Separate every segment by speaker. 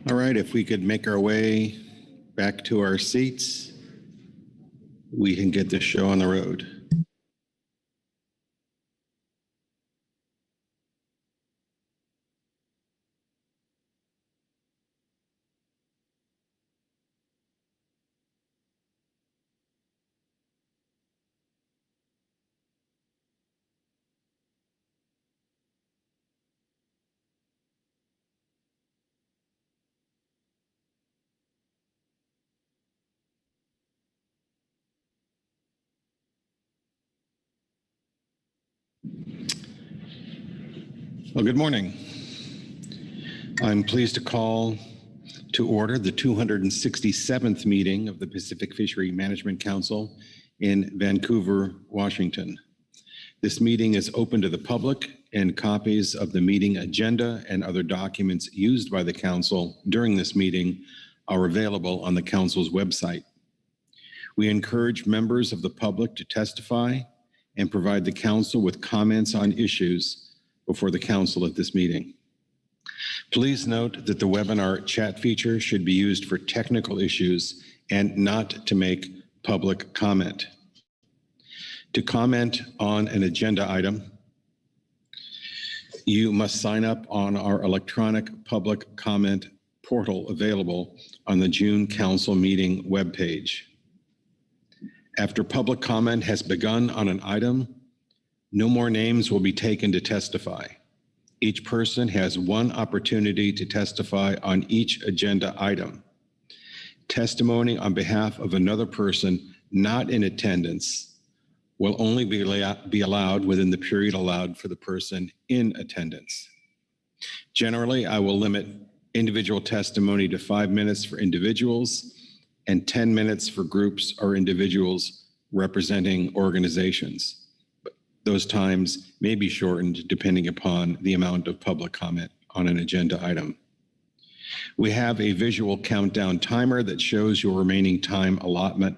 Speaker 1: All right, if we could make our way back to our seats, we can get this show on the road. Well, good morning. I'm pleased to call to order the 267th meeting of the Pacific Fishery Management Council in Vancouver, Washington. This meeting is open to the public, and copies of the meeting agenda and other documents used by the council during this meeting are available on the council's website. We encourage members of the public to testify and provide the council with comments on issues before the council at this meeting. Please note that the webinar chat feature should be used for technical issues and not to make public comment. To comment on an agenda item, you must sign up on our electronic public comment portal available on the June council meeting webpage. After public comment has begun on an item, no more names will be taken to testify. Each person has one opportunity to testify on each agenda item. Testimony on behalf of another person not in attendance will only be allowed within the period allowed for the person in attendance. Generally, I will limit individual testimony to 5 minutes for individuals and 10 minutes for groups or individuals representing organizations. Those times may be shortened depending upon the amount of public comment on an agenda item. We have a visual countdown timer that shows your remaining time allotment.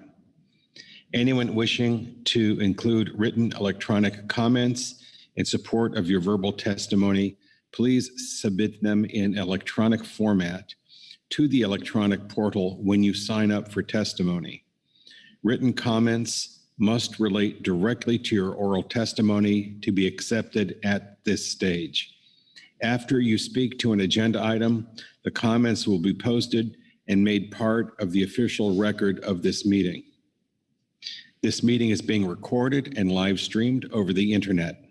Speaker 1: Anyone wishing to include written electronic comments in support of your verbal testimony, please submit them in electronic format to the electronic portal when you sign up for testimony. Written comments must relate directly to your oral testimony to be accepted at this stage. After you speak to an agenda item, the comments will be posted and made part of the official record of this meeting. This meeting is being recorded and live streamed over the internet.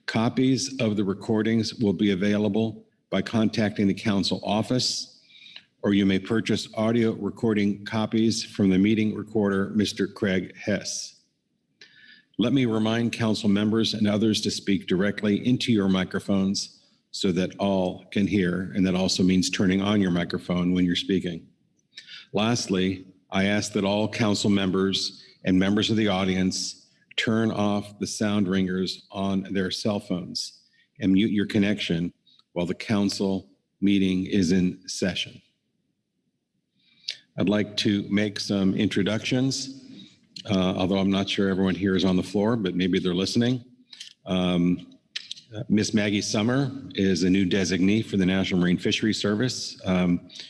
Speaker 1: Copies of the recordings will be available by contacting the council office, or you may purchase audio recording copies from the meeting recorder, Mr. Craig Hess. Let me remind council members and others to speak directly into your microphones so that all can hear, and that also means turning on your microphone when you're speaking. Lastly, I ask that all council members and members of the audience turn off the sound ringers on their cell phones and mute your connection while the council meeting is in session. I'd like to make some introductions, although I'm not sure everyone here is on the floor, but maybe they're listening. Miss Maggie Summer is a new designee for the National Marine Fisheries Service.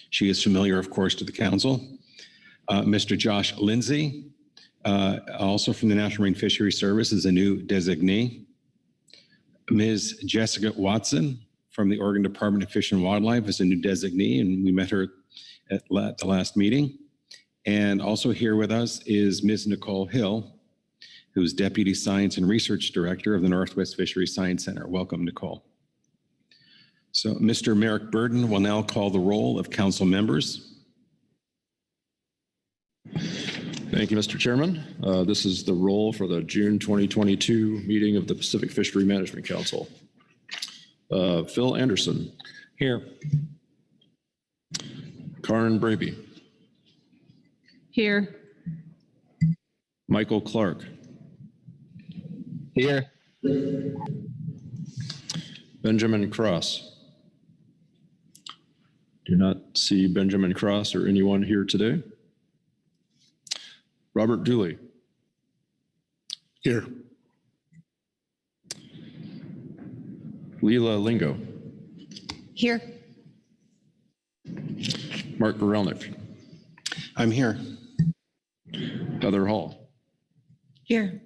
Speaker 1: She is familiar, of course, to the council. Mr. Josh Lindsay, also from the National Marine Fisheries Service, is a new designee. Ms. Jessica Watson from the Oregon Department of Fish and Wildlife is a new designee, and we met her at the last meeting. And also here with us is Ms. Nicole Hill, who's Deputy Science and Research Director of the Northwest Fisheries Science Center. Welcome, Nicole. So Mr. Merrick Burden will now call the roll of council members.
Speaker 2: Thank you, Mr. Chairman. This is the roll for the June 2022 meeting of the Pacific Fishery Management Council. Phil Anderson.
Speaker 3: Here.
Speaker 2: Karen Braby.
Speaker 4: Here.
Speaker 2: Michael Clark.
Speaker 3: Here.
Speaker 2: Benjamin Cross. Do not see Benjamin Cross or anyone here today. Robert Dooley.
Speaker 3: Here.
Speaker 2: Leela Lingo.
Speaker 4: Here.
Speaker 2: Mark Gorelnik,
Speaker 1: I'm here.
Speaker 2: Heather Hall,
Speaker 3: Here.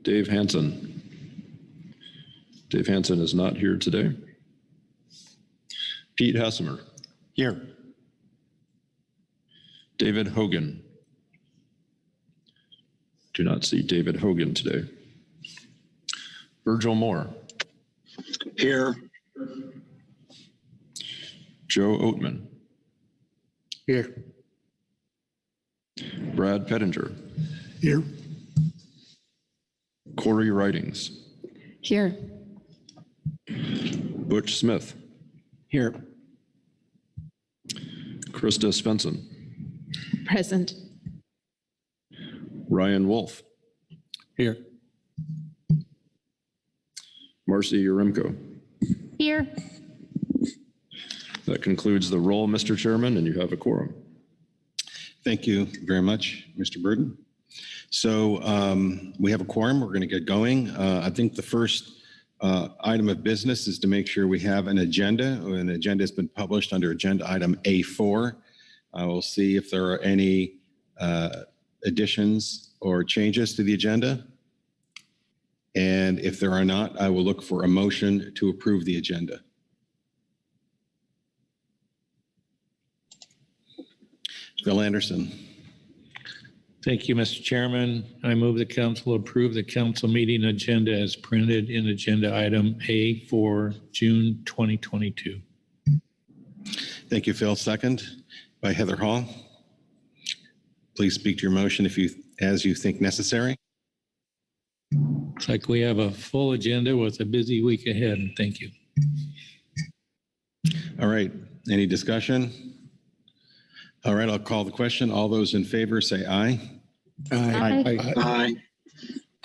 Speaker 2: Dave Hansen. Dave Hansen is not here today. Pete Hassemer,
Speaker 1: Here.
Speaker 2: David Hogan. Do not see David Hogan today. Virgil Moore,
Speaker 4: Here.
Speaker 2: Joe Oatman,
Speaker 4: Here.
Speaker 2: Brad Pettinger,
Speaker 4: Here.
Speaker 2: Corey Ridings,
Speaker 3: Here.
Speaker 2: Butch Smith,
Speaker 1: Here.
Speaker 2: Krista Svensson,
Speaker 3: Present.
Speaker 2: Ryan Wolf,
Speaker 4: Here.
Speaker 2: Marcy Uremko.
Speaker 3: Here.
Speaker 2: That concludes the roll, Mr. Chairman, and you have a quorum.
Speaker 1: Thank you very much, Mr. Burden. So we have a quorum. We're going to get going. I think the first item of business is to make sure we have an agenda. An agenda has been published under agenda item A4. I will see if there are any additions or changes to the agenda. And if there are not, I will look for a motion to approve the agenda. Phil Anderson.
Speaker 5: Thank you, Mr. Chairman. I move the council approve the council meeting agenda as printed in agenda item A for June 2022.
Speaker 1: Thank you, Phil. Second by Heather Hall. Please speak to your motion as you think necessary.
Speaker 5: Looks like we have a full agenda with a busy week ahead. Thank you.
Speaker 1: All right. Any discussion? All right. I'll call the question. All those in favor say aye.
Speaker 4: Aye.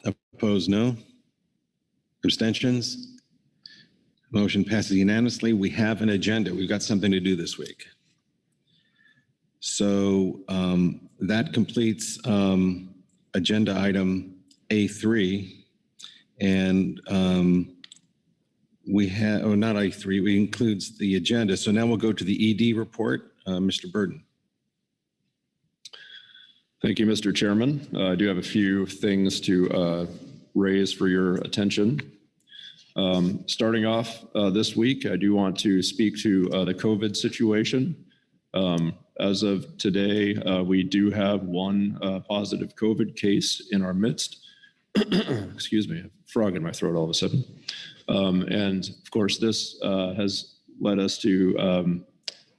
Speaker 1: Opposed, no. Abstentions? Motion passes unanimously. We have an agenda. We've got something to do this week. So that completes agenda item A3. And we have, oh, not A3, we includes the agenda. So now we'll go to the ED report. Mr. Burden.
Speaker 2: Thank you, Mr. Chairman. I do have a few things to raise for your attention. Starting off this week, I do want to speak to the COVID situation. As of today, we do have one positive COVID case in our midst. Excuse me, a frog in my throat all of a sudden. And of course, this has led us to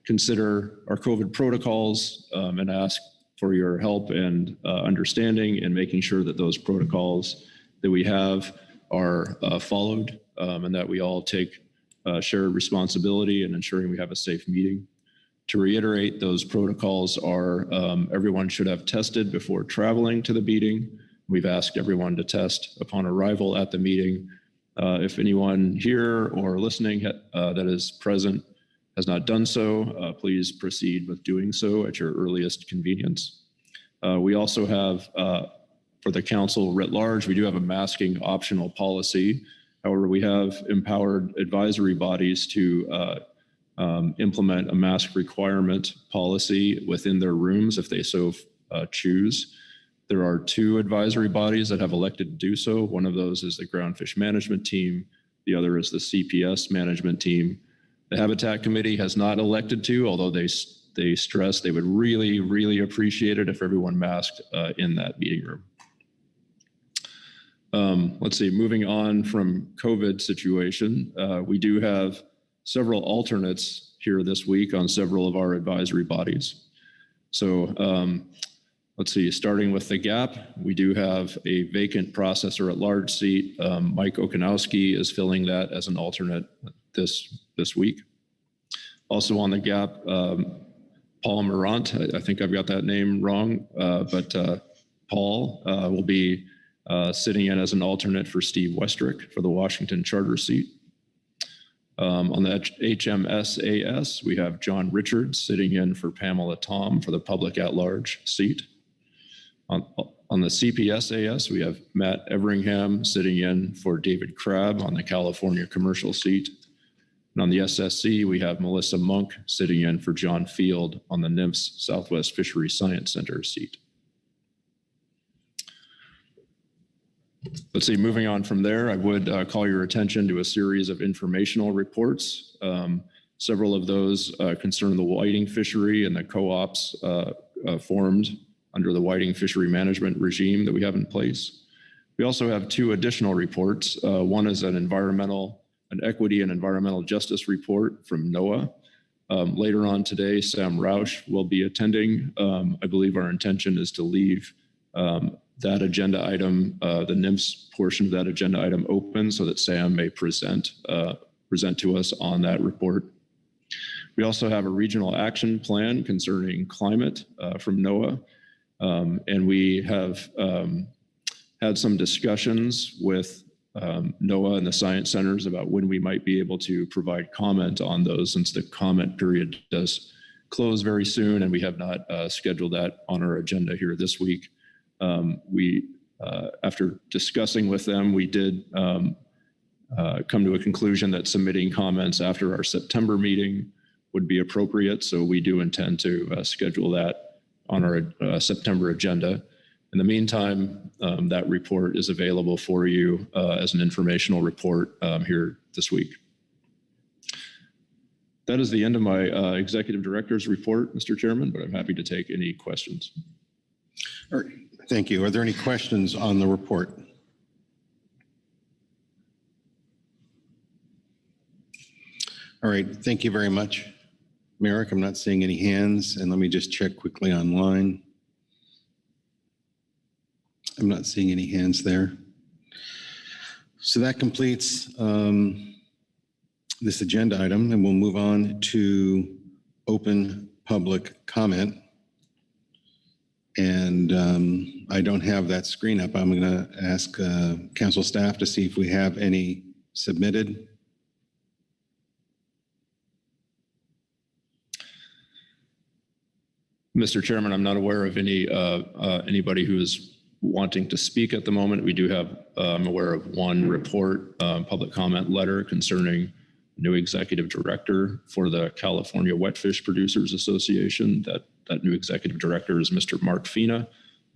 Speaker 2: consider our COVID protocols and ask for your help and understanding in making sure that those protocols that we have are followed and that we all take shared responsibility in ensuring we have a safe meeting. To reiterate, those protocols are everyone should have tested before traveling to the meeting. We've asked everyone to test upon arrival at the meeting. If anyone here or listening that is present has not done so, please proceed with doing so at your earliest convenience. We also have, for the council writ large, we do have a masking optional policy. However, we have empowered advisory bodies to implement a mask requirement policy within their rooms if they so choose. There are two advisory bodies that have elected to do so. One of those is the Groundfish Management Team. The other is the CPS Management Team. The Habitat Committee has not elected to, although they stress they would really, really appreciate it if everyone masked in that meeting room. Let's see, moving on from COVID situation, we do have several alternates here this week on several of our advisory bodies. So let's see, starting with the GAP, we do have a vacant processor at large seat. Mike Okanowski is filling that as an alternate this week. Also on the GAP, Paul Morant, I think I've got that name wrong, but Paul will be sitting in as an alternate for Steve Westrick for the Washington Charter seat. On the HMSAS, we have John Richards sitting in for Pamela Tom for the Public at Large seat. On the CPSAS, we have Matt Everingham sitting in for David Crabb on the California Commercial seat. And on the SSC, we have Melissa Monk sitting in for John Field on the NIMS Southwest Fisheries Science Center seat. Let's see, moving on from there, I would call your attention to a series of informational reports. Several of those concern the whiting fishery and the co-ops formed under the whiting fishery management regime that we have in place. We also have two additional reports. One is an equity and environmental justice report from NOAA. Later on today, Sam Roush will be attending. I believe our intention is to leave that agenda item, the NIMS portion of that agenda item open so that Sam may present to us on that report. We also have a regional action plan concerning climate from NOAA. And we have had some discussions with NOAA and the science centers about when we might be able to provide comment on those, since the comment period does close very soon and we have not scheduled that on our agenda here this week. After discussing with them, we did come to a conclusion that submitting comments after our September meeting would be appropriate. So we do intend to schedule that on our September agenda. In the meantime, that report is available for you as an informational report here this week. That is the end of my executive director's report, Mr. Chairman, but I'm happy to take any questions.
Speaker 1: All right, thank you. Are there any questions on the report? All right, thank you very much. Merrick, I'm not seeing any hands, and let me just check quickly online. I'm not seeing any hands there. So that completes this agenda item, and we'll move on to open public comment. And I don't have that screen up. I'm going to ask council staff to see if we have any submitted.
Speaker 2: Mr. Chairman, I'm not aware of anybody who is wanting to speak at the moment. We do have, I'm aware of one report, public comment letter concerning new executive director for the California Wetfish Producers Association. That new executive director is Mr. Mark Fina.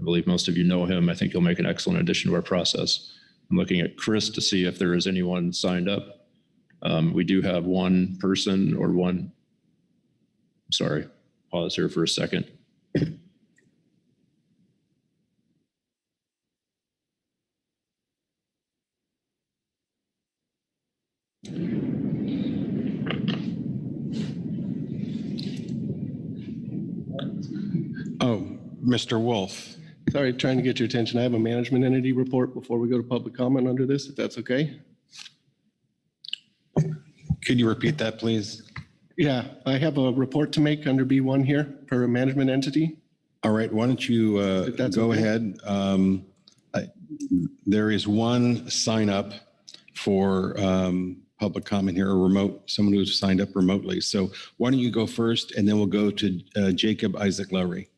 Speaker 2: I believe most of you know him. I think he'll make an excellent addition to our process. I'm looking at Chris to see if there is anyone signed up. We do have one person or one, sorry, pause here for a second.
Speaker 1: Oh, Mr. Wolf.
Speaker 4: Sorry, trying to get your attention. I have a management entity report before we go to public comment under this, if that's okay.
Speaker 1: Could you repeat that, please?
Speaker 4: Yeah, I have a report to make under B1 here for a management entity.
Speaker 1: All right, why don't you
Speaker 4: If that's
Speaker 1: go
Speaker 4: okay.
Speaker 1: ahead. There is one sign up for public comment here, or remote, someone who's signed up remotely. So why don't you go first, and then we'll go to Jacob Isaac Lowry.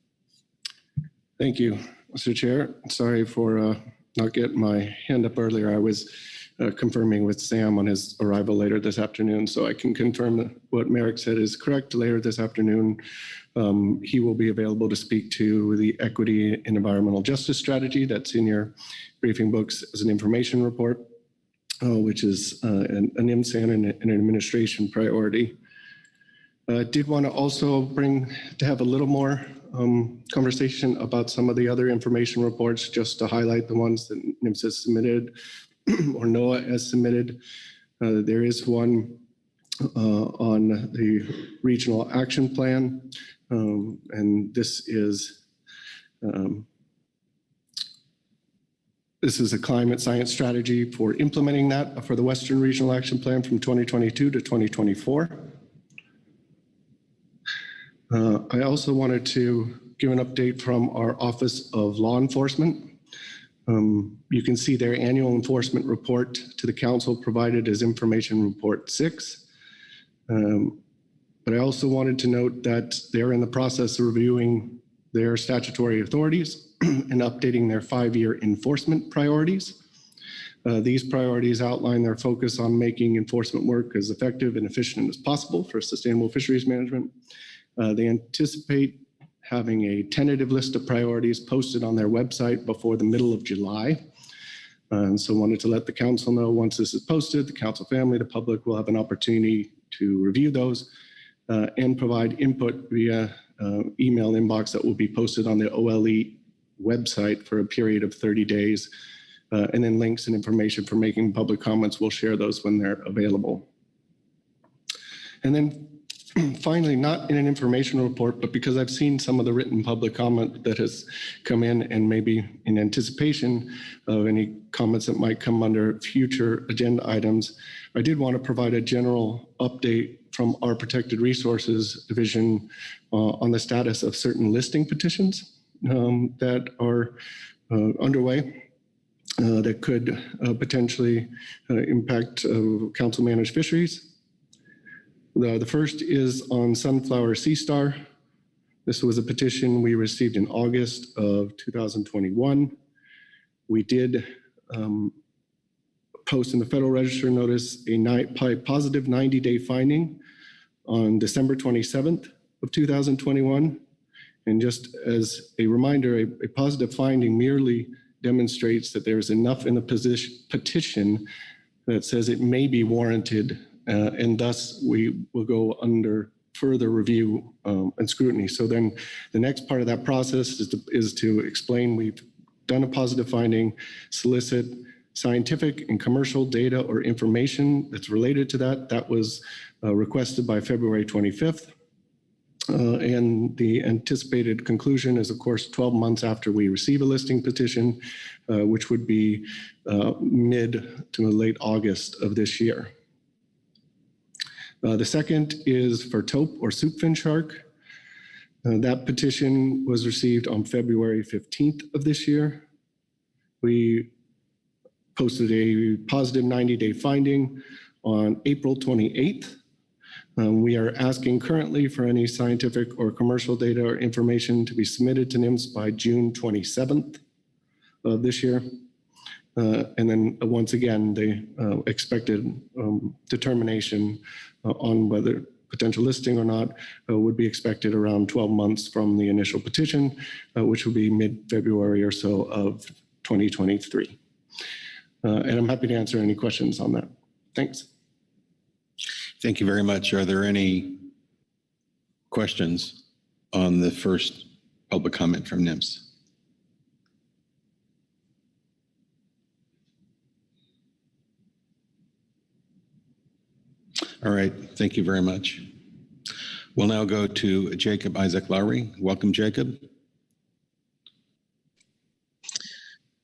Speaker 4: Thank you, Mr. Chair. Sorry for not getting my hand up earlier. I was confirming with Sam on his arrival later this afternoon, so I can confirm that what Merrick said is correct. Later this afternoon, he will be available to speak to the equity and environmental justice strategy that's in your briefing books as an information report, which is an IMSAN and an administration priority. Did want to also have a little more conversation about some of the other information reports, just to highlight the ones that NIMS has submitted or NOAA has submitted. There is one on the regional action plan, and this is a climate science strategy for implementing that for the Western Regional Action Plan from 2022 to 2024. I also wanted to give an update from our Office of Law Enforcement. You can see their annual enforcement report to the council provided as information report 6. But I also wanted to note that they're in the process of reviewing their statutory authorities and updating their 5-year enforcement priorities. These priorities outline their focus on making enforcement work as effective and efficient as possible for sustainable fisheries management. They anticipate having a tentative list of priorities posted on their website before the middle of July. And so wanted to let the council know once this is posted, the council family, the public will have an opportunity to review those and provide input via email inbox that will be posted on the OLE website for a period of 30 days. And then links and information for making public comments, we'll share those when they're available. And then finally, not in an informational report, but because I've seen some of the written public comment that has come in and maybe in anticipation of any comments that might come under future agenda items, I did want to provide a general update from our Protected Resources Division on the status of certain listing petitions that are underway. That could potentially impact council managed fisheries. The first is on Sunflower Sea Star. This was a petition we received in August of 2021. We did post in the Federal Register notice a positive 90-day finding on December 27th of 2021. And just as a reminder, a positive finding merely demonstrates that there is enough in the petition that says it may be warranted, and thus we will go under further review and scrutiny. So then the next part of that process is to explain we've done a positive finding, solicit scientific and commercial data or information that's related to that. That was requested by February 25th. And the anticipated conclusion is, of course, 12 months after we receive a listing petition, which would be mid to late August of this year. The second is for taupe or soupfin shark. That petition was received on February 15th of this year. We posted a positive 90-day finding on April 28th. We are asking currently for any scientific or commercial data or information to be submitted to NIMS by June 27th of this year. And then once again, the expected determination on whether potential listing or not would be expected around 12 months from the initial petition, which will be mid-February or so of 2023. And I'm happy to answer any questions on that. Thanks.
Speaker 1: Thank you very much. Are there any questions on the first public comment from NIMS? All right, thank you very much. We'll now go to Jacob Isaac Lowry. Welcome, Jacob.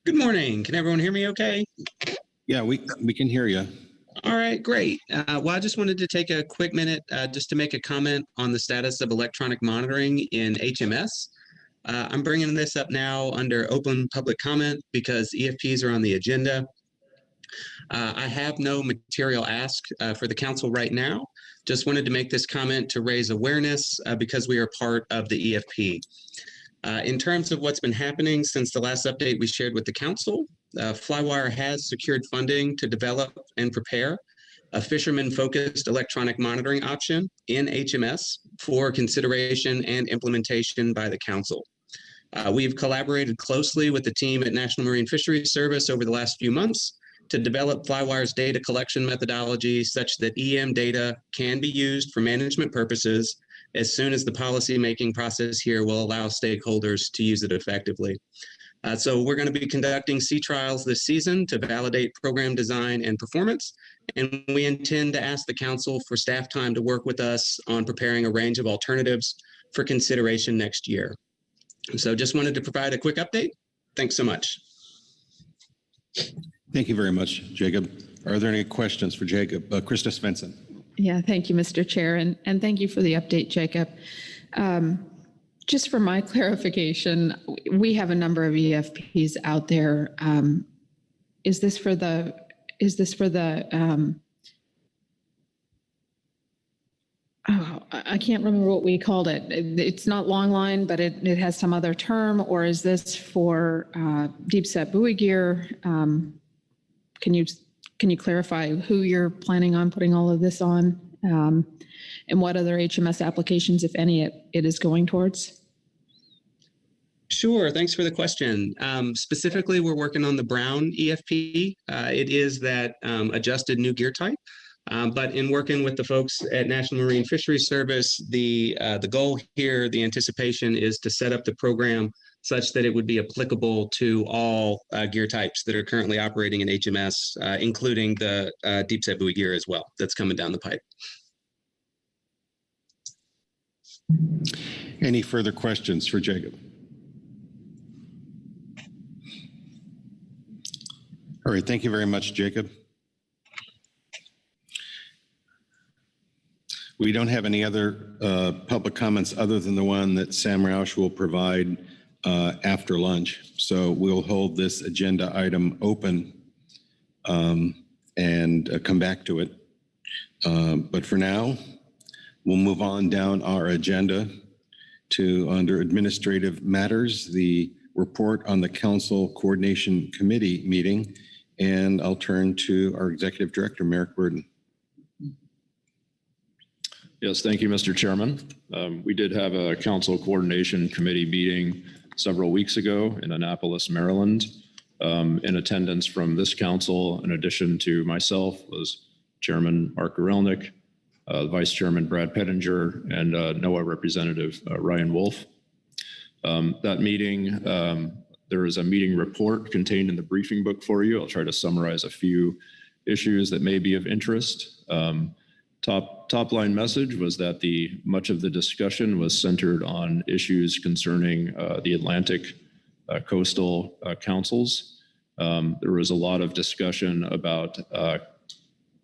Speaker 6: Good morning. Can everyone hear me okay?
Speaker 1: Yeah, we can hear you.
Speaker 6: All right, great. Well, I just wanted to take a quick minute just to make a comment on the status of electronic monitoring in HMS. I'm bringing this up now under open public comment because EFPs are on the agenda. I have no material ask for the council right now. Just wanted to make this comment to raise awareness because we are part of the EFP. In terms of what's been happening since the last update we shared with the council, Flywire has secured funding to develop and prepare a fisherman-focused electronic monitoring option in HMS for consideration and implementation by the council. We've collaborated closely with the team at National Marine Fisheries Service over the last few months to develop Flywire's data collection methodology such that EM data can be used for management purposes as soon as the policy-making process here will allow stakeholders to use it effectively. So we're going to be conducting sea trials this season to validate program design and performance, and we intend to ask the council for staff time to work with us on preparing a range of alternatives for consideration next year. So just wanted to provide a quick update. Thanks so much.
Speaker 1: Thank you very much, Jacob. Are there any questions for Jacob? Krista Svensson.
Speaker 3: Yeah, thank you, Mr. Chair, and thank you for the update, Jacob. Just for my clarification, we have a number of EFPs out there. Is this for the I can't remember what we called it. It's not longline, but it has some other term, or is this for deep set buoy gear? Can you clarify who you're planning on putting all of this on, and what other HMS applications, if any, it is going towards?
Speaker 6: Sure. Thanks for the question. Specifically, we're working on the brown EFP. It is that adjusted new gear type. But in working with the folks at National Marine Fisheries Service, the goal here, the anticipation is to set up the program such that it would be applicable to all gear types that are currently operating in HMS, including the deep set buoy gear as well that's coming down the pipe.
Speaker 1: Any further questions for Jacob? All right, thank you very much, Jacob. We don't have any other public comments other than the one that Sam Roush will provide after lunch. So we'll hold this agenda item open and come back to it. But for now, we'll move on down our agenda to under administrative matters, the report on the Council Coordination Committee meeting. And I'll turn to our Executive Director, Merrick Burden.
Speaker 2: Yes, thank you, Mr. Chairman. We did have a Council Coordination Committee meeting several weeks ago in Annapolis, Maryland. In attendance from this council, in addition to myself, was Chairman Mark Gorelnik, Vice Chairman Brad Pettinger, and NOAA Representative Ryan Wolf. That meeting, there is a meeting report contained in the briefing book for you. I'll try to summarize a few issues that may be of interest. Top line message was that much of the discussion was centered on issues concerning the Atlantic coastal councils. There was a lot of discussion about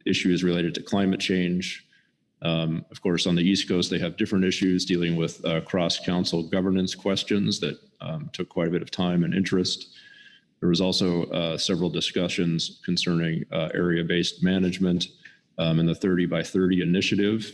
Speaker 2: issues related to climate change. Of course, on the East Coast, they have different issues dealing with cross-council governance questions that took quite a bit of time and interest. There was also several discussions concerning area-based management and the 30 by 30 initiative.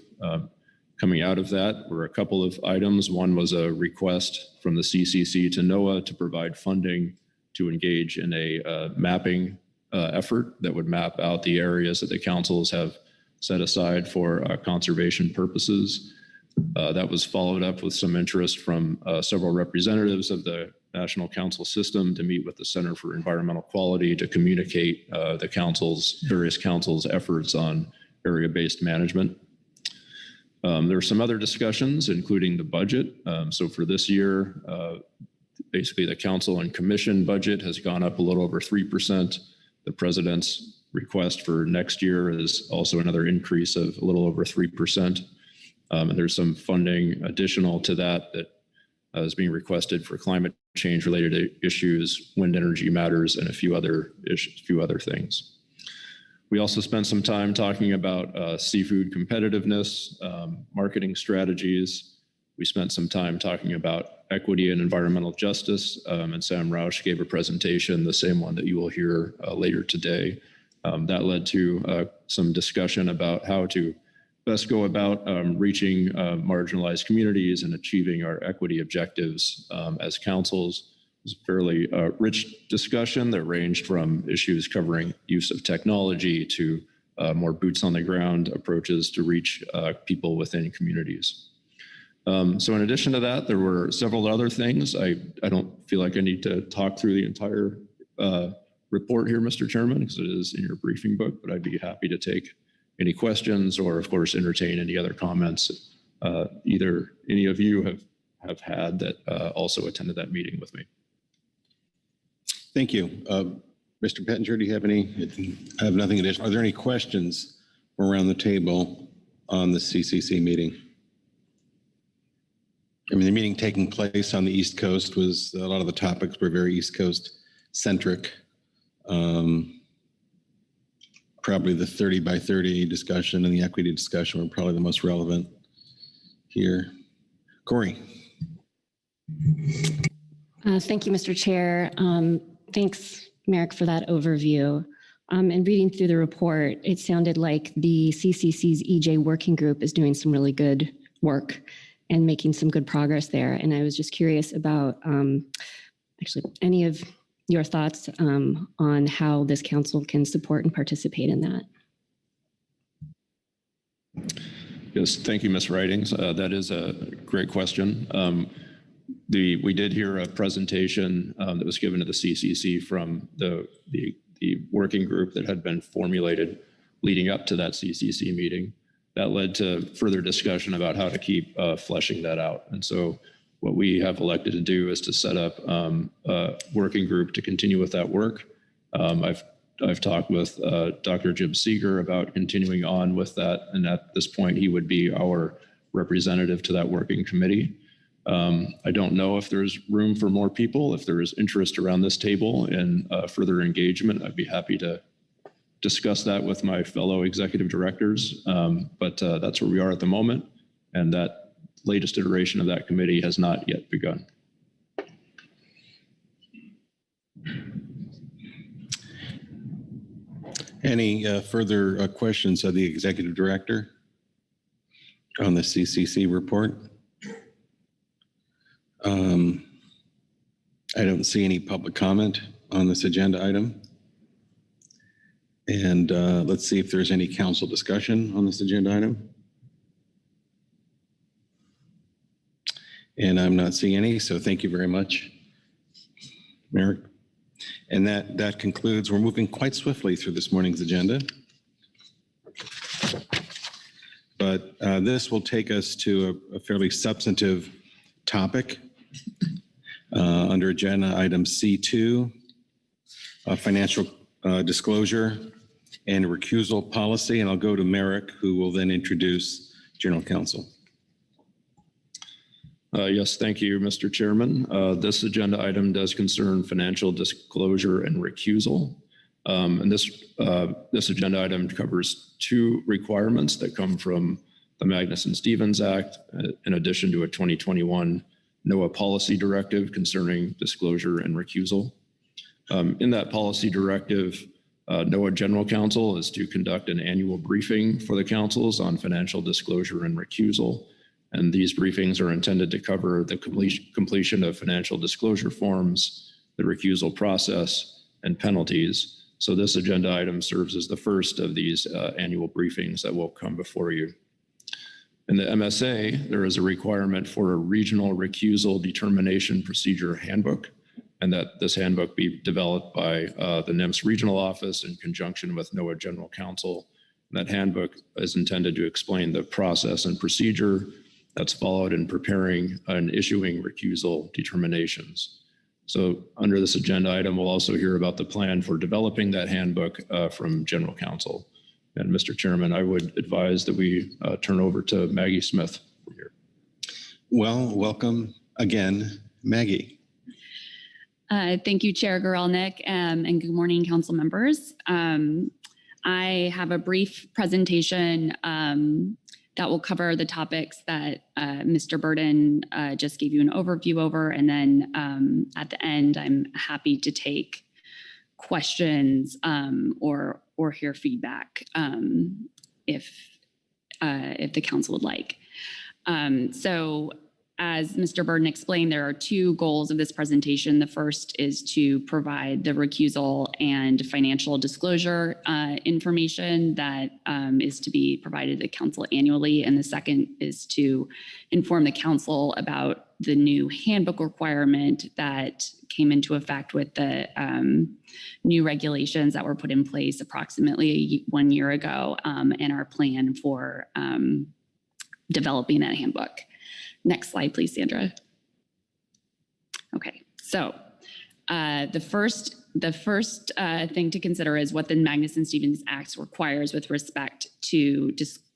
Speaker 2: Coming out of that were a couple of items. One was a request from the CCC to NOAA to provide funding to engage in a mapping effort that would map out the areas that the councils have set aside for conservation purposes. That was followed up with some interest from several representatives of the National Council system to meet with the Center for Environmental Quality to communicate the various councils' efforts on area-based management. There were some other discussions, including the budget. So for this year, basically the council and commission budget has gone up a little over 3%. The president's request for next year is also another increase of a little over 3%. And there's some funding additional to that is being requested for climate change related issues, wind energy matters, and a few other things. We also spent some time talking about seafood competitiveness, marketing strategies. We spent some time talking about equity and environmental justice, and Sam Roush gave a presentation, the same one that you will hear later today. That led to some discussion about how to best go about reaching marginalized communities and achieving our equity objectives as councils. It was a fairly rich discussion that ranged from issues covering use of technology to more boots on the ground approaches to reach people within communities. So in addition to that, there were several other things. I don't feel like I need to talk through the entire report here, Mr. Chairman, because it is in your briefing book, but I'd be happy to take any questions or, of course, entertain any other comments either any of you have had that also attended that meeting with me.
Speaker 1: Thank you. Mr. Pettinger, do you have any? I have nothing additional. Are there any questions around the table on the CCC meeting? I mean, the meeting taking place on the East Coast was, a lot of the topics were very East Coast centric. Probably the 30 by 30 discussion and the equity discussion were probably the most relevant here. Corey.
Speaker 7: Thank you, Mr. Chair. Thanks, Merrick, for that overview. And reading through the report, it sounded like the CCC's EJ working group is doing some really good work and making some good progress there. And I was just curious about actually any of your thoughts on how this council can support and participate in that.
Speaker 2: Yes, thank you, Ms. Writings. That is a great question. We did hear a presentation that was given to the CCC from the working group that had been formulated leading up to that CCC meeting. That led to further discussion about how to keep fleshing that out. And so what we have elected to do is to set up a working group to continue with that work. I've talked with Dr. Jim Seeger about continuing on with that. And at this point, he would be our representative to that working committee. I don't know if there's room for more people. If there is interest around this table and further engagement, I'd be happy to discuss that with my fellow executive directors. But that's where we are at the moment. And that latest iteration of that committee has not yet begun.
Speaker 1: Any further questions of the executive director on the CCC report? I don't see any public comment on this agenda item. And let's see if there's any council discussion on this agenda item. And I'm not seeing any, so thank you very much, Merrick. And that concludes, we're moving quite swiftly through this morning's agenda. But this will take us to a fairly substantive topic under agenda item C2, financial disclosure and recusal policy. And I'll go to Merrick, who will then introduce general counsel.
Speaker 2: Yes, thank you, Mr. Chairman. This agenda item does concern financial disclosure and recusal. And this agenda item covers two requirements that come from the Magnuson-Stevens Act, in addition to a 2021 NOAA policy directive concerning disclosure and recusal. In that policy directive, NOAA General Counsel is to conduct an annual briefing for the councils on financial disclosure and recusal. And these briefings are intended to cover the completion of financial disclosure forms, the recusal process, and penalties. So this agenda item serves as the first of these annual briefings that will come before you. In the MSA, there is a requirement for a regional recusal determination procedure handbook, and that this handbook be developed by the NIMS regional office in conjunction with NOAA General Counsel. That handbook is intended to explain the process and procedure that's followed in preparing and issuing recusal determinations. So under this agenda item, we'll also hear about the plan for developing that handbook from General Counsel. And Mr. Chairman, I would advise that we turn over to Maggie Smith here.
Speaker 1: Well, welcome again, Maggie.
Speaker 8: Thank you, Chair Gorelnik, and good morning, council members. I have a brief presentation that will cover the topics that Mr. Burden just gave you an overview over. And then at the end, I'm happy to take questions or hear feedback if the council would like. So as Mr. Burden explained, there are two goals of this presentation. The first is to provide the recusal and financial disclosure information that is to be provided to the council annually. And the second is to inform the council about the new handbook requirement that came into effect with the new regulations that were put in place approximately 1 year ago, and our plan for developing that handbook. Next slide, please, Sandra. Okay, so the first thing to consider is what the Magnuson-Stevens Act requires with respect to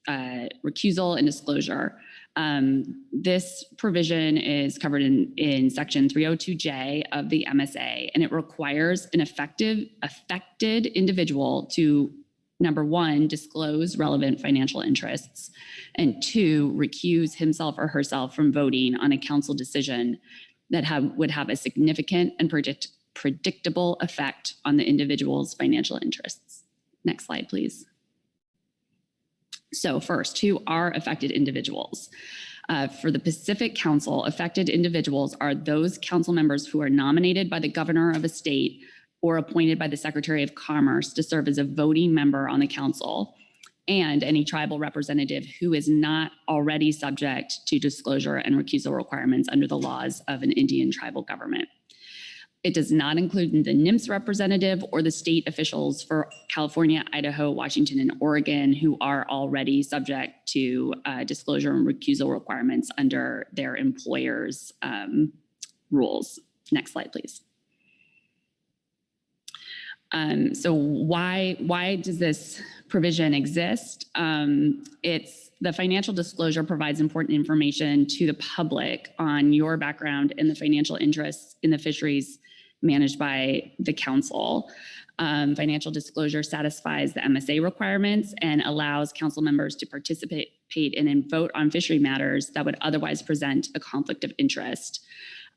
Speaker 8: recusal and disclosure. This provision is covered in section 302J of the MSA, and it requires an affected individual to, number one, disclose relevant financial interests, and two, recuse himself or herself from voting on a council decision that would have a significant and predictable effect on the individual's financial interests. Next slide, please. So first, who are affected individuals? For the Pacific Council, affected individuals are those council members who are nominated by the governor of a state or appointed by the Secretary of Commerce to serve as a voting member on the council, and any tribal representative who is not already subject to disclosure and recusal requirements under the laws of an Indian tribal government. It does not include the NIMS representative or the state officials for California, Idaho, Washington, and Oregon who are already subject to disclosure and recusal requirements under their employers' rules. Next slide, please. So why does this provision exist? It's the financial disclosure provides important information to the public on your background and the financial interests in the fisheries managed by the council. Financial disclosure satisfies the MSA requirements and allows council members to participate in and vote on fishery matters that would otherwise present a conflict of interest.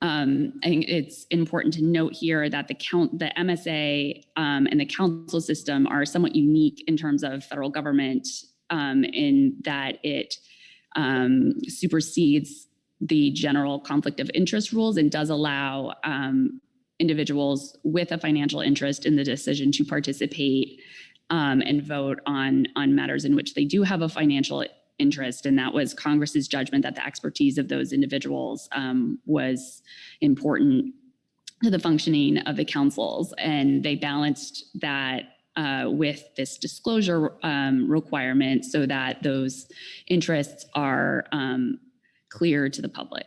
Speaker 8: I think it's important to note here that the MSA and the council system are somewhat unique in terms of federal government in that it supersedes the general conflict of interest rules and does allow individuals with a financial interest in the decision to participate and vote on matters in which they do have a financial interest. And that was Congress's judgment that the expertise of those individuals was important to the functioning of the councils. And they balanced that with this disclosure requirement so that those interests are clear to the public.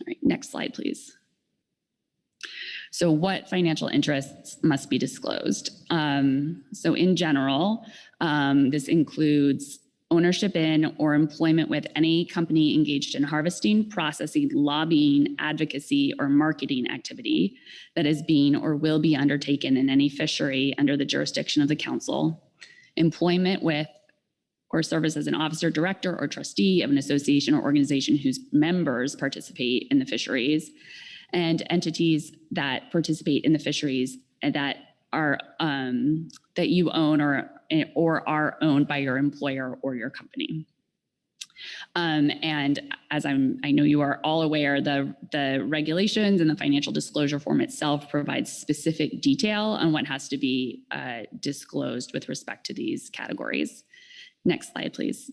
Speaker 8: All right, next slide, please. So what financial interests must be disclosed? So in general, this includes ownership in or employment with any company engaged in harvesting, processing, lobbying, advocacy, or marketing activity that is being or will be undertaken in any fishery under the jurisdiction of the council, employment with or service as an officer, director, or trustee of an association or organization whose members participate in the fisheries, and entities that participate in the fisheries and that are that you own or are owned by your employer or your company. And as I know you are all aware, the regulations and the financial disclosure form itself provides specific detail on what has to be disclosed with respect to these categories. Next slide, please.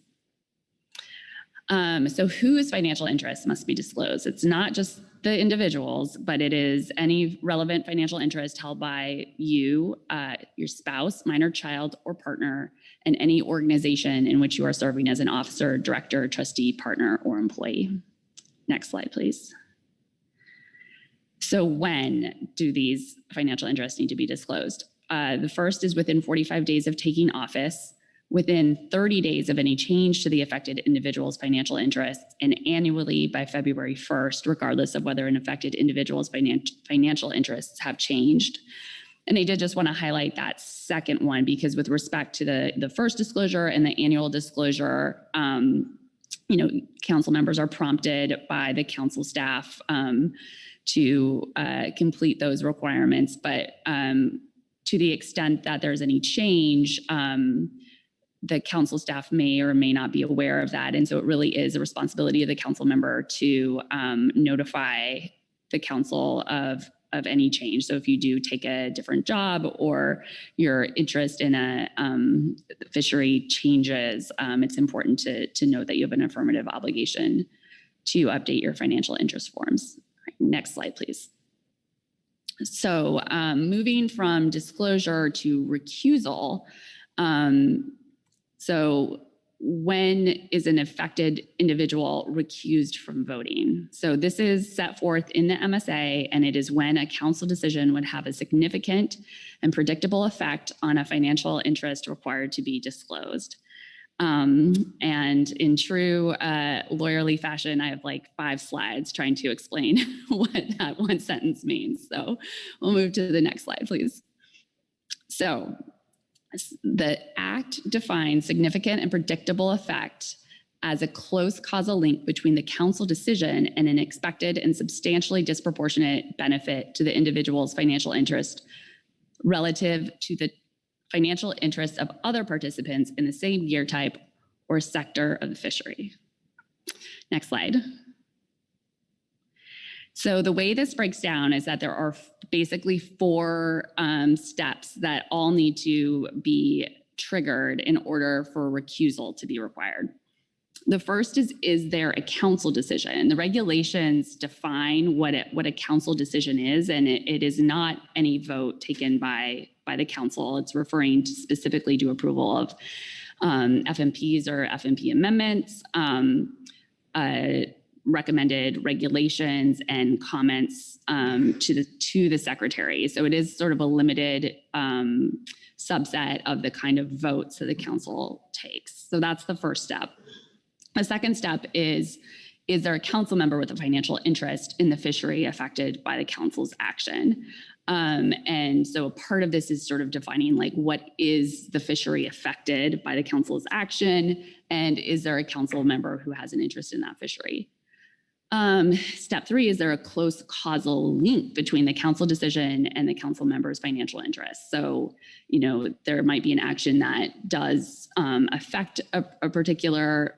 Speaker 8: So whose financial interests must be disclosed? It's not just the individuals, but it is any relevant financial interest held by you, your spouse, minor child, or partner, and any organization in which you are serving as an officer, director, trustee, partner, or employee. Next slide, please. So when do these financial interests need to be disclosed? The first is within 45 days of taking office, within 30 days of any change to the affected individual's financial interests, and annually by February 1st, regardless of whether an affected individual's financial interests have changed. And I did just want to highlight that second one because with respect to the first disclosure and the annual disclosure, council members are prompted by the council staff to complete those requirements. But to the extent that there's any change, the council staff may or may not be aware of that. And so it really is a responsibility of the council member to notify the council of any change. So if you do take a different job or your interest in a fishery changes, it's important to note that you have an affirmative obligation to update your financial interest forms. Right, next slide, please. So moving from disclosure to recusal, so when is an affected individual recused from voting? So this is set forth in the MSA, and it is when a council decision would have a significant and predictable effect on a financial interest required to be disclosed. And in true lawyerly fashion, I have like 5 slides trying to explain what that one sentence means. So we'll move to the next slide, please. So the Act defines significant and predictable effect as a close causal link between the council decision and an expected and substantially disproportionate benefit to the individual's financial interest relative to the financial interests of other participants in the same year type or sector of the fishery. Next slide. So the way this breaks down is that there are basically 4 steps that all need to be triggered in order for recusal to be required. The first is there a council decision? The regulations define what a council decision is, and it is not any vote taken by the council. It's referring specifically to approval of FMPs or FMP amendments, recommended regulations and comments to the secretary. So it is sort of a limited subset of the kind of votes that the council takes. So that's the first step. The second step is there a council member with a financial interest in the fishery affected by the council's action? And so a part of this is sort of defining like what is the fishery affected by the council's action, and is there a council member who has an interest in that fishery? Step 3, is there a close causal link between the council decision and the council member's financial interest? So, you know, there might be an action that does affect a particular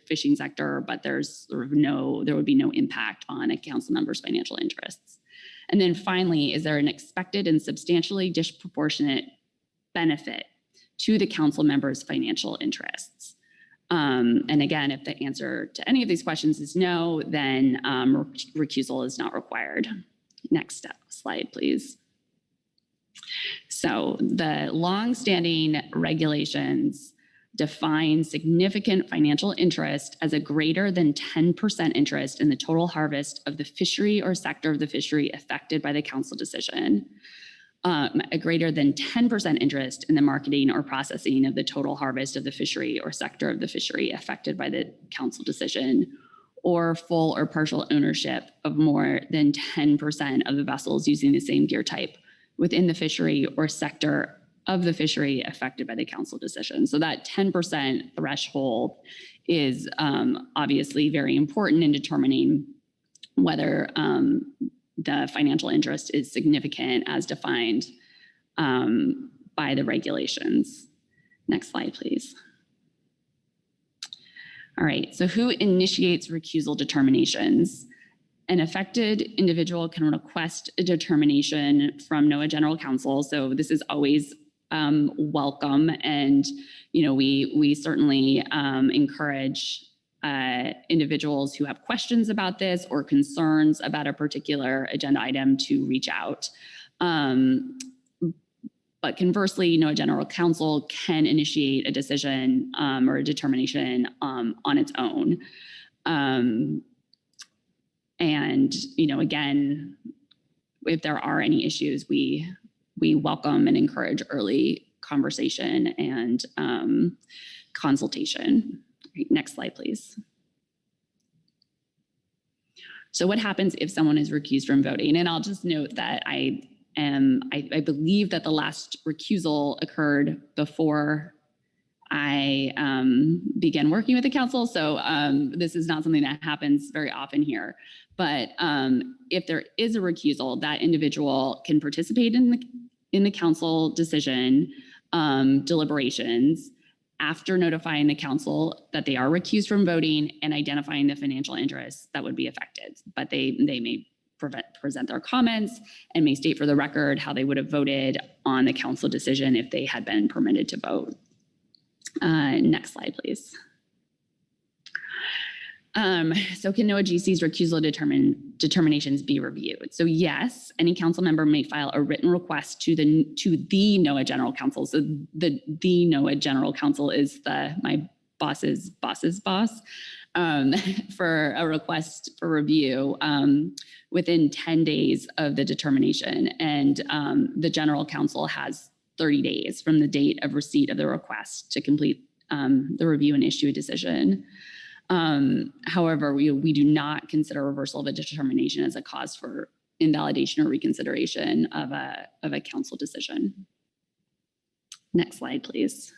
Speaker 8: fishing sector, but there's sort of there would be no impact on a council member's financial interests. And then finally, is there an expected and substantially disproportionate benefit to the council member's financial interests? And again, if the answer to any of these questions is no, then recusal is not required. Next slide, please. So the longstanding regulations define significant financial interest as a greater than 10% interest in the total harvest of the fishery or sector of the fishery affected by the council decision. A greater than 10% interest in the marketing or processing of the total harvest of the fishery or sector of the fishery affected by the council decision, or full or partial ownership of more than 10% of the vessels using the same gear type within the fishery or sector of the fishery affected by the council decision. So that 10% threshold is obviously very important in determining whether the financial interest is significant as defined by the regulations. Next slide, please. All right, so who initiates recusal determinations? An affected individual can request a determination from NOAA General Counsel. So this is always welcome, and you know we certainly encourage individuals who have questions about this or concerns about a particular agenda item to reach out. But conversely, NOAA General Counsel can initiate a decision or a determination on its own. And you know, again, if there are any issues, we welcome and encourage early conversation and consultation. Next slide, please. So what happens if someone is recused from voting? And I'll just note that I believe that the last recusal occurred before I began working with the council. So this is not something that happens very often here. But if there is a recusal, that individual can participate in the council decision deliberations after notifying the council that they are recused from voting and identifying the financial interests that would be affected. But they may present their comments and may state for the record how they would have voted on the council decision if they had been permitted to vote. Next slide, please. So can NOAA GC's recusal determinations be reviewed? So yes, any council member may file a written request to the NOAA General Counsel. So the NOAA General Counsel is my boss's boss's boss for a request for review within 10 days of the determination. And the General Counsel has 30 days from the date of receipt of the request to complete the review and issue a decision. However, we do not consider reversal of a determination as a cause for invalidation or reconsideration of a council decision. Next slide, please.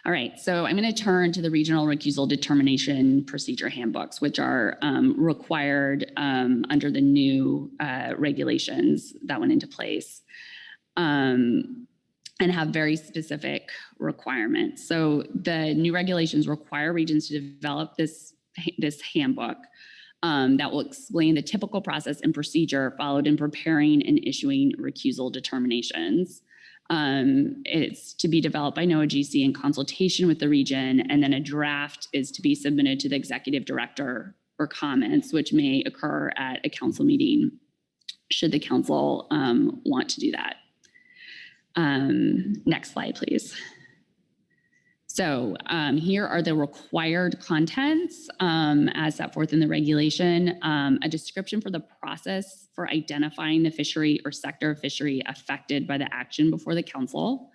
Speaker 8: All right, so I'm going to turn to the regional recusal determination procedure handbooks, which are required under the new regulations that went into place. and have very specific requirements. So the new regulations require regions to develop this handbook that will explain the typical process and procedure followed in preparing and issuing recusal determinations. It's to be developed by NOAA-GC in consultation with the region, and then a draft is to be submitted to the executive director for comments, which may occur at a council meeting should the council want to do that. Next slide, please. So here are the required contents as set forth in the regulation. A description for the process for identifying the fishery or sector of fishery affected by the action before the council.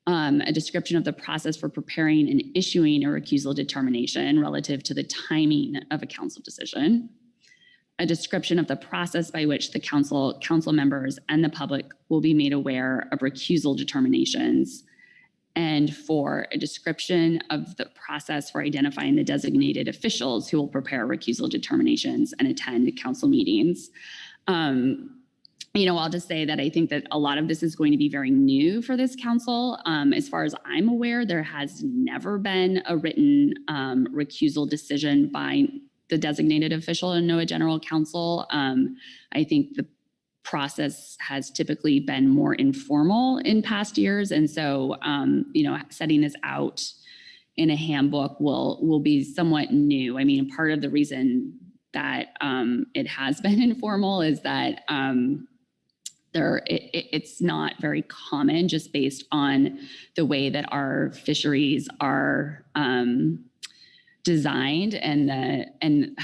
Speaker 8: A description of the process for preparing and issuing a recusal determination relative to the timing of a council decision. A description of the process by which the council members and the public will be made aware of recusal determinations, and for a description of the process for identifying the designated officials who will prepare recusal determinations and attend council meetings. I'll just say that I think that a lot of this is going to be very new for this council. As far as I'm aware, there has never been a written recusal decision by the designated official in NOAA General Counsel. I think the process has typically been more informal in past years. And so, setting this out in a handbook will be somewhat new. I mean, part of the reason that it has been informal is that it's not very common just based on the way that our fisheries are designed and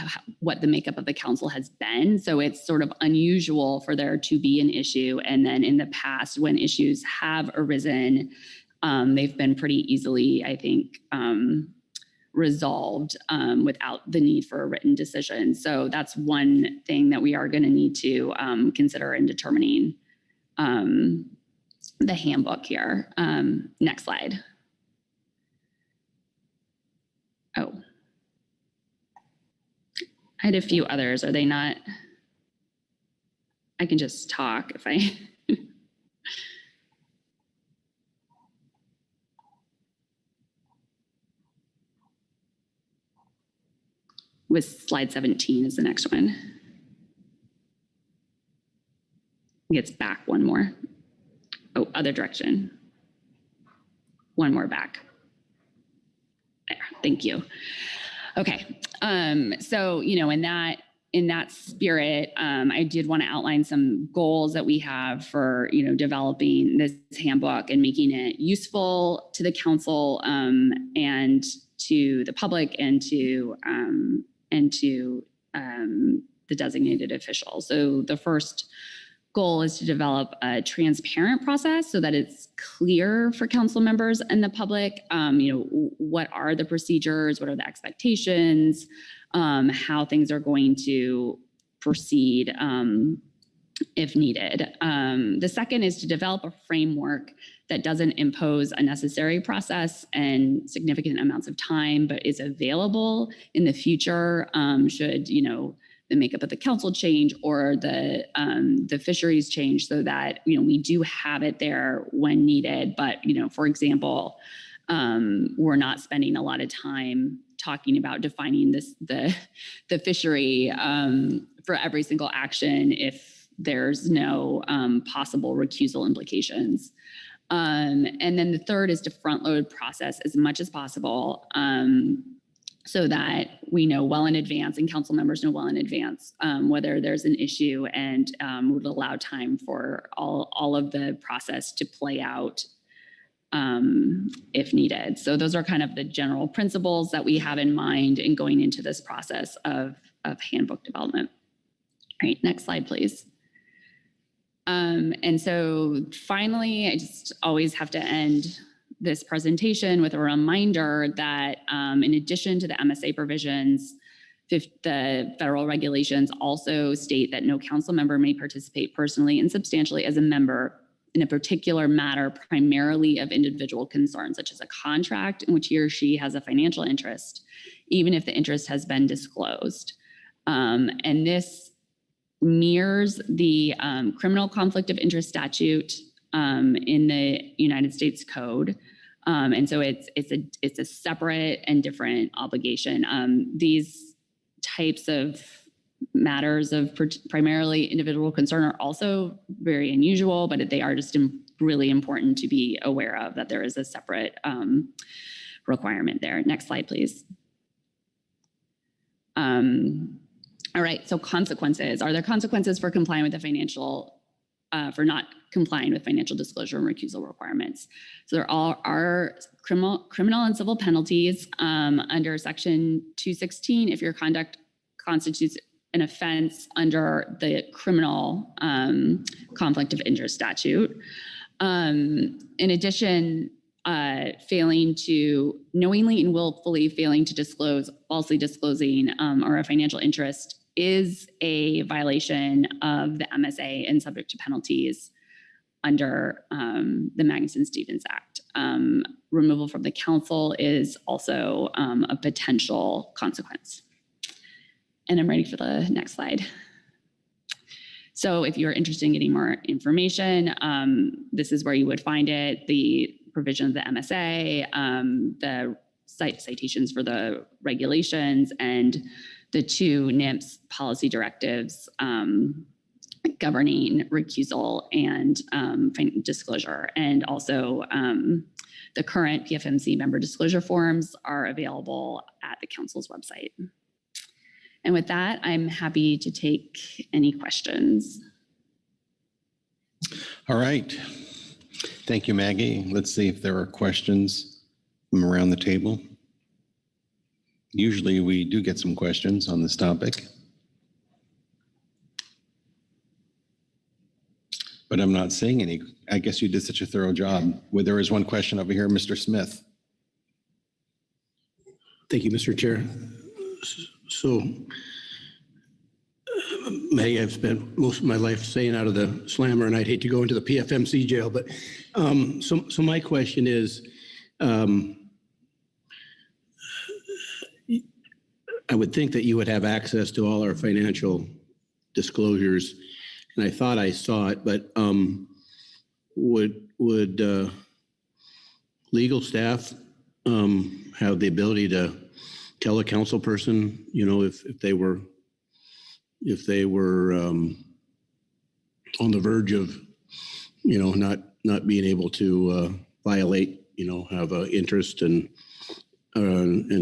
Speaker 8: what the makeup of the council has been. So it's sort of unusual for there to be an issue. And then in the past, when issues have arisen, they've been pretty easily, I think, resolved without the need for a written decision. So that's one thing that we are going to need to consider in determining the handbook here. Next slide. Oh, I had a few others. Are they not? I can just talk if I. With slide 17 is the next one. Gets back one more. Oh, other direction. One more back. There, thank you. Okay, so in that spirit, I did want to outline some goals that we have for developing this handbook and making it useful to the council and to the public and to the designated officials. So the first goal is to develop a transparent process so that it's clear for council members and the public, what are the procedures, what are the expectations, how things are going to proceed if needed. The second is to develop a framework that doesn't impose unnecessary process and significant amounts of time, but is available in the future should, the makeup of the council change or the fisheries change, so that we do have it there when needed. But for example, we're not spending a lot of time talking about defining the fishery for every single action if there's no possible recusal implications. And then the third is to front load process as much as possible, so that we know well in advance and council members know well in advance whether there's an issue, and would allow time for all of the process to play out if needed. So those are kind of the general principles that we have in mind in going into this process of handbook development. All right, next slide, please. And so finally, I just always have to end this presentation with a reminder that in addition to the MSA provisions, the federal regulations also state that no council member may participate personally and substantially as a member in a particular matter primarily of individual concern, such as a contract in which he or she has a financial interest, even if the interest has been disclosed. And this mirrors the criminal conflict of interest statute in the United States Code. And so it's a separate and different obligation. These types of matters of primarily individual concern are also very unusual, but they are just really important to be aware of, that there is a separate requirement there. Next slide, please. All right, so consequences. Are there consequences for complying with the for not complying with financial disclosure and recusal requirements? So there are criminal and civil penalties under Section 216 if your conduct constitutes an offense under the criminal conflict of interest statute. In addition, failing to knowingly and willfully failing to disclose, falsely disclosing, or a financial interest is a violation of the MSA and subject to penalties under the Magnuson-Stevens Act. Removal from the council is also a potential consequence. And I'm ready for the next slide. So if you're interested in getting more information, this is where you would find it. The provision of the MSA, the citations for the regulations, and the two NIMS policy directives governing recusal and disclosure. And also the current PFMC member disclosure forms are available at the council's website. And with that, I'm happy to take any questions.
Speaker 1: All right. Thank you, Maggie. Let's see if there are questions from around the table. Usually we do get some questions on this topic, but I'm not seeing any. I guess you did such a thorough job. Well, there is one question over here, Mr. Smith.
Speaker 9: Thank you, Mr. Chair. So, Maggie, I've spent most of my life staying out of the slammer, and I'd hate to go into the PFMC jail. But so my question is, I would think that you would have access to all our financial disclosures, and I thought I saw it. But would legal staff have the ability to tell a council person, if they were on the verge of, not being able to violate, have an interest and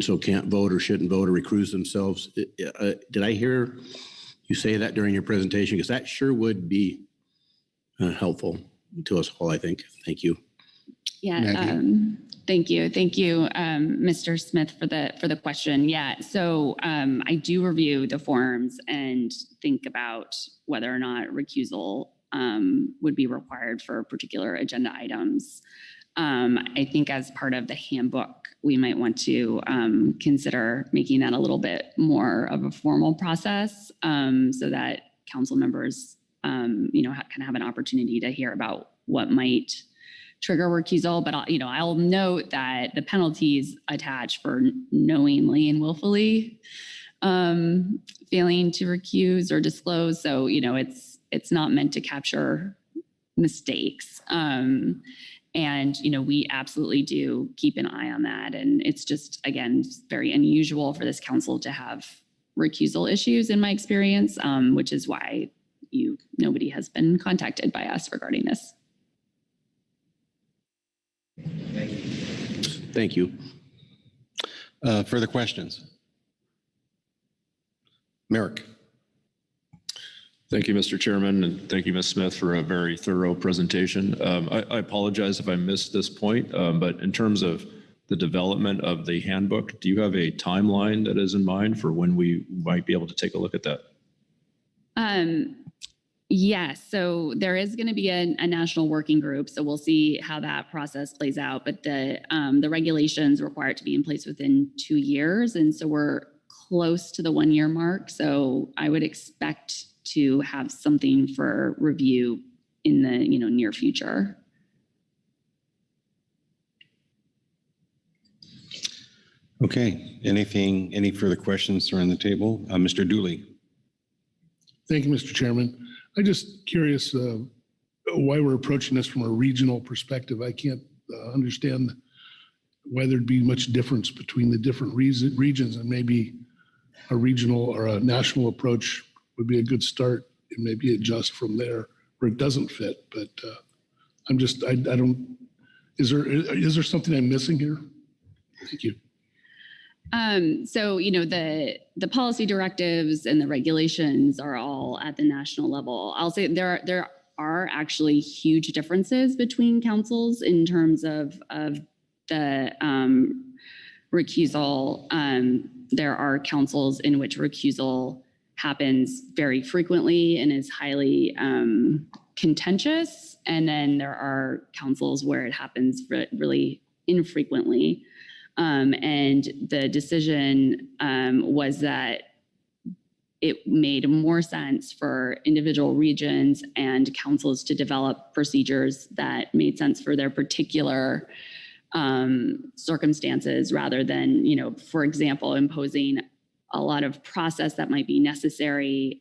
Speaker 9: so can't vote or shouldn't vote or recuse themselves? Did I hear you say that during your presentation? Because that sure would be helpful to us all, I think. Thank you.
Speaker 8: Yeah. Thank you, Mr. Smith, for the question. Yeah, so I do review the forms and think about whether or not recusal would be required for particular agenda items. I think as part of the handbook, we might want to consider making that a little bit more of a formal process so that council members, can have an opportunity to hear about what might trigger recusal. But I'll note that the penalties attached for knowingly and willfully failing to recuse or disclose. So it's not meant to capture mistakes. And we absolutely do keep an eye on that. And it's just, again, very unusual for this council to have recusal issues in my experience, which is why nobody has been contacted by us regarding this.
Speaker 9: Thank you.
Speaker 1: Further questions? Merrick.
Speaker 2: Thank you, Mr. Chairman, and thank you, Ms. Smith, for a very thorough presentation. I apologize if I missed this point, but in terms of the development of the handbook, do you have a timeline that is in mind for when we might be able to take a look at that?
Speaker 8: Yes, so there is going to be a national working group, so we'll see how that process plays out. But the regulations require it to be in place within 2 years, and so we're close to the 1 year mark. So I would expect to have something for review in the near future.
Speaker 1: Okay. Any further questions around the table? Mr. Dooley.
Speaker 10: Thank you, Mr. Chairman. I'm just curious, why we're approaching this from a regional perspective. I can't understand why there'd be much difference between the different regions, and maybe a regional or a national approach would be a good start, and maybe adjust from there where it doesn't fit. But I don't, is there something I'm missing here? Thank you.
Speaker 8: So, the policy directives and the regulations are all at the national level. I'll say there are actually huge differences between councils in terms of the recusal. There are councils in which recusal happens very frequently and is highly contentious. And then there are councils where it happens really infrequently. And the decision was that it made more sense for individual regions and councils to develop procedures that made sense for their particular circumstances, rather than, for example, imposing a lot of process that might be necessary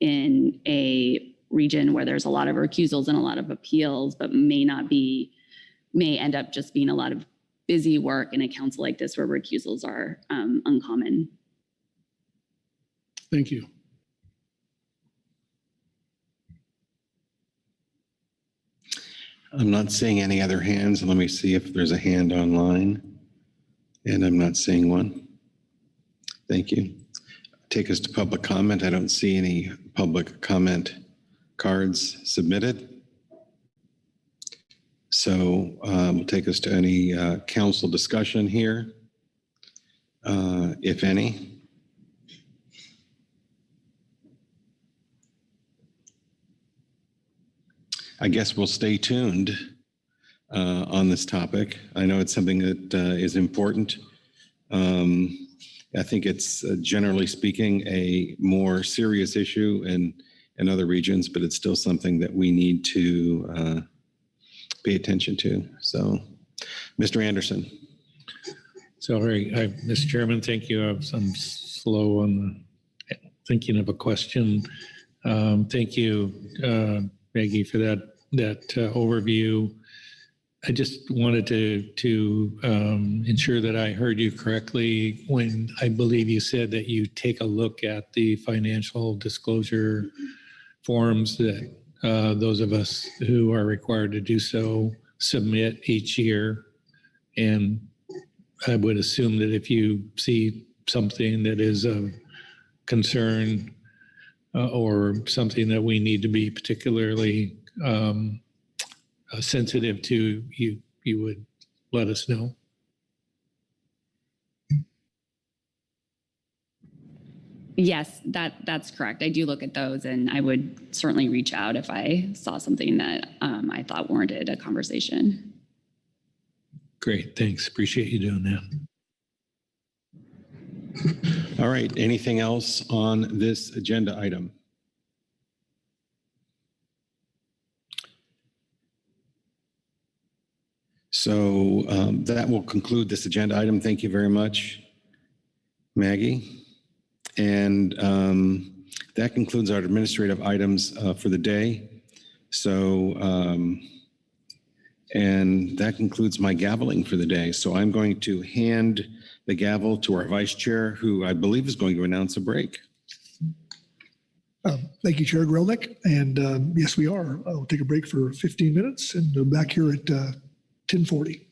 Speaker 8: in a region where there's a lot of recusals and a lot of appeals, but may end up just being a lot of busy work in a council like this where recusals are uncommon.
Speaker 10: Thank you.
Speaker 1: I'm not seeing any other hands. Let me see if there's a hand online. And I'm not seeing one. Thank you. Take us to public comment. I don't see any public comment cards submitted. So we'll take us to any council discussion here, if any. I guess we'll stay tuned on this topic. I know it's something that is important. I think it's generally speaking a more serious issue in other regions, but it's still something that we need to pay attention to. So, Mr. Anderson.
Speaker 5: Sorry, Mr. Chairman, thank you. I'm slow on thinking of a question. Thank you, Maggie, for that overview. I just wanted to ensure that I heard you correctly when I believe you said that you take a look at the financial disclosure forms that those of us who are required to do so submit each year. And I would assume that if you see something that is of concern or something that we need to be particularly sensitive to, you would let us know.
Speaker 8: Yes, that's correct. I do look at those, and I would certainly reach out if I saw something that I thought warranted a conversation.
Speaker 5: Great, thanks. Appreciate you doing that.
Speaker 1: All right, anything else on this agenda item? So that will conclude this agenda item. Thank you very much, Maggie. And that concludes our administrative items for the day. So, and that concludes my gaveling for the day. So I'm going to hand the gavel to our vice chair, who I believe is going to announce a break.
Speaker 11: Thank you, Chair Grelnick. And yes, we are. I'll take a break for 15 minutes and back here at 10:40.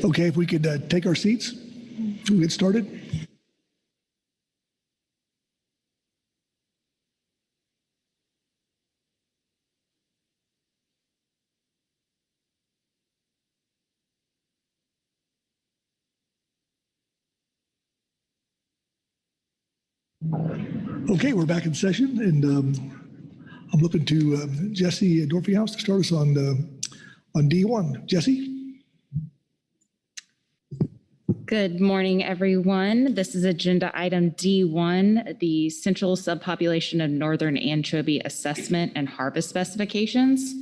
Speaker 11: Okay, if we could take our seats, we'll get started. Okay, we're back in session, and I'm looking to Jesse Dorfinghouse to start us on D1. Jesse?
Speaker 12: Good morning, everyone. This is agenda item D1, the Central Subpopulation of Northern Anchovy Assessment and Harvest Specifications.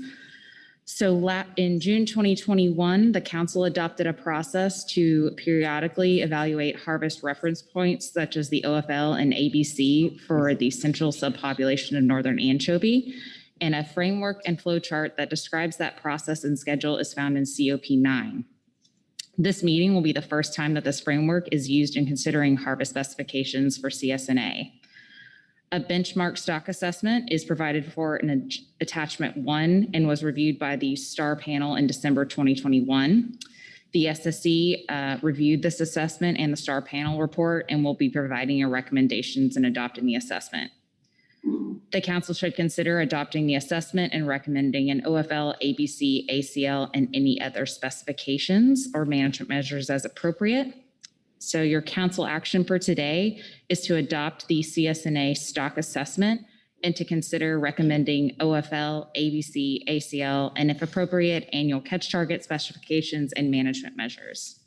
Speaker 12: So in June 2021, the council adopted a process to periodically evaluate harvest reference points such as the OFL and ABC for the Central Subpopulation of Northern Anchovy, and a framework and flow chart that describes that process and schedule is found in COP 9. This meeting will be the first time that this framework is used in considering harvest specifications for CSNA. A benchmark stock assessment is provided for in attachment 1 and was reviewed by the STAR panel in December 2021. The SSC reviewed this assessment and the STAR panel report and will be providing your recommendations and adopting the assessment. The council should consider adopting the assessment and recommending an OFL, ABC, ACL, and any other specifications or management measures as appropriate. So your council action for today is to adopt the CSNA stock assessment and to consider recommending OFL, ABC, ACL, and if appropriate, annual catch target specifications and management measures.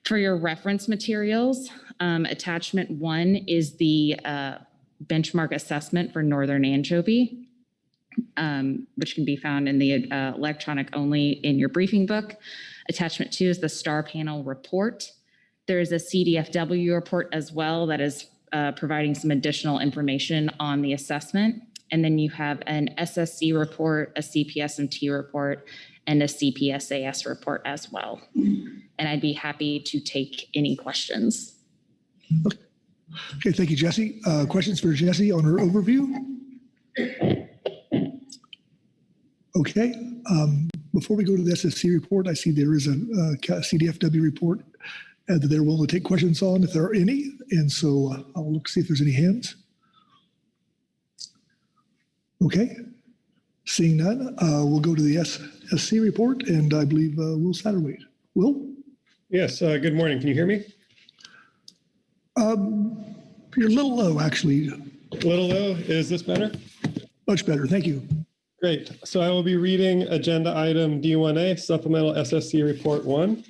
Speaker 12: For your reference materials, attachment 1 is the benchmark assessment for Northern Anchovy, which can be found in the electronic only in your briefing book. Attachment 2 is the STAR panel report. There is a CDFW report as well that is providing some additional information on the assessment. And then you have an SSC report, a CPSMT report, and a CPSAS report as well. And I'd be happy to take any questions.
Speaker 11: Okay, thank you, Jesse. Questions for Jesse on her overview? Okay, before we go to the SSC report, I see there is a CDFW report that they're willing to take questions on if there are any. And so I'll look, see if there's any hands. Okay, seeing none, we'll go to the SSC report, and I believe Will Satterwhite. Will?
Speaker 13: Yes, good morning. Can you hear me?
Speaker 11: You're a little low, actually.
Speaker 13: A little low. Is this better?
Speaker 11: Much better. Thank you.
Speaker 13: Great. So I will be reading agenda item D1A, Supplemental SSC Report 1.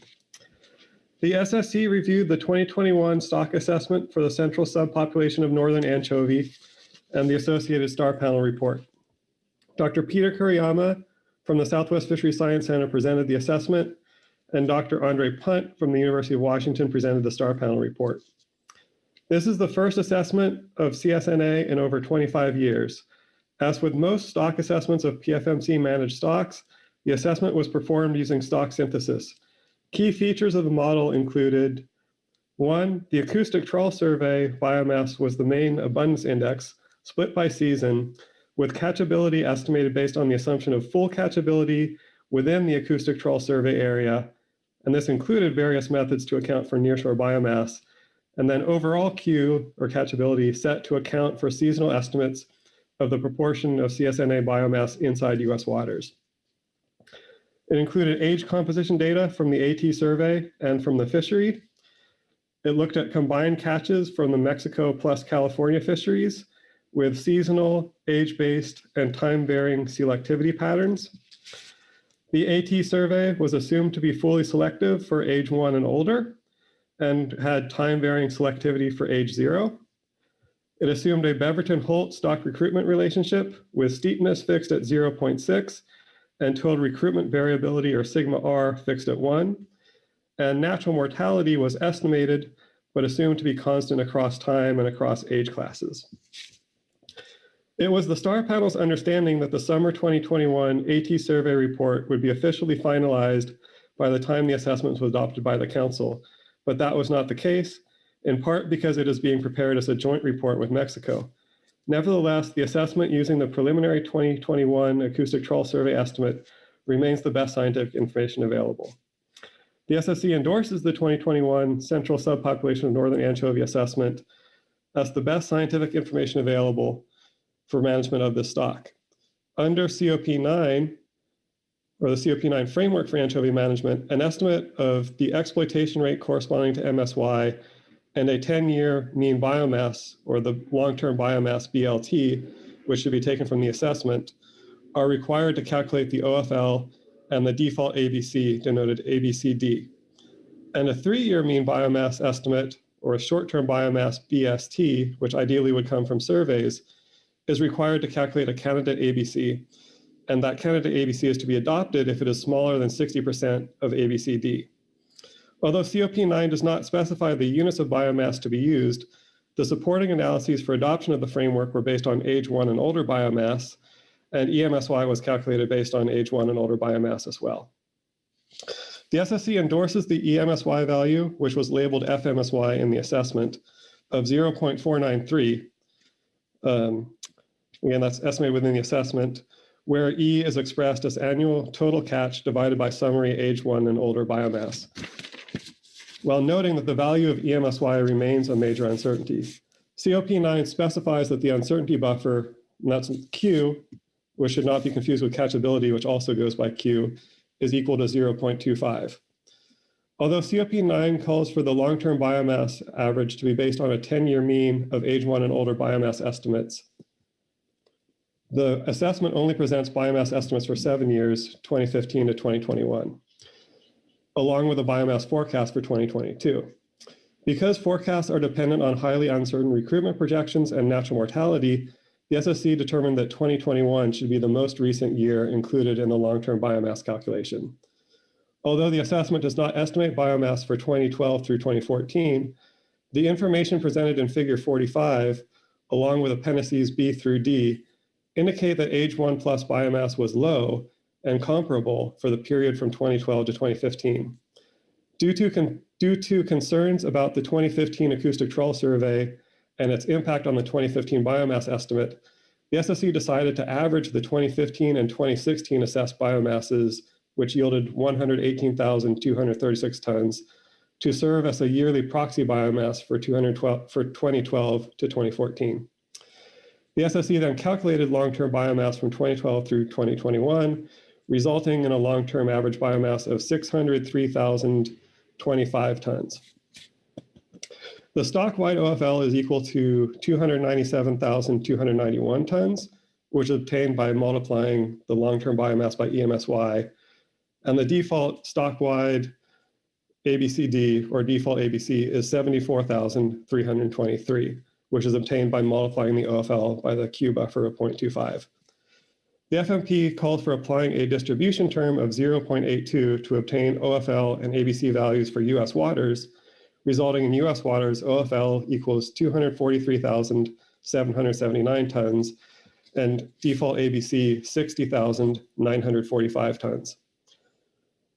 Speaker 13: The SSC reviewed the 2021 stock assessment for the Central Subpopulation of Northern Anchovy and the associated STAR panel report. Dr. Peter Kuriyama from the Southwest Fisheries Science Center presented the assessment, and Dr. Andre Punt from the University of Washington presented the STAR panel report. This is the first assessment of CSNA in over 25 years. As with most stock assessments of PFMC managed stocks, the assessment was performed using stock synthesis. Key features of the model included: 1, the acoustic trawl survey biomass was the main abundance index, split by season, with catchability estimated based on the assumption of full catchability within the acoustic trawl survey area, and this included various methods to account for nearshore biomass, and then overall Q, or catchability, set to account for seasonal estimates of the proportion of CSNA biomass inside U.S. waters. It included age composition data from the AT survey and from the fishery. It looked at combined catches from the Mexico plus California fisheries with seasonal, age-based, and time-varying selectivity patterns. The AT survey was assumed to be fully selective for age 1 and older and had time-varying selectivity for age 0. It assumed a Beverton-Holt stock recruitment relationship with steepness fixed at 0.6 and total recruitment variability, or sigma R, fixed at 1. And natural mortality was estimated, but assumed to be constant across time and across age classes. It was the STAR panel's understanding that the summer 2021 AT survey report would be officially finalized by the time the assessment was adopted by the council, but that was not the case, in part because it is being prepared as a joint report with Mexico. Nevertheless, the assessment using the preliminary 2021 acoustic trawl survey estimate remains the best scientific information available. The SSC endorses the 2021 Central Subpopulation of Northern Anchovy Assessment as the best scientific information available for management of this stock. Under COP9, or the COP9 framework for anchovy management, an estimate of the exploitation rate corresponding to MSY and a 10-year mean biomass, or the long-term biomass BLT, which should be taken from the assessment, are required to calculate the OFL and the default ABC, denoted ABCD. And a 3-year mean biomass estimate, or a short-term biomass BST, which ideally would come from surveys, is required to calculate a candidate ABC, and that candidate ABC is to be adopted if it is smaller than 60% of ABCD. Although COP9 does not specify the units of biomass to be used, the supporting analyses for adoption of the framework were based on age 1 and older biomass, and EMSY was calculated based on age 1 and older biomass as well. The SSC endorses the EMSY value, which was labeled FMSY in the assessment, of 0.493. Again, that's estimated within the assessment, where E is expressed as annual total catch divided by summary age 1 and older biomass, while noting that the value of EMSY remains a major uncertainty. COP9 specifies that the uncertainty buffer, and that's Q, which should not be confused with catchability, which also goes by Q, is equal to 0.25. Although COP9 calls for the long-term biomass average to be based on a 10-year mean of age 1 and older biomass estimates, the assessment only presents biomass estimates for 7 years, 2015 to 2021, along with a biomass forecast for 2022. Because forecasts are dependent on highly uncertain recruitment projections and natural mortality, the SSC determined that 2021 should be the most recent year included in the long-term biomass calculation. Although the assessment does not estimate biomass for 2012 through 2014, the information presented in Figure 45, along with appendices B through D, indicate that age 1 plus biomass was low and comparable for the period from 2012 to 2015. Due to concerns about the 2015 acoustic trawl survey and its impact on the 2015 biomass estimate, the SSC decided to average the 2015 and 2016 assessed biomasses, which yielded 118,236 tons, to serve as a yearly proxy biomass for 2012 to 2014. The SSC then calculated long-term biomass from 2012 through 2021, resulting in a long-term average biomass of 603,025 tons. The stock-wide OFL is equal to 297,291 tons, which is obtained by multiplying the long-term biomass by EMSY, and the default stock-wide ABCD, or default ABC, is 74,323, which is obtained by multiplying the OFL by the Q buffer of 0.25. The FMP called for applying a distribution term of 0.82 to obtain OFL and ABC values for US waters, resulting in US waters OFL equals 243,779 tons and default ABC 60,945 tons.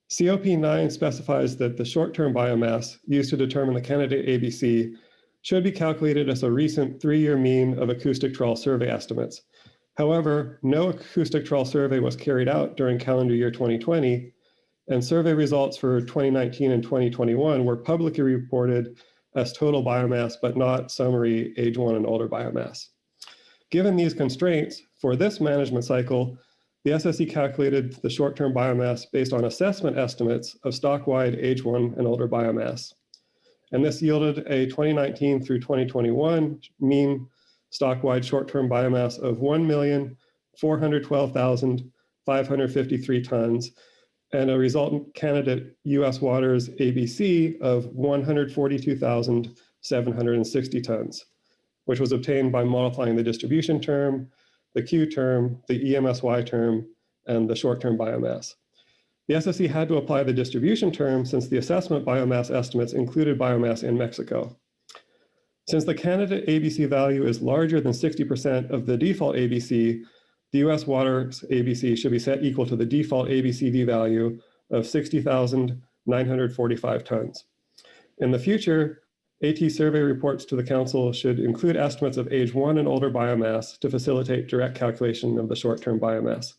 Speaker 13: COP9 specifies that the short-term biomass used to determine the candidate ABC should be calculated as a recent 3-year mean of acoustic trawl survey estimates. However, no acoustic trawl survey was carried out during calendar year 2020, and survey results for 2019 and 2021 were publicly reported as total biomass, but not summary age 1 and older biomass. Given these constraints, for this management cycle, the SSC calculated the short-term biomass based on assessment estimates of stock-wide age 1 and older biomass. And this yielded a 2019 through 2021 mean stock-wide short-term biomass of 1,412,553 tons and a resultant candidate US waters ABC of 142,760 tons, which was obtained by multiplying the distribution term, the Q term, the EMSY term, and the short-term biomass. The SSC had to apply the distribution term since the assessment biomass estimates included biomass in Mexico. Since the candidate ABC value is larger than 60% of the default ABC, the US waters ABC should be set equal to the default ABCD value of 60,945 tons. In the future, AT survey reports to the Council should include estimates of age 1 and older biomass to facilitate direct calculation of the short-term biomass.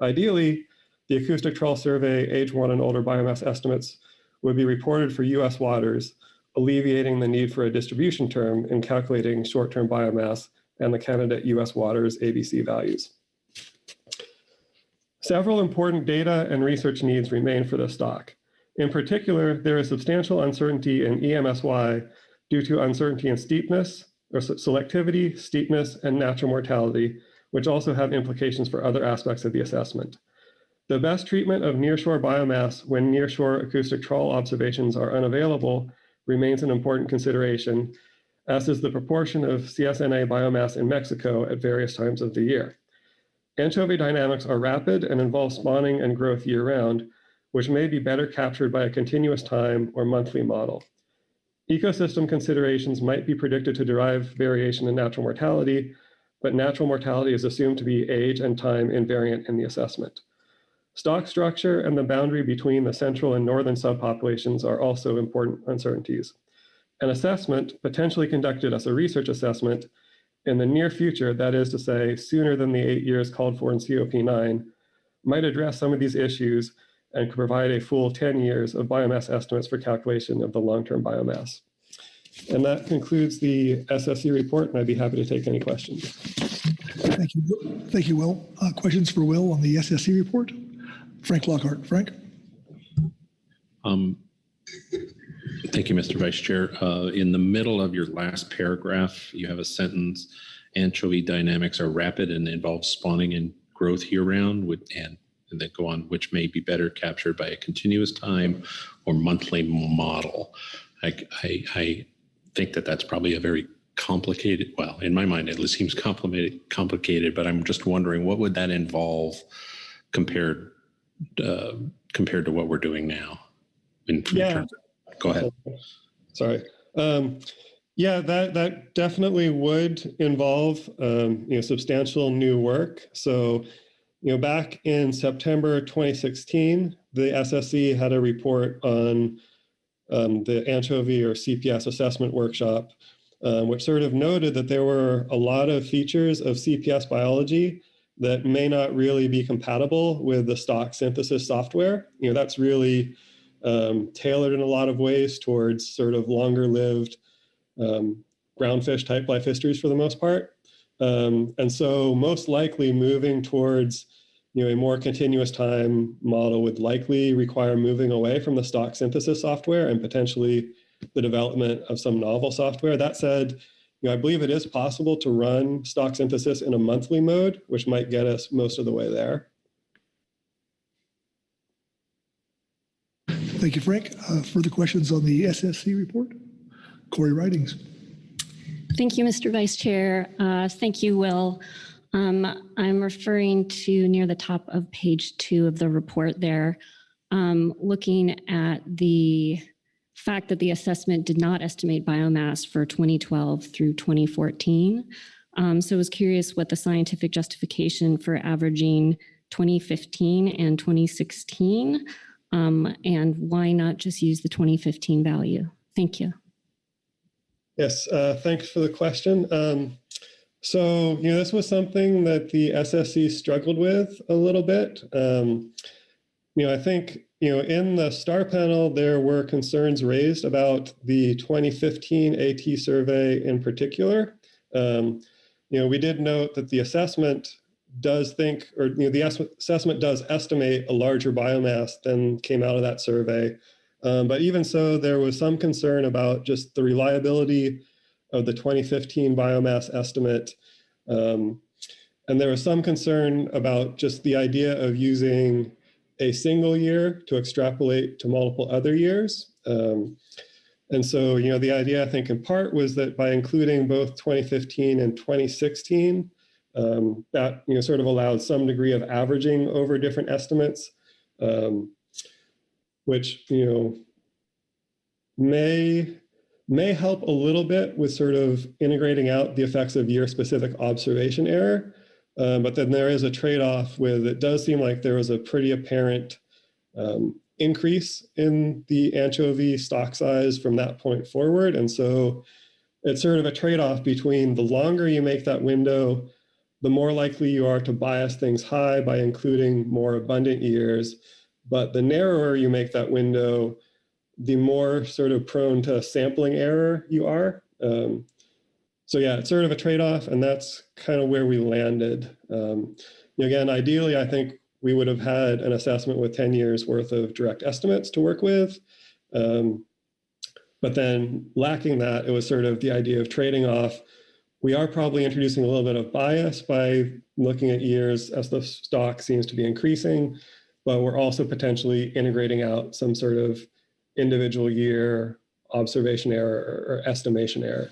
Speaker 13: Ideally, the acoustic trawl survey age 1 and older biomass estimates would be reported for U.S. waters, alleviating the need for a distribution term in calculating short-term biomass and the candidate U.S. waters ABC values. Several important data and research needs remain for the stock. In particular, there is substantial uncertainty in EMSY due to uncertainty in steepness, or selectivity, steepness, and natural mortality, which also have implications for other aspects of the assessment. The best treatment of nearshore biomass when nearshore acoustic trawl observations are unavailable remains an important consideration, as is the proportion of CSNA biomass in Mexico at various times of the year. Anchovy dynamics are rapid and involve spawning and growth year-round, which may be better captured by a continuous time or monthly model. Ecosystem considerations might be predicted to derive variation in natural mortality, but natural mortality is assumed to be age and time invariant in the assessment. Stock structure and the boundary between the central and northern subpopulations are also important uncertainties. An assessment, potentially conducted as a research assessment, in the near future, that is to say, sooner than the 8 years called for in COP9, might address some of these issues and could provide a full 10 years of biomass estimates for calculation of the long-term biomass. And that concludes the SSC report, and I'd be happy to take any questions.
Speaker 11: Thank you. Thank you, Will. Questions for Will on the SSC report? Frank Lockhart. Frank?
Speaker 5: Thank you, Mr. Vice Chair. In the middle of your last paragraph, you have a sentence, anchovy dynamics are rapid and involve spawning and growth year-round, and then go on, which may be better captured by a continuous time or monthly model. I think that that's probably a very complicated, well, in my mind, it seems complicated, but I'm just wondering, what would that involve compared to what we're doing now? Go ahead.
Speaker 13: Sorry. Yeah, that definitely would involve substantial new work. So, back in September 2016, the SSC had a report on the anchovy or CPS assessment workshop, which sort of noted that there were a lot of features of CPS biology that may not really be compatible with the stock synthesis software. That's really tailored in a lot of ways towards sort of longer-lived groundfish type life histories for the most part. And so most likely moving towards a more continuous time model would likely require moving away from the stock synthesis software and potentially the development of some novel software. That said, I believe it is possible to run stock synthesis in a monthly mode, which might get us most of the way there.
Speaker 11: Thank you, Frank. Further questions on the SSC report? Corey Ridings.
Speaker 7: Thank you, Mr. Vice Chair. Thank you, Will. I'm referring to near the top of page 2 of the report there, looking at the fact that the assessment did not estimate biomass for 2012 through 2014. So I was curious what the scientific justification for averaging 2015 and 2016, and why not just use the 2015 value? Thank you.
Speaker 13: Yes, thanks for the question. So, this was something that the SSC struggled with a little bit. I think, in the STAR panel, there were concerns raised about the 2015 AT survey in particular. We did note that the assessment does think, or the assessment does estimate a larger biomass than came out of that survey. But even so, there was some concern about just the reliability of the 2015 biomass estimate. And there was some concern about just the idea of using a single year to extrapolate to multiple other years. And so, the idea, I think, in part was that by including both 2015 and 2016, that, sort of allowed some degree of averaging over different estimates, which, may help a little bit with sort of integrating out the effects of year-specific observation error. But then there is a trade-off with, it does seem like there was a pretty apparent increase in the anchovy stock size from that point forward. And so it's sort of a trade-off between the longer you make that window, the more likely you are to bias things high by including more abundant years. But the narrower you make that window, the more sort of prone to sampling error you are. So yeah, it's sort of a trade-off, and that's kind of where we landed. Again, ideally, I think we would have had an assessment with 10 years worth of direct estimates to work with. But then lacking that, it was sort of the idea of trading off. We are probably introducing a little bit of bias by looking at years as the stock seems to be increasing, but we're also potentially integrating out some sort of individual year observation error or estimation error.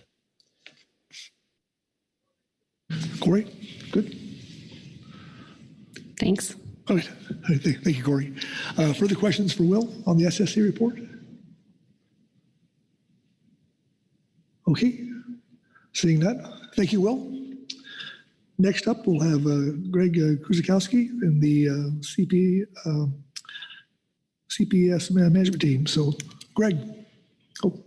Speaker 11: Corey, good.
Speaker 7: Thanks.
Speaker 11: All right. Thank you, Corey. Further questions for Will on the SSC report? Okay. Seeing that, thank you, Will. Next up, we'll have Greg Kruzikowski in the CPS management team. So, Greg, go.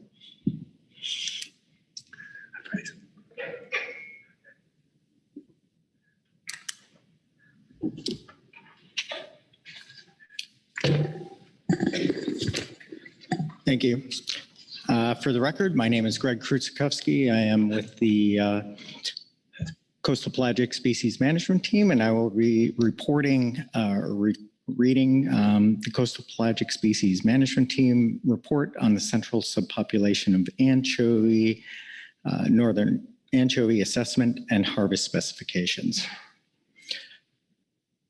Speaker 14: Thank you. For the record, my name is Greg Kruzikowski. I am with the Coastal Pelagic Species Management Team, and I will be reporting reading the Coastal Pelagic Species Management Team report on the central subpopulation of anchovy, northern anchovy assessment and harvest specifications.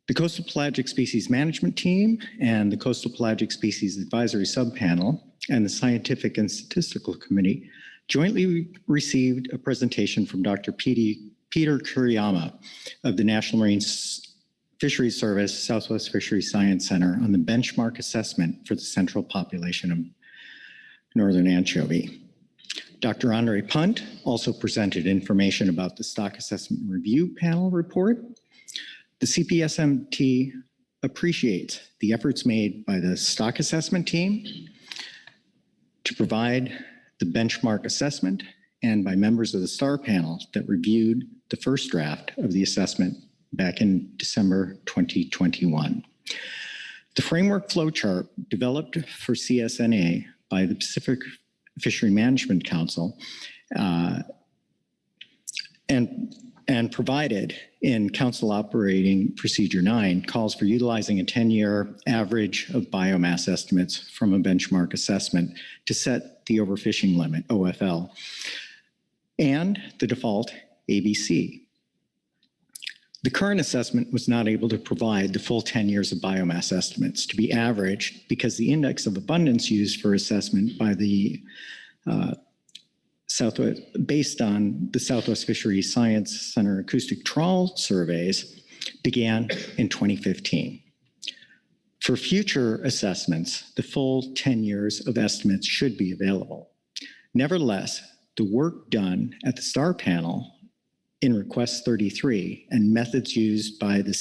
Speaker 14: The Coastal Pelagic Species Management Team and the Coastal Pelagic Species Advisory Subpanel and the Scientific and Statistical Committee jointly received a presentation from Dr. Peter Kuriyama of the National Marine Fisheries Service Southwest Fisheries Science Center on the benchmark assessment for the central population of northern anchovy. Dr. Andre Punt also presented information about the Stock Assessment Review Panel report. The CPSMT appreciates the efforts made by the Stock Assessment Team to provide the benchmark assessment and by members of the STAR panel that reviewed the first draft of the assessment back in December 2021. The framework flowchart developed for CSNA by the Pacific Fishery Management Council and provided in Council Operating Procedure 9 calls for utilizing a 10-year average of biomass estimates from a benchmark assessment to set the overfishing limit, OFL, and the default ABC. The current assessment was not able to provide the full 10 years of biomass estimates to be averaged because the index of abundance used for assessment by the Southwest, based on the Southwest Fisheries Science Center acoustic trawl surveys, began in 2015. For future assessments, the full 10 years of estimates should be available. Nevertheless, the work done at the STAR panel in Request 33 and methods used by the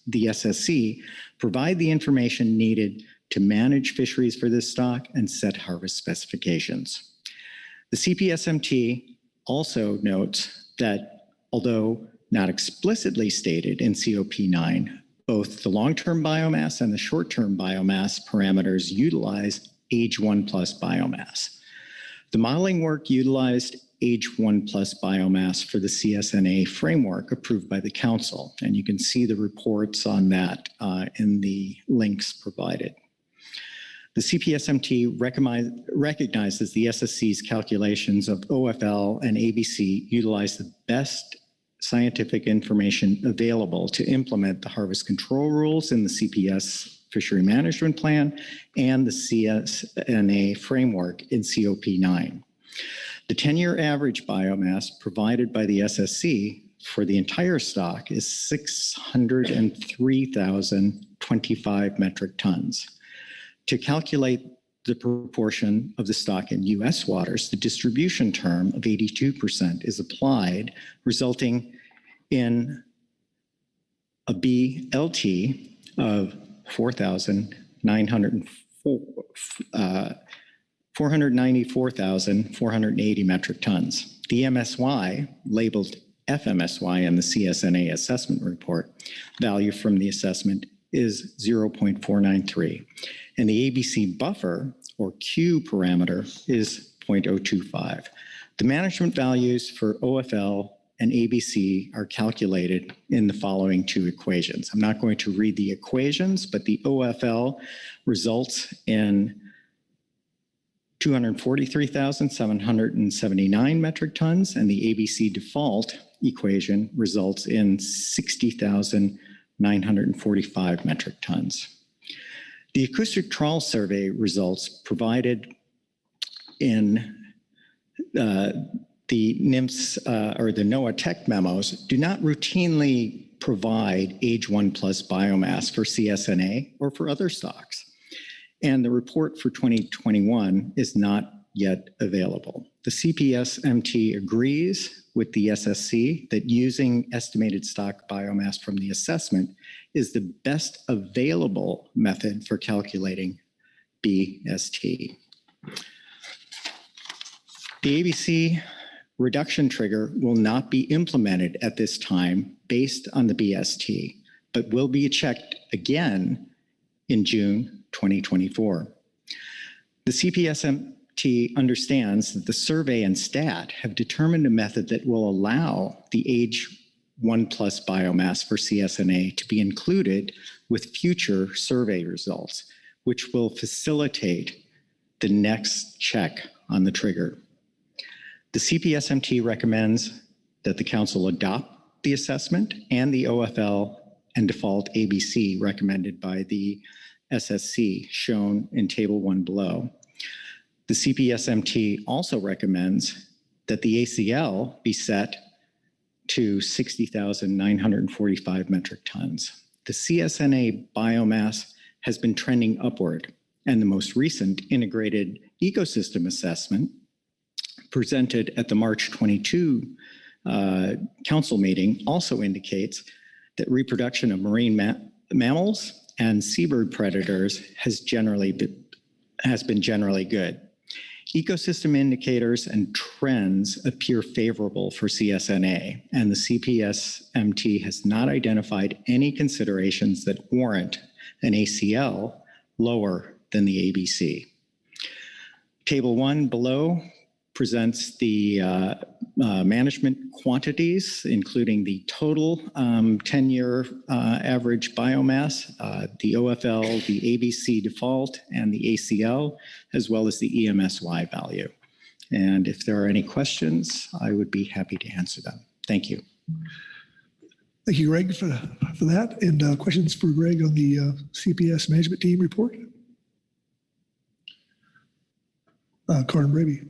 Speaker 14: SSC provide the information needed to manage fisheries for this stock and set harvest specifications. The CPSMT also notes that although not explicitly stated in COP9, both the long-term biomass and the short-term biomass parameters utilize age 1+ biomass. The modeling work utilized age 1+ biomass for the CSNA framework approved by the council, and you can see the reports on that in the links provided. The CPSMT recognizes the SSC's calculations of OFL and ABC utilize the best scientific information available to implement the harvest control rules in the CPS Fishery Management Plan and the CSNA framework in COP9. The 10-year average biomass provided by the SSC for the entire stock is 603,025 metric tons. To calculate the proportion of the stock in U.S. waters, the distribution term of 82% is applied, resulting in a BLT of 494,480 metric tons. The MSY, labeled FMSY in the CSNA assessment report, value from the assessment is 0.493. And the ABC buffer or Q parameter is 0.025. The management values for OFL and ABC are calculated in the following two equations. I'm not going to read the equations, but the OFL results in 243,779 metric tons, and the ABC default equation results in 60,945 metric tons. The acoustic trawl survey results provided in the NIMS or the NOAA tech memos do not routinely provide age 1+ biomass for CSNA or for other stocks. And the report for 2021 is not yet available. The CPS-MT agrees with the SSC that using estimated stock biomass from the assessment is the best available method for calculating BST. The ABC reduction trigger will not be implemented at this time based on the BST, but will be checked again in June 2024. The CPS-MT understands that the survey and STAT have determined a method that will allow the age 1+ biomass for CSNA to be included with future survey results, which will facilitate the next check on the trigger. The CPS-MT recommends that the council adopt the assessment and the OFL and default ABC recommended by the SSC shown in Table 1 below. The CPS-MT also recommends that the ACL be set to 60,945 metric tons. The CSNA biomass has been trending upward, and the most recent integrated ecosystem assessment presented at the March 22 council meeting also indicates that reproduction of marine mammals and seabird predators has been generally good. Ecosystem indicators and trends appear favorable for CSNA, and the CPS-MT has not identified any considerations that warrant an ACL lower than the ABC. Table 1 below presents the management quantities, including the total 10-year average biomass, the OFL, the ABC default, and the ACL, as well as the EMSY value. And if there are any questions, I would be happy to answer them. Thank you.
Speaker 11: Thank you, Greg, for that. And questions for Greg on the CPS management team report? Karen Braby.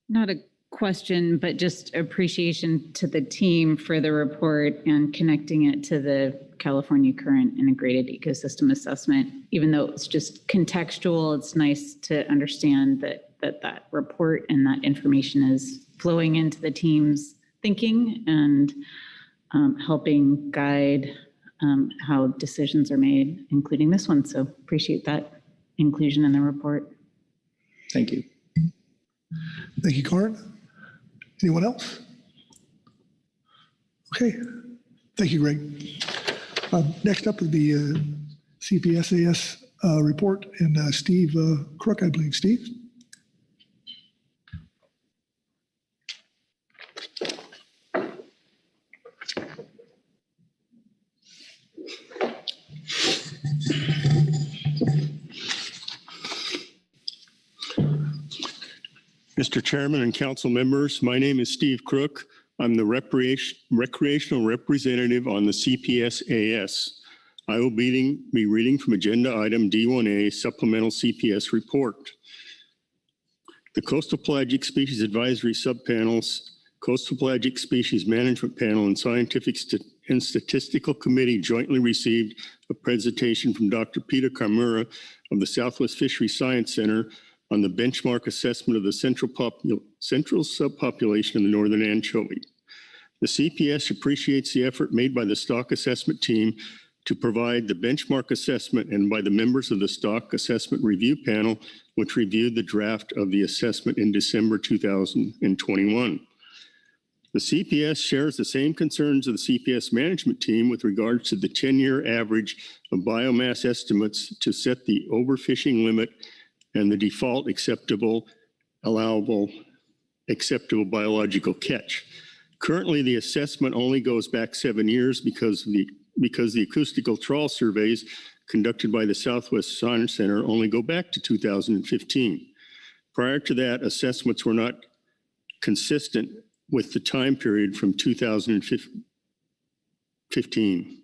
Speaker 12: Not a question, but just appreciation to the team for the report and connecting it to the California Current Integrated Ecosystem Assessment. Even though it's just contextual, it's nice to understand that report and that information is flowing into the team's thinking and helping guide how decisions are made, including this one. So appreciate that inclusion in the report.
Speaker 14: Thank you.
Speaker 11: Thank you, Karen. Anyone else? Okay. Thank you, Greg. Next up would be CPSAS report and Steve Crook, I believe. Steve?
Speaker 15: Mr. Chairman and council members, my name is Steve Crook. I'm the recreational representative on the CPSAS. I will be reading from agenda item D1A, supplemental CPS report. The Coastal Pelagic Species Advisory Subpanels, Coastal Pelagic Species Management Panel, and Scientific and Statistical Committee jointly received a presentation from Dr. Peter Kamura of the Southwest Fisheries Science Center on the benchmark assessment of the central subpopulation of the northern anchovy. The CPS appreciates the effort made by the stock assessment team to provide the benchmark assessment and by the members of the stock assessment review panel, which reviewed the draft of the assessment in December 2021. The CPS shares the same concerns of the CPS management team with regards to the 10-year average of biomass estimates to set the overfishing limit and the default allowable biological catch. Currently, the assessment only goes back 7 years because the acoustical trawl surveys conducted by the Southwest Science Center only go back to 2015. Prior to that, assessments were not consistent with the time period from 2015.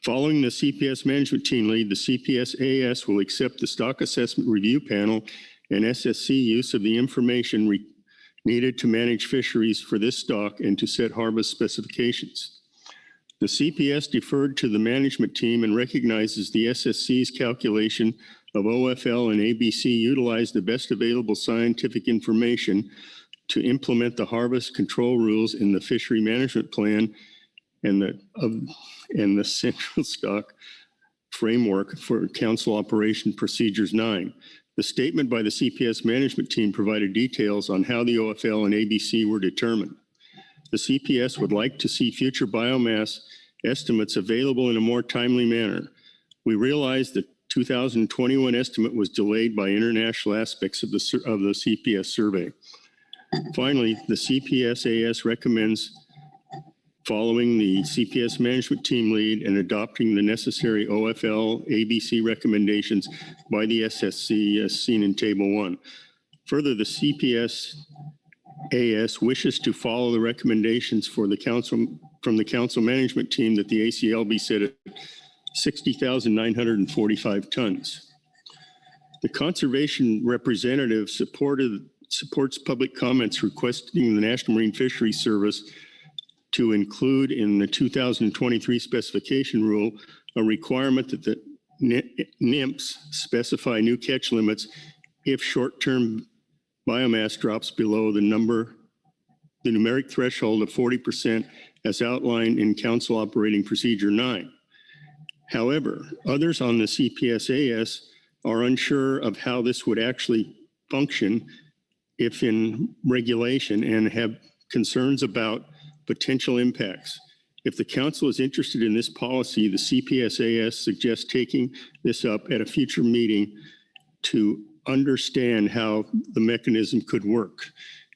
Speaker 15: Following the CPS management team lead, the CPS-AS will accept the stock assessment review panel and SSC use of the information needed to manage fisheries for this stock and to set harvest specifications. The CPS deferred to the management team and recognizes the SSC's calculation of OFL and ABC utilize the best available scientific information to implement the harvest control rules in the fishery management plan and the central stock framework for Council Operation Procedures 9. The statement by the CPS management team provided details on how the OFL and ABC were determined. The CPS would like to see future biomass estimates available in a more timely manner. We realize the 2021 estimate was delayed by international aspects of the CPS survey. Finally, the CPS-AS recommends following the CPS management team lead and adopting the necessary OFL ABC recommendations by the SSC as seen in Table 1. Further, the CPS-AS wishes to follow the recommendations from the council management team that the ACL be set at 60,945 tons. The conservation representative supports public comments requesting the National Marine Fisheries Service to include in the 2023 specification rule a requirement that the NIMPs specify new catch limits if short-term biomass drops below the numeric threshold of 40% as outlined in Council Operating Procedure 9. However, others on the CPS-AS are unsure of how this would actually function if in regulation and have concerns about potential impacts. If the council is interested in this policy, the CPS-AS suggests taking this up at a future meeting to understand how the mechanism could work.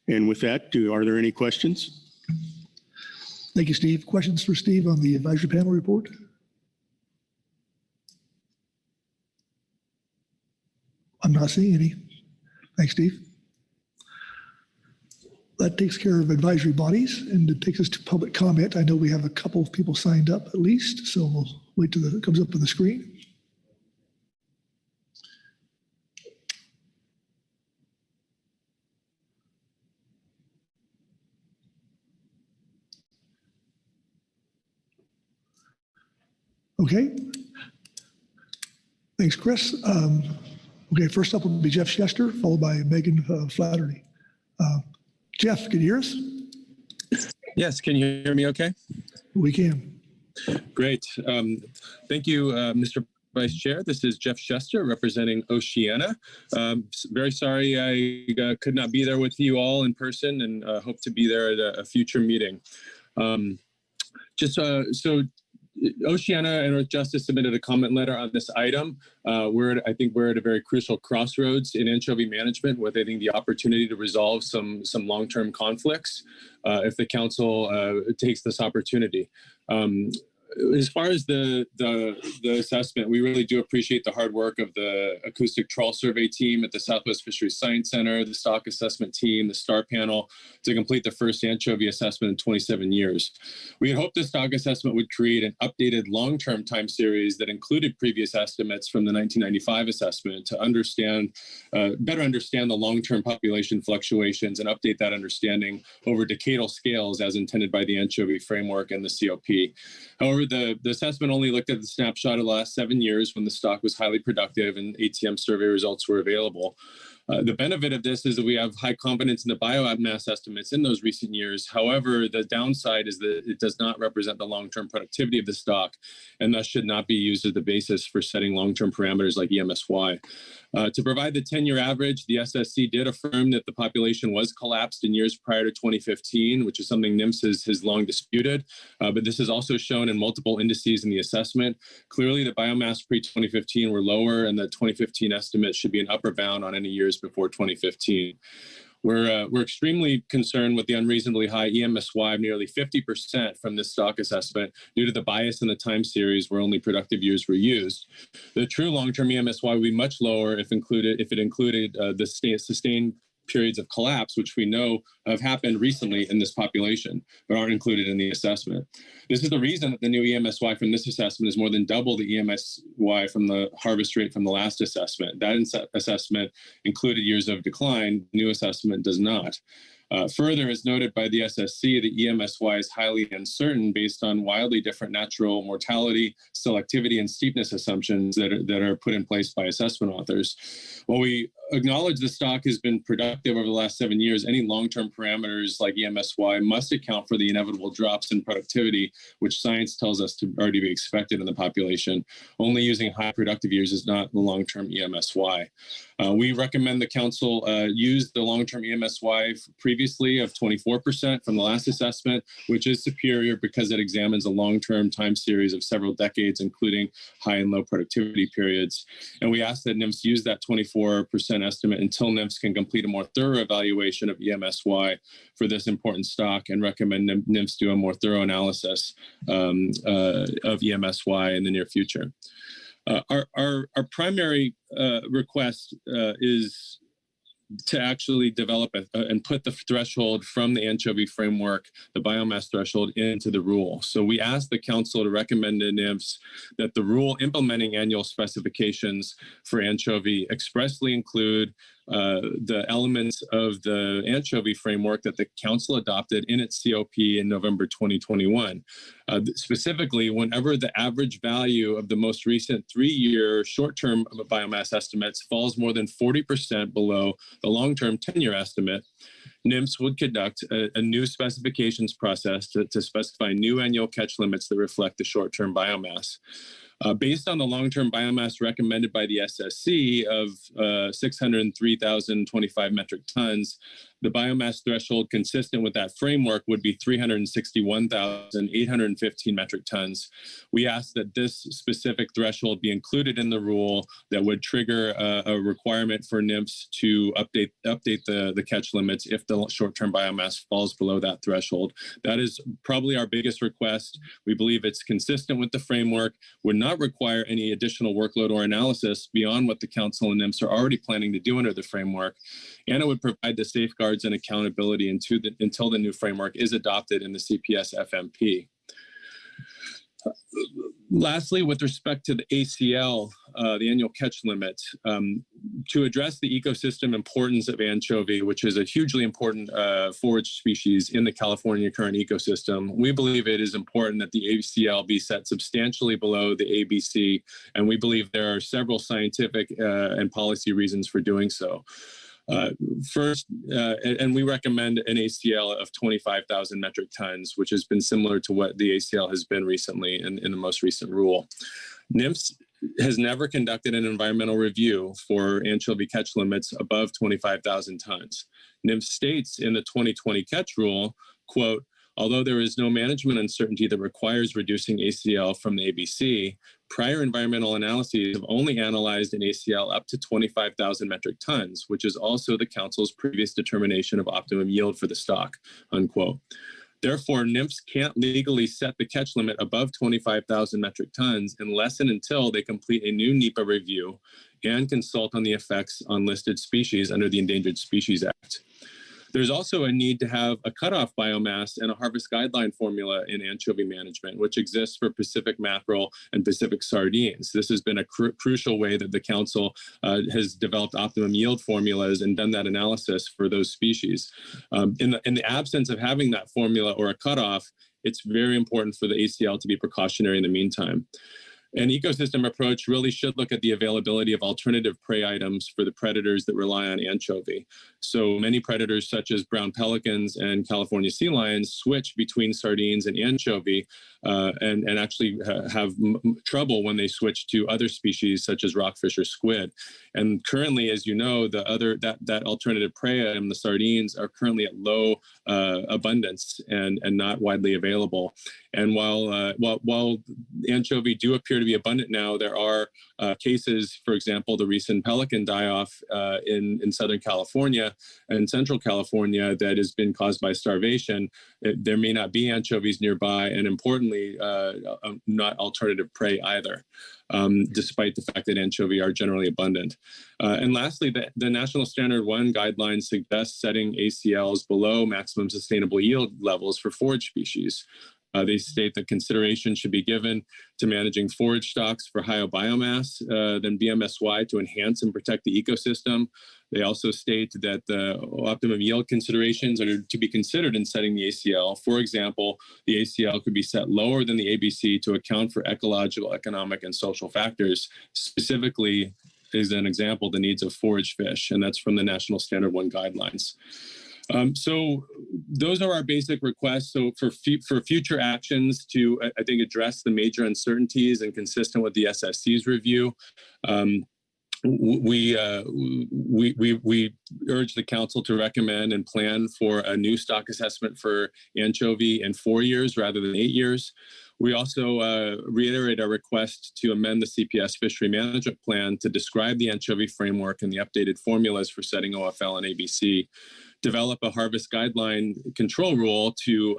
Speaker 15: And with that, are there any questions?
Speaker 11: Thank you, Steve. Questions for Steve on the advisory panel report? I'm not seeing any. Thanks, Steve. That takes care of advisory bodies, and it takes us to public comment. I know we have a couple of people signed up at least, so we'll wait till it comes up on the screen. Okay. Thanks, Chris. Okay, first up will be Jeff Chester, followed by Megan Flattery. Jeff, can you hear us?
Speaker 16: Yes, can you hear me okay?
Speaker 11: We can.
Speaker 16: Great. Thank you, Mr. Vice Chair. This is Jeff Chester representing Oceana. Very sorry I could not be there with you all in person, and hope to be there at a future meeting. So Oceana and Earth Justice submitted a comment letter on this item. I think we're at a very crucial crossroads in anchovy management with, I think, the opportunity to resolve some long-term conflicts if the council takes this opportunity. As far as the assessment, we really do appreciate the hard work of the acoustic trawl survey team at the Southwest Fisheries Science Center, the stock assessment team, the STAR panel to complete the first anchovy assessment in 27 years. We had hoped the stock assessment would create an updated long-term time series that included previous estimates from the 1995 assessment to better understand the long-term population fluctuations and update that understanding over decadal scales as intended by the anchovy framework and the COP. However, the assessment only looked at the snapshot of the last 7 years when the stock was highly productive and ATM survey results were available. The benefit of this is that we have high confidence in the biomass estimates in those recent years. However, the downside is that it does not represent the long-term productivity of the stock, and thus should not be used as the basis for setting long-term parameters like EMSY. To provide the 10-year average, the SSC did affirm that the population was collapsed in years prior to 2015, which is something NIMS has long disputed. But this is also shown in multiple indices in the assessment. Clearly, the biomass pre-2015 were lower, and the 2015 estimate should be an upper bound on any years before 2015. We're extremely concerned with the unreasonably high EMSY of nearly 50% from this stock assessment due to the bias in the time series where only productive years were used. The true long-term EMSY would be much lower if it included the sustained periods of collapse, which we know have happened recently in this population, but aren't included in the assessment. This is the reason that the new EMSY from this assessment is more than double the EMSY from the harvest rate from the last assessment. That assessment included years of decline. The new assessment does not. Further, as noted by the SSC, the EMSY is highly uncertain based on wildly different natural mortality, selectivity, and steepness assumptions that are put in place by assessment authors. While we acknowledge the stock has been productive over the last 7 years, any long-term parameters like EMSY must account for the inevitable drops in productivity, which science tells us to already be expected in the population. Only using high productive years is not the long-term EMSY. We recommend the council use the long-term EMSY previously of 24% from the last assessment, which is superior because it examines a long-term time series of several decades, including high and low productivity periods. And we ask that NIMS use that 24% estimate until NIMS can complete a more thorough evaluation of EMSY for this important stock, and recommend NIMS do a more thorough analysis of EMSY in the near future. Our primary request is to actually develop and put the threshold from the Anchovy framework, the biomass threshold, into the rule. So we asked the council to recommend to NIMS that the rule implementing annual specifications for Anchovy expressly include the elements of the Anchovy framework that the council adopted in its COP in November 2021. Specifically, whenever the average value of the most recent 3-year short-term biomass estimates falls more than 40% below the long-term 10-year estimate, NIMS would conduct a new specifications process to specify new annual catch limits that reflect the short-term biomass. Based on the long-term biomass recommended by the SSC of 603,025 metric tons, the biomass threshold consistent with that framework would be 361,815 metric tons. We ask that this specific threshold be included in the rule that would trigger a requirement for NIMS to update the catch limits if the short-term biomass falls below that threshold. That is probably our biggest request. We believe it's consistent with the framework, would not require any additional workload or analysis beyond what the council and NIMS are already planning to do under the framework, and it would provide the safeguards and accountability until the new framework is adopted in the CPS FMP. Lastly, with respect to the ACL, the annual catch limit, to address the ecosystem importance of anchovy, which is a hugely important forage species in the California current ecosystem, we believe it is important that the ACL be set substantially below the ABC, and we believe there are several scientific and policy reasons for doing so. First, and we recommend an ACL of 25,000 metric tons, which has been similar to what the ACL has been recently in the most recent rule. NIMS has never conducted an environmental review for anchovy catch limits above 25,000 tons. NIMS states in the 2020 catch rule, quote, although there is no management uncertainty that requires reducing ACL from the ABC, prior environmental analyses have only analyzed an ACL up to 25,000 metric tons, which is also the council's previous determination of optimum yield for the stock, unquote. Therefore, NIMS can't legally set the catch limit above 25,000 metric tons unless and until they complete a new NEPA review and consult on the effects on listed species under the Endangered Species Act. There's also a need to have a cutoff biomass and a harvest guideline formula in anchovy management, which exists for Pacific mackerel and Pacific sardines. This has been a crucial way that the council has developed optimum yield formulas and done that analysis for those species. In the absence of having that formula or a cutoff, it's very important for the ACL to be precautionary in the meantime. An ecosystem approach really should look at the availability of alternative prey items for the predators that rely on anchovy. So many predators such as brown pelicans and California sea lions switch between sardines and anchovy and actually have trouble when they switch to other species such as rockfish or squid. And currently, as you know, that alternative prey item, the sardines, are currently at low abundance and not widely available. And while anchovy do appear to be abundant now, there are cases, for example, the recent pelican die-off in Southern California and Central California that has been caused by starvation. There may not be anchovies nearby, and importantly, not alternative prey either, despite the fact that anchovy are generally abundant. And lastly, the National Standard 1 guidelines suggest setting ACLs below maximum sustainable yield levels for forage species. They state that consideration should be given to managing forage stocks for higher biomass than BMSY to enhance and protect the ecosystem. They also state that the optimum yield considerations are to be considered in setting the ACL. For example, the ACL could be set lower than the ABC to account for ecological, economic, and social factors. Specifically, as an example, the needs of forage fish, and that's from the National Standard 1 guidelines. So those are our basic requests. So for future actions to, I think, address the major uncertainties and consistent with the SSC's review, we urge the council to recommend and plan for a new stock assessment for anchovy in 4 years rather than 8 years. We also reiterate our request to amend the CPS fishery management plan to describe the anchovy framework and the updated formulas for setting OFL and ABC. Develop a harvest guideline control rule to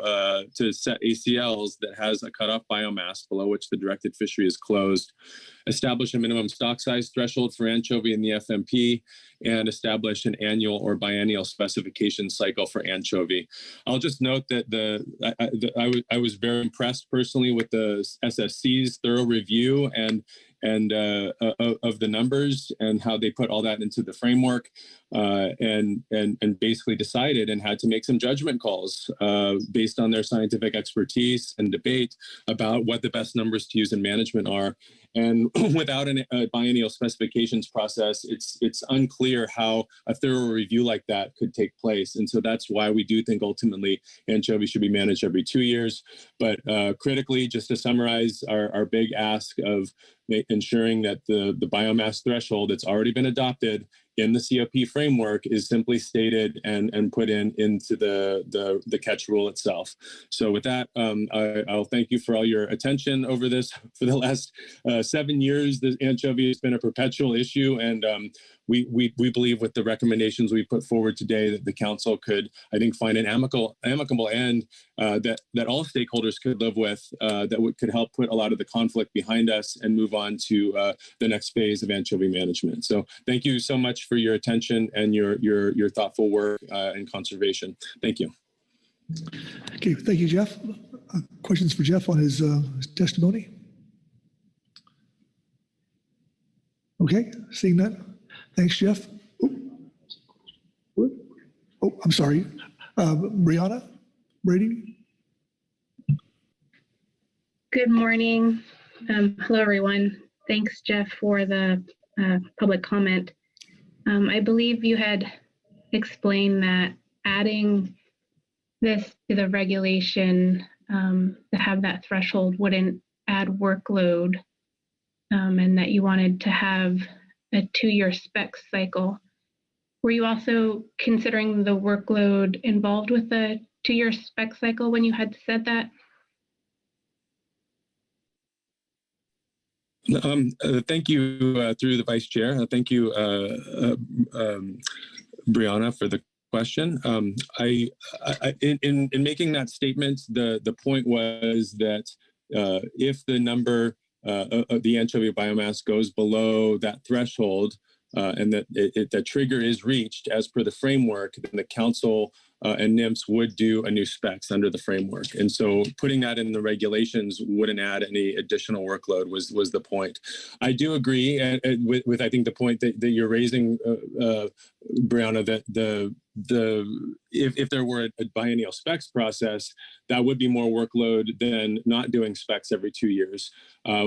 Speaker 16: set ACLs that has a cutoff biomass below which the directed fishery is closed. Establish a minimum stock size threshold for anchovy in the FMP, and establish an annual or biennial specification cycle for anchovy. I'll just note that I was very impressed personally with the SSC's thorough review and of the numbers and how they put all that into the framework, and basically decided and had to make some judgment calls based on their scientific expertise and debate about what the best numbers to use in management are. And without a biennial specifications process, it's unclear how a thorough review like that could take place. And so that's why we do think ultimately anchovy should be managed every 2 years. But critically, just to summarize our big ask of ensuring that the biomass threshold that's already been adopted in the COP framework is simply stated and put into the catch rule itself. So with that, I'll thank you for all your attention over this. For the last 7 years, the anchovy has been a perpetual issue, and we believe with the recommendations we put forward today that the council could, I think, find an amicable end that all stakeholders could live with, that could help put a lot of the conflict behind us and move on to the next phase of anchovy management. So thank you so much for your attention and your thoughtful work in conservation. Thank you.
Speaker 11: Okay, thank you, Jeff. Questions for Jeff on his testimony? Okay, seeing none. Thanks, Jeff. Oh, I'm sorry. Brianna Brady?
Speaker 17: Good morning. Hello, everyone. Thanks, Jeff, for the public comment. I believe you had explained that adding this to the regulation to have that threshold wouldn't add workload, and that you wanted to have a 2-year spec cycle. Were you also considering the workload involved with the 2-year spec cycle when you had said that?
Speaker 16: Thank you through the vice chair. Thank you, Brianna, for the question. In making that statement, the point was that if the number of the anchovy biomass goes below that threshold, and that the trigger is reached as per the framework, then the council and NIMS would do a new specs under the framework. And so putting that in the regulations wouldn't add any additional workload was the point. I do agree with I think the point that you're raising, Brianna, that the if there were a biennial specs process, that would be more workload than not doing specs every 2 years.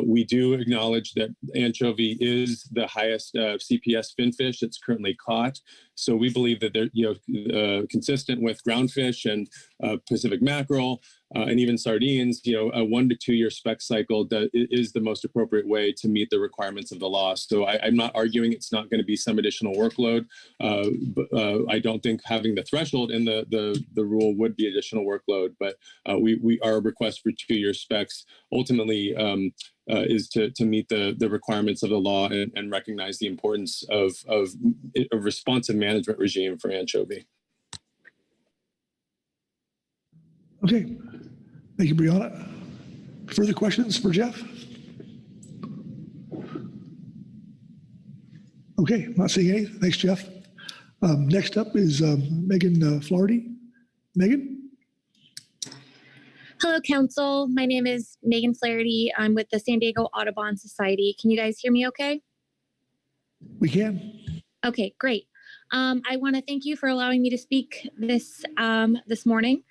Speaker 16: We do acknowledge that anchovy is the highest CPS finfish that's currently caught. So we believe that they're, consistent with groundfish and Pacific mackerel and even sardines, a 1 to 2 year spec cycle is the most appropriate way to meet the requirements of the law. So I'm not arguing it's not going to be some additional workload. But I don't think having the threshold in the rule would be additional workload. But our request for 2 year specs ultimately is to meet the requirements of the law and recognize the importance of a responsive management regime for anchovy.
Speaker 11: Okay, thank you, Brianna. Further questions for Jeff? Okay, not seeing any. Thanks, Jeff. Next up is Megan Flaherty. Megan?
Speaker 18: Hello, Council. My name is Megan Flaherty. I'm with the San Diego Audubon Society. Can you guys hear me okay?
Speaker 11: We can.
Speaker 18: Okay, great. I want to thank you for allowing me to speak this morning.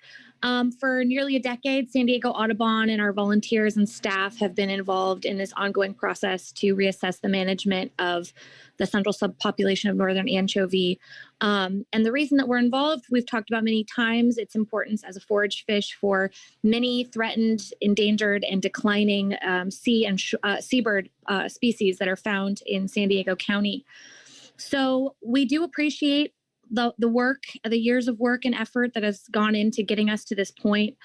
Speaker 18: For nearly a decade, San Diego Audubon and our volunteers and staff have been involved in this ongoing process to reassess the management of the central subpopulation of northern anchovy. And the reason that we're involved, we've talked about many times, its importance as a forage fish for many threatened, endangered, and declining sea and seabird species that are found in San Diego County. So we do appreciate the work, the years of work and effort that has gone into getting us to this point.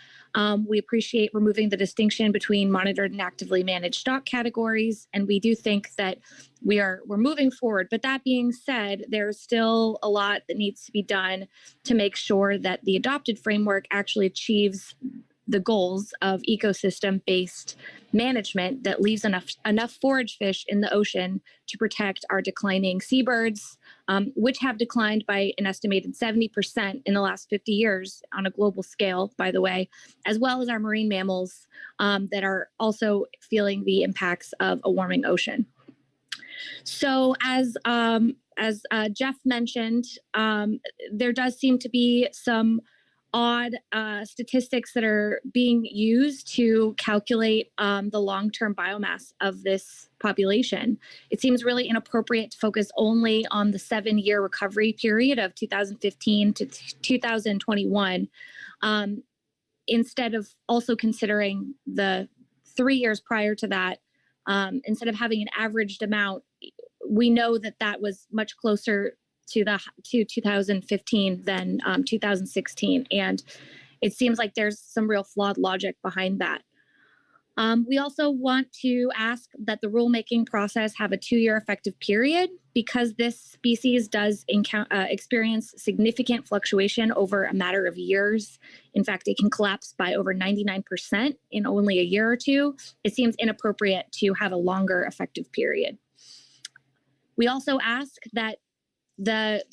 Speaker 18: We appreciate removing the distinction between monitored and actively managed stock categories, and we do think that we're moving forward. But that being said, there's still a lot that needs to be done to make sure that the adopted framework actually achieves the goals of ecosystem-based management that leaves enough forage fish in the ocean to protect our declining seabirds, which have declined by an estimated 70% in the last 50 years on a global scale, by the way, as well as our marine mammals that are also feeling the impacts of a warming ocean. So as Jeff mentioned, there does seem to be some odd statistics that are being used to calculate the long-term biomass of this population. It seems really inappropriate to focus only on the 7-year recovery period of 2015 to 2021, instead of also considering the 3 years prior to that. Instead of having an averaged amount, we know that that was much closer to 2015 than 2016. And it seems like there's some real flawed logic behind that. We also want to ask that the rulemaking process have a 2-year effective period because this species does experience significant fluctuation over a matter of years. In fact, it can collapse by over 99% in only a year or two. It seems inappropriate to have a longer effective period. We also ask that the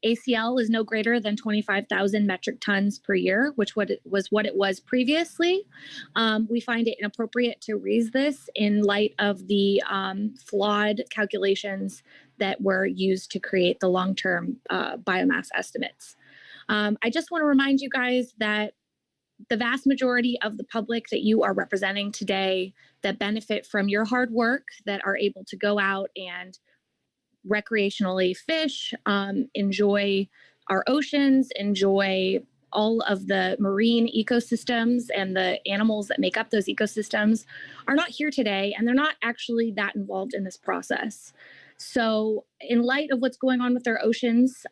Speaker 18: ACL is no greater than 25,000 metric tons per year, which was what it was previously. We find it inappropriate to raise this in light of the flawed calculations that were used to create the long-term biomass estimates. I just want to remind you guys that the vast majority of the public that you are representing today that benefit from your hard work, that are able to go out and recreationally fish, enjoy our oceans, enjoy all of the marine ecosystems and the animals that make up those ecosystems, are not here today, and they're not actually that involved in this process. So in light of what's going on with our oceans,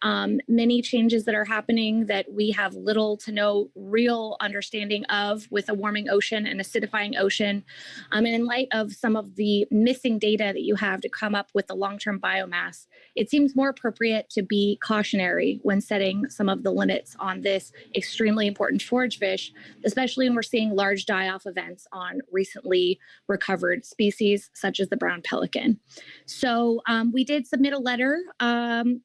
Speaker 18: many changes that are happening that we have little to no real understanding of with a warming ocean and acidifying ocean, and in light of some of the missing data that you have to come up with the long-term biomass, it seems more appropriate to be cautionary when setting some of the limits on this extremely important forage fish, especially when we're seeing large die-off events on recently recovered species such as the brown pelican. So we did submit a letter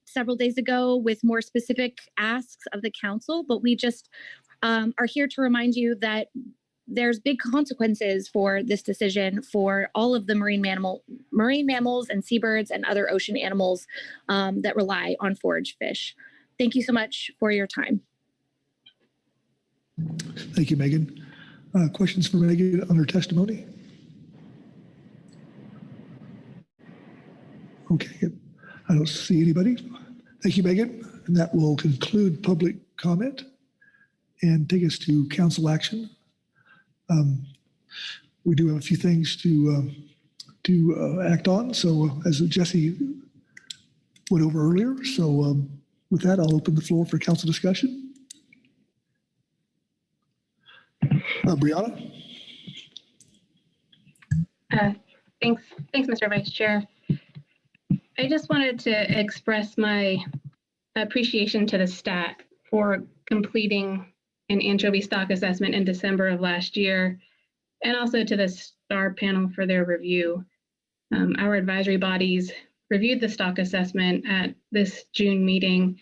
Speaker 18: several days ago with more specific asks of the council, but we just are here to remind you that there's big consequences for this decision for all of the marine mammals and seabirds and other ocean animals that rely on forage fish. Thank you so much for your time.
Speaker 11: Thank you, Megan. Questions for Megan on her testimony? Okay, I don't see anybody. Thank you, Megan. And that will conclude public comment and take us to council action. We do have a few things to act on. So as Jesse went over earlier, so with that, I'll open the floor for council discussion. Brianna?
Speaker 17: Thanks, Mr. Vice Chair. I just wanted to express my appreciation to the staff for completing an anchovy stock assessment in December of last year, and also to the STAR panel for their review. Our advisory bodies reviewed the stock assessment at this June meeting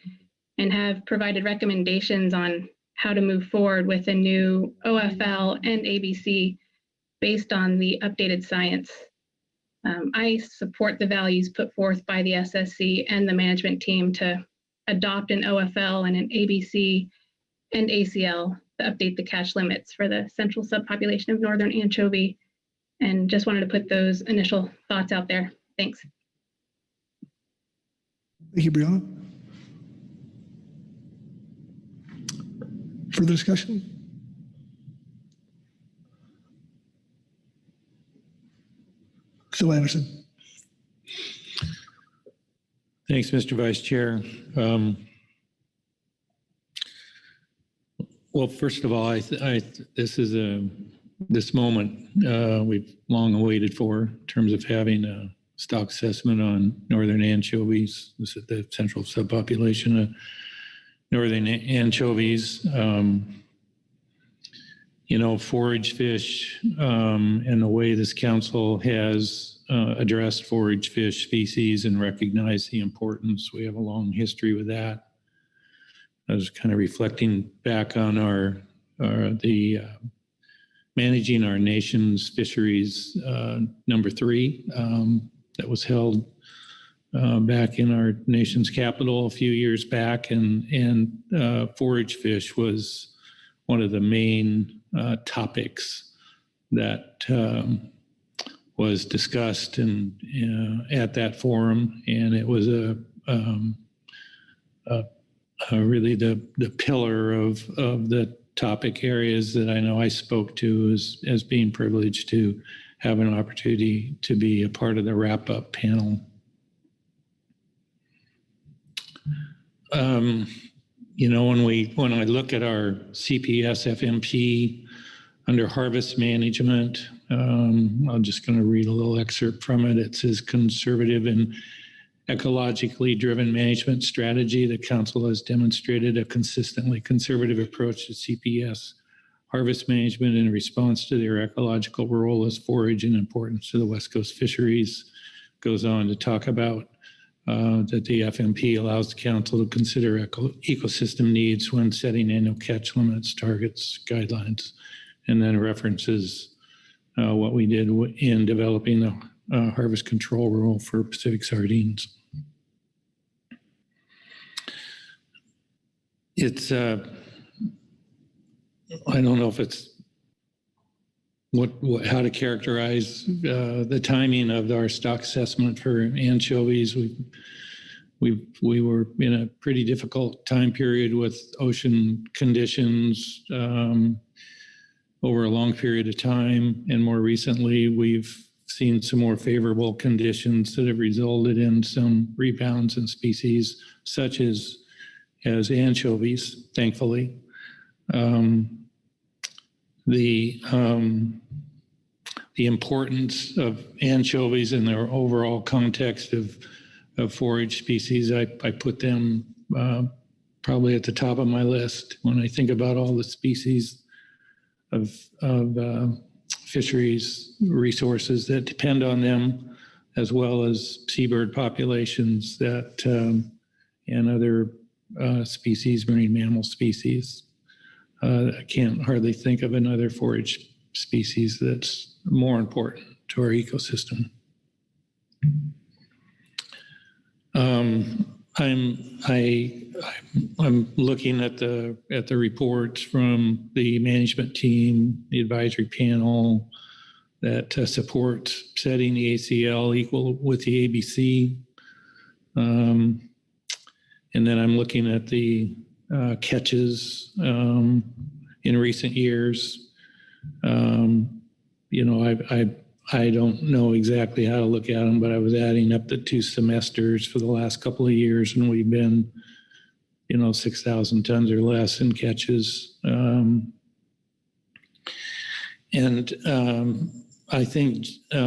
Speaker 17: and have provided recommendations on how to move forward with a new OFL and ABC based on the updated science. I support the values put forth by the SSC and the management team to adopt an OFL and an ABC and ACL to update the catch limits for the central subpopulation of northern anchovy. And just wanted to put those initial thoughts out there. Thanks.
Speaker 11: Thank you, Brianna. Further discussion? Phil Anderson.
Speaker 5: Thanks, Mr. Vice Chair. Well, first of all, this is this moment we've long awaited for in terms of having a stock assessment on northern anchovies. This is the central subpopulation of northern anchovies. Forage fish and the way this council has addressed forage fish species and recognized the importance. We have a long history with that. I was kind of reflecting back on the managing our nation's fisheries number 3 that was held back in our nation's capital a few years back, and forage fish was one of the main topics that was discussed at that forum, and it was really the pillar of the topic areas that I know I spoke to as being privileged to have an opportunity to be a part of the wrap-up panel. When I look at our CPS FMP under harvest management, I'm just going to read a little excerpt from it. It says, conservative and ecologically driven management strategy. The council has demonstrated a consistently conservative approach to CPS harvest management in response to their ecological role as forage and importance to the West Coast fisheries. Goes on to talk about that the FMP allows the council to consider ecosystem needs when setting annual catch limits, targets, guidelines, and then references what we did in developing the harvest control rule for Pacific sardines. It's, I don't know if it's how to characterize the timing of our stock assessment for anchovies. We were in a pretty difficult time period with ocean conditions over a long period of time, and more recently we've seen some more favorable conditions that have resulted in some rebounds in species such as anchovies, thankfully. The importance of anchovies in their overall context of forage species, I put them probably at the top of my list when I think about all the species of fisheries resources that depend on them, as well as seabird populations that and other species, marine mammal species. I can't hardly think of another forage species that's more important to our ecosystem. I'm looking at the reports from the management team, the advisory panel that supports setting the ACL equal with the ABC. And then I'm looking at the catches in recent years. I don't know exactly how to look at them, but I was adding up the 2 semesters for the last couple of years, and we've been, 6,000 tons or less in catches. I think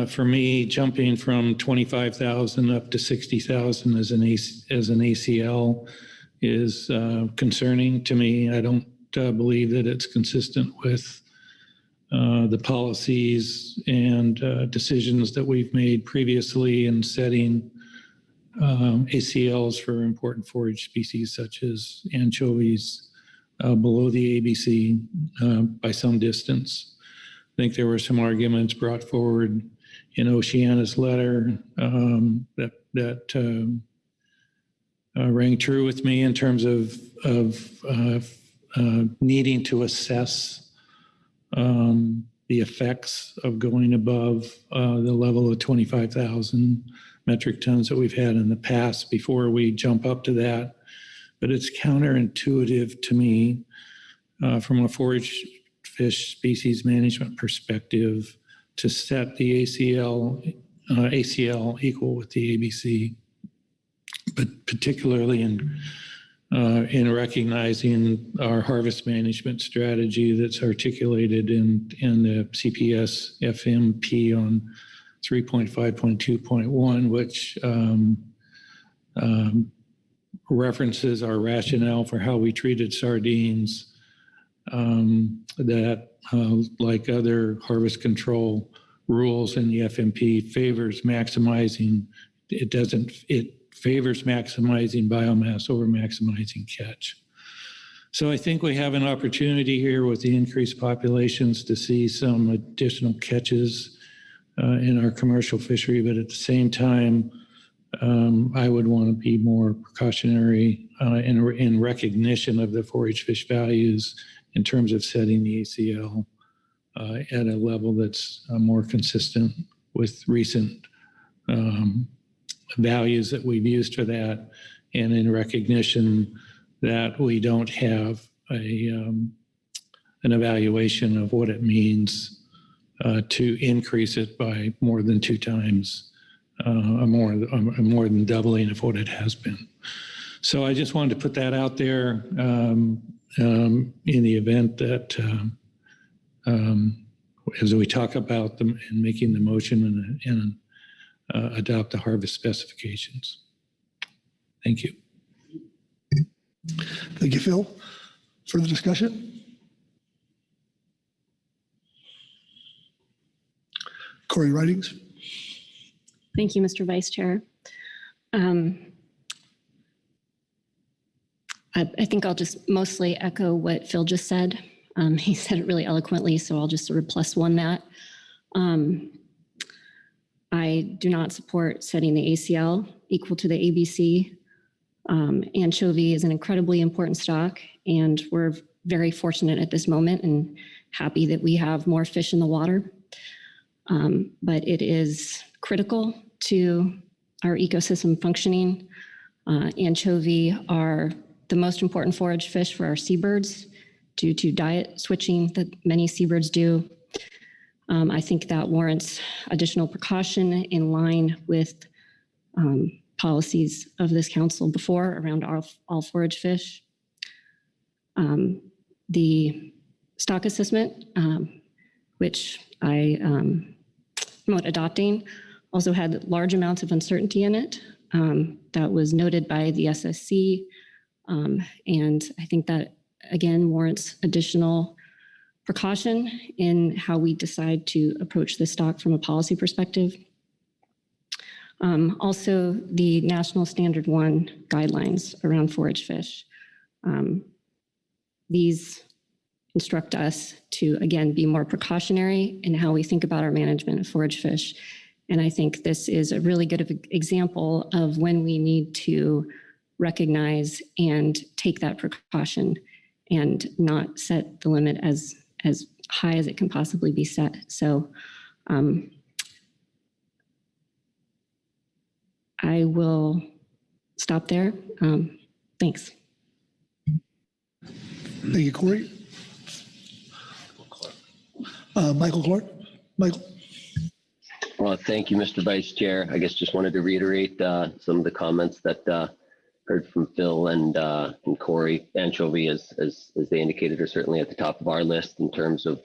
Speaker 5: for me, jumping from 25,000 up to 60,000 as an ACL is concerning to me. I don't believe that it's consistent with the policies and decisions that we've made previously in setting ACLs for important forage species such as anchovies below the ABC by some distance. I think there were some arguments brought forward in Oceana's letter that rang true with me in terms of needing to assess the effects of going above the level of 25,000 metric tons that we've had in the past before we jump up to that. But it's counterintuitive to me from a forage fish species management perspective to set the ACL equal with the ABC, but particularly in recognizing our harvest management strategy that's articulated in the CPS FMP on 3.5.2.1, which references our rationale for how we treated sardines, that like other harvest control rules in the FMP favors maximizing, it favors maximizing biomass over maximizing catch. So I think we have an opportunity here with the increased populations to see some additional catches in our commercial fishery, but at the same time, I would want to be more precautionary in recognition of the forage fish values in terms of setting the ACL at a level that's more consistent with recent values that we've used for that, and in recognition that we don't have an evaluation of what it means to increase it by more than 2 times, more than doubling of what it has been. So I just wanted to put that out there in the event that as we talk about them and making the motion and adopt the harvest specifications. Thank you.
Speaker 11: Thank you, Phil. Further discussion? Corey Ridings.
Speaker 7: Thank you, Mr. Vice Chair. I think I'll just mostly echo what Phil just said. He said it really eloquently, so I'll just sort of +1 that. I do not support setting the ACL equal to the ABC. Anchovy is an incredibly important stock, and we're very fortunate at this moment and happy that we have more fish in the water. But it is critical to our ecosystem functioning. Anchovy are the most important forage fish for our seabirds due to diet switching that many seabirds do. I think that warrants additional precaution in line with policies of this council before around all forage fish. The stock assessment, which I promote adopting, also had large amounts of uncertainty in it. That was noted by the SSC. And I think that, again, warrants additional precaution in how we decide to approach this stock from a policy perspective. Also, the National Standard 1 guidelines around forage fish. These instruct us to, again, be more precautionary in how we think about our management of forage fish. And I think this is a really good example of when we need to recognize and take that precaution and not set the limit as high as it can possibly be set. So I will stop there. Thanks.
Speaker 11: Thank you, Corey. Michael Clark. Michael.
Speaker 19: Well, thank you, Mr. Vice Chair. I guess just wanted to reiterate some of the comments that heard from Phil and Corey. Anchovy, as they indicated, are certainly at the top of our list in terms of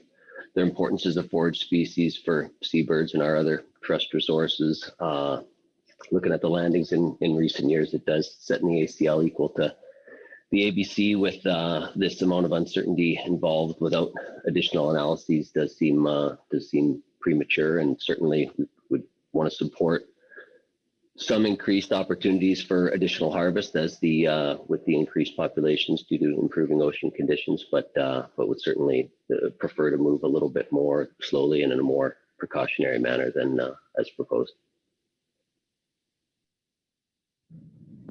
Speaker 19: their importance as a forage species for seabirds and our other trust resources. Looking at the landings in recent years, it does set in the ACL equal to the ABC with this amount of uncertainty involved without additional analyses does seem premature, and certainly we would want to support some increased opportunities for additional harvest as with the increased populations due to improving ocean conditions, but would certainly prefer to move a little bit more slowly and in a more precautionary manner than as proposed.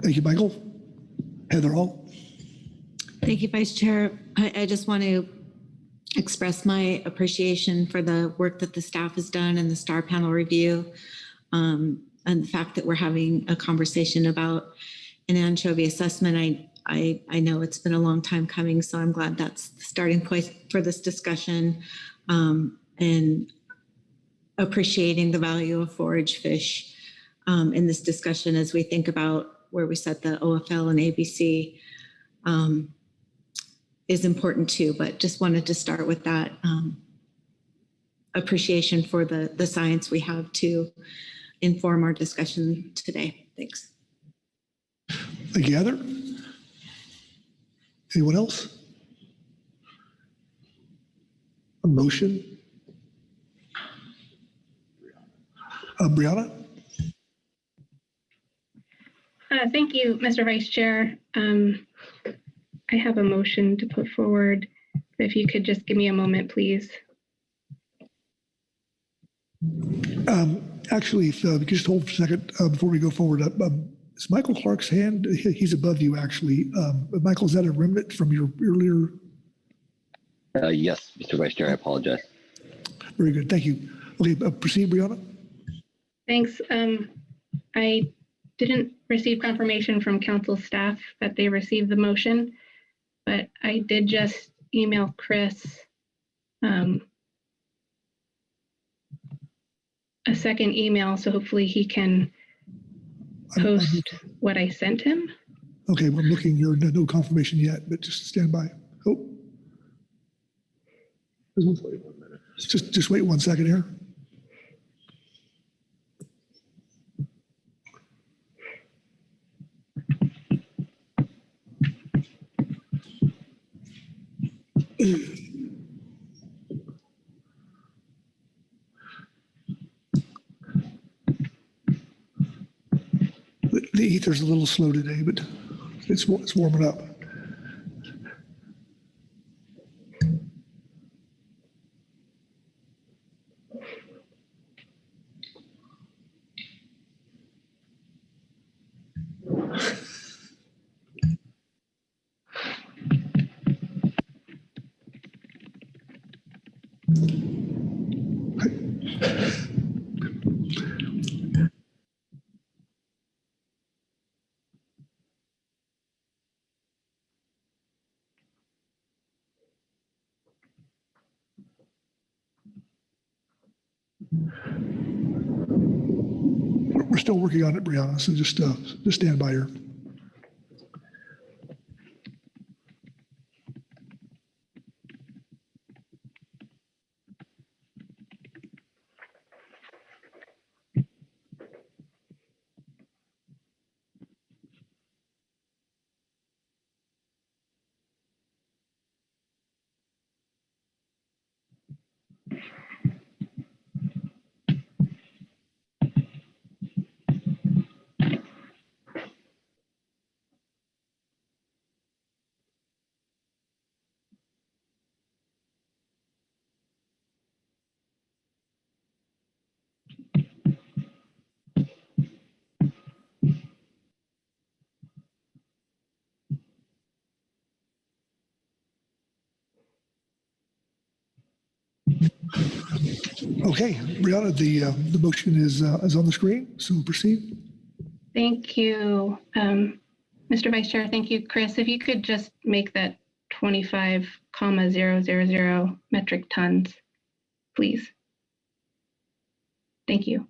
Speaker 11: Thank you, Michael. Heather Hall.
Speaker 20: Thank you, Vice Chair. I just want to express my appreciation for the work that the staff has done and the STAR panel review, and the fact that we're having a conversation about an anchovy assessment. I know it's been a long time coming, so I'm glad that's the starting point for this discussion, and appreciating the value of forage fish in this discussion as we think about where we set the OFL and ABC is important too, but just wanted to start with that appreciation for the science we have to inform our discussion today. Thanks.
Speaker 11: Thank you, Heather. Anyone else? A motion? Brianna?
Speaker 17: Thank you, Mr. Vice Chair. I have a motion to put forward. If you could just give me a moment, please.
Speaker 11: Actually, if you could just hold for a second before we go forward. Is Michael Clark's hand? He's above you, actually. Michael, is that a remnant from your earlier?
Speaker 19: Yes, Mr. Vice Chair, I apologize.
Speaker 11: Very good, thank you. Okay, proceed, Brianna.
Speaker 17: Thanks. I didn't receive confirmation from council staff that they received the motion, but I did just email Chris a second email, so hopefully he can post what I sent him.
Speaker 11: Okay, well, I'm looking here, no confirmation yet, but just stand by. Oh. Just wait 1 second here. The ether's a little slow today, but it's warming up. We're still working on it, Brianna, so just stand by here. Okay, Brianna, the motion is on the screen, so proceed.
Speaker 17: Thank you, Mr. Vice Chair. Thank you, Chris. If you could just make that 25,000 metric tons, please. Thank you.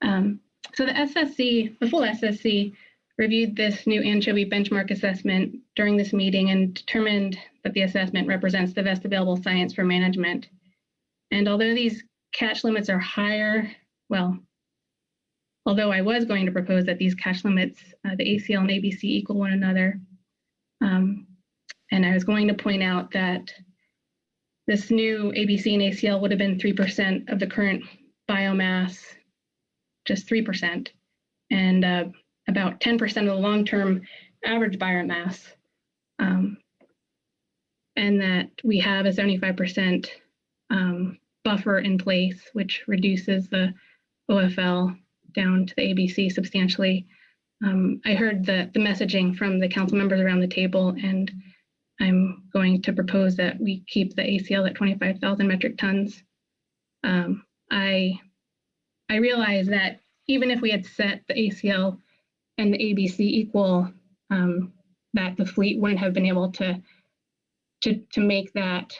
Speaker 17: So the SSC, the full SSC, reviewed this new anchovy benchmark assessment during this meeting and determined that the assessment represents the best available science for management. And although these catch limits are higher, well, although I was going to propose that these catch limits, the ACL and ABC, equal one another, and I was going to point out that this new ABC and ACL would have been 3% of the current biomass, just 3%, and about 10% of the long-term average biomass, and that we have a 75% buffer in place, which reduces the OFL down to the ABC substantially. I heard the messaging from the council members around the table, and I'm going to propose that we keep the ACL at 25,000 metric tons. I realize that even if we had set the ACL and the ABC equal, that the fleet wouldn't have been able to make that,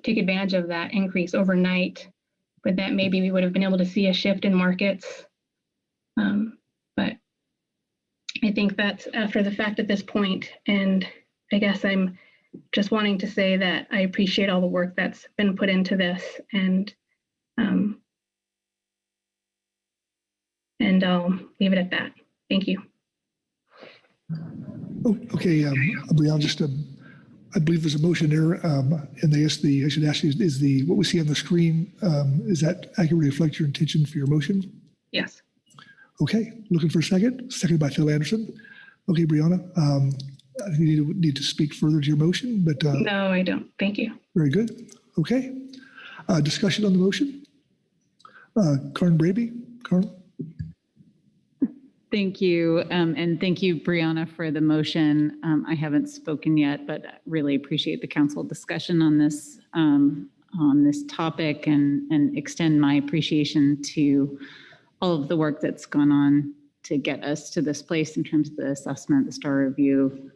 Speaker 17: take advantage of that increase overnight, but that maybe we would have been able to see a shift in markets. But I think that's after the fact at this point, and I guess I'm just wanting to say that I appreciate all the work that's been put into this, and I'll leave it at that. Thank you.
Speaker 11: Oh, okay, Brianna, just I believe there's a motion there, and I should ask you, is what we see on the screen, is that accurately reflect your intention for your motion?
Speaker 17: Yes.
Speaker 11: Okay, looking for a second. Seconded by Phil Anderson. Okay, Brianna, you need to speak further to your motion, but
Speaker 17: no, I don't. Thank you.
Speaker 11: Very good. Okay, discussion on the motion. Karen Braby. Karen.
Speaker 21: Thank you. And thank you, Brianna, for the motion. I haven't spoken yet, but really appreciate the council discussion on this topic, and extend my appreciation to all of the work that's gone on to get us to this place in terms of the assessment, the STAR review,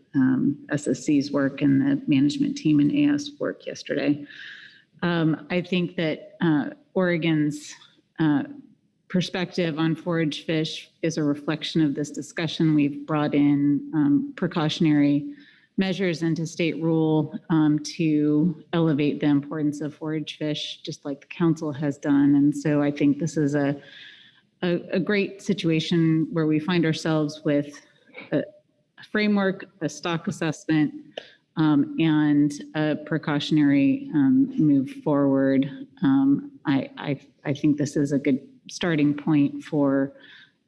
Speaker 21: SSC's work, and the management team and AS work yesterday. I think that Oregon's perspective on forage fish is a reflection of this discussion. We've brought in precautionary measures into state rule to elevate the importance of forage fish, just like the council has done. And so I think this is a great situation where we find ourselves with a framework, a stock assessment, and a precautionary move forward. I think this is a good starting point for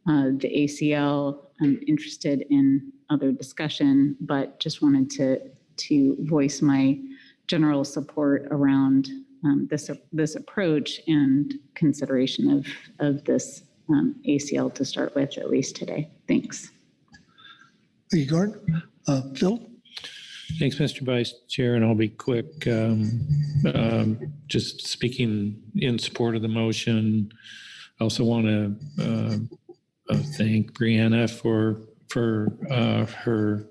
Speaker 21: the ACL. I'm interested in other discussion, but just wanted to voice my general support around this approach and consideration of this ACL to start with, at least today. Thanks.
Speaker 11: Thank you, Gard. Phil?
Speaker 5: Thanks, Mr. Vice Chair, and I'll be quick. Just speaking in support of the motion, I also want to thank Brianna for her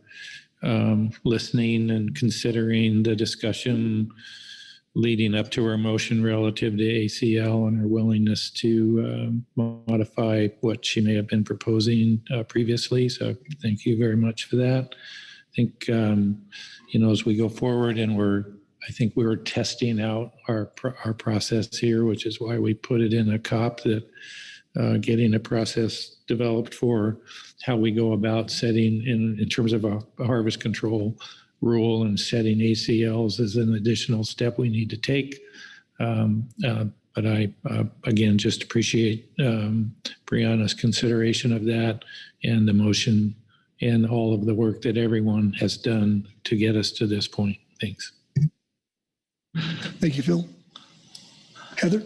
Speaker 5: listening and considering the discussion leading up to our motion relative to ACL, and her willingness to modify what she may have been proposing previously. So thank you very much for that. I think, as we go forward, and I think we're testing out our process here, which is why we put it in a COP, that getting a process developed for how we go about setting in terms of a harvest control rule, and setting ACLs is an additional step we need to take. But I, again, just appreciate Brianna's consideration of that, and the motion, and all of the work that everyone has done to get us to this point. Thanks.
Speaker 11: Thank you, Phil. Heather?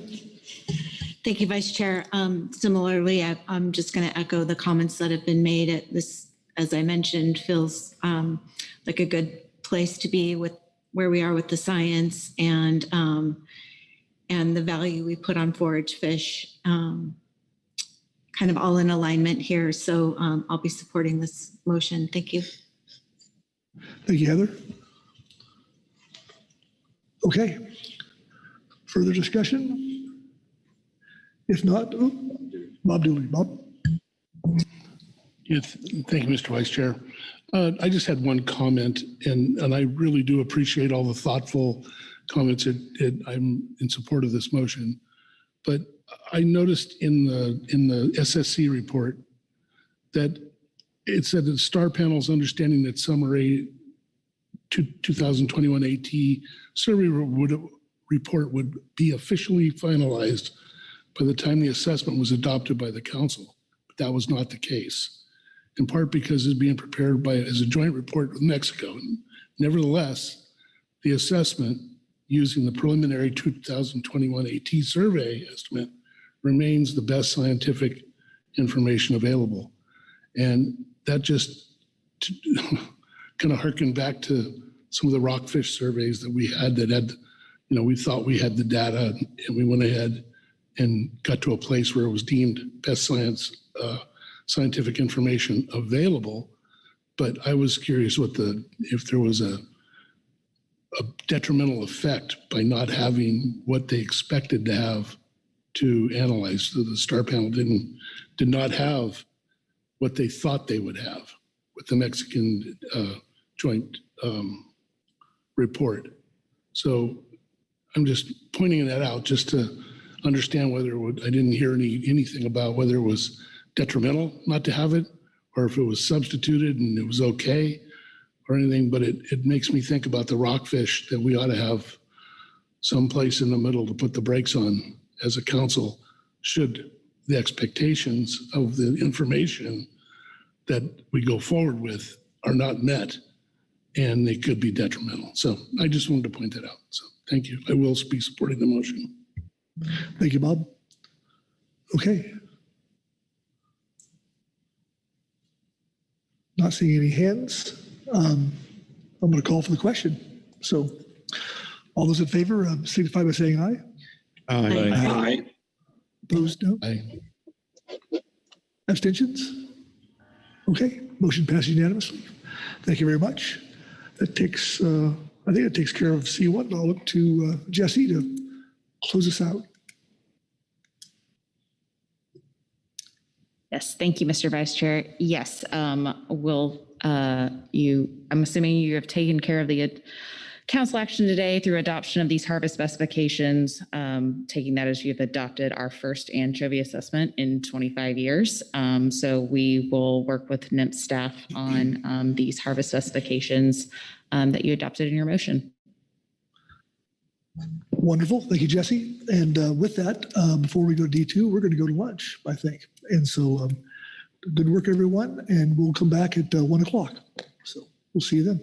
Speaker 20: Thank you, Vice Chair. Similarly, I'm just going to echo the comments that have been made at this. As I mentioned, feels like a good place to be with where we are with the science. And and the value we put on forage fish, kind of all in alignment here. So I'll be supporting this motion. Thank you.
Speaker 11: Thank you, Heather. Okay. Further discussion? If not, Bob Dooley. Bob?
Speaker 10: Yes, thank you, Mr. Vice Chair. I just had one comment, and I really do appreciate all the thoughtful comments. I'm in support of this motion, but I noticed in the SSC report that it said that Star Panel's understanding that summary 2021 AT survey report would be officially finalized by the time the assessment was adopted by the council. But that was not the case, in part because it's being prepared as a joint report with Mexico. Nevertheless, the assessment using the preliminary 2021 AT survey estimate remains the best scientific information available. And that just kind of harkened back to some of the rockfish surveys that we had, we thought we had the data, and we went ahead and got to a place where it was deemed best scientific information available. But I was curious if there was a detrimental effect by not having what they expected to have to analyze. So the Star Panel did not have what they thought they would have with the Mexican joint report. So I'm just pointing that out just to understand whether I didn't hear anything about whether it was detrimental not to have it, or if it was substituted and it was okay or anything. But it makes me think about the rockfish, that we ought to have someplace in the middle to put the brakes on as a council should the expectations of the information that we go forward with are not met, and they could be detrimental. So I just wanted to point that out. So thank you. I will be supporting the motion.
Speaker 11: Thank you, Bob. Okay. Not seeing any hands. I'm going to call for the question. So all those in favor signify by saying aye.
Speaker 1: Aye.
Speaker 11: Aye. Opposed, no.
Speaker 10: Aye.
Speaker 11: Abstentions? Okay, motion passes unanimously. Thank you very much. That takes, I think it takes care of C1. I'll look to Jesse to close us out.
Speaker 12: Yes, thank you, Mr. Vice Chair. Yes, I'm assuming you have taken care of the council action today through adoption of these harvest specifications, taking that as you've adopted our first anchovy assessment in 25 years. So we will work with NIMS staff on these harvest specifications that you adopted in your motion.
Speaker 11: Wonderful. Thank you, Jesse. And with that, before we go to D2, we're going to go to lunch, I think. And so good work, everyone. And we'll come back at 1 o'clock. So we'll see you then.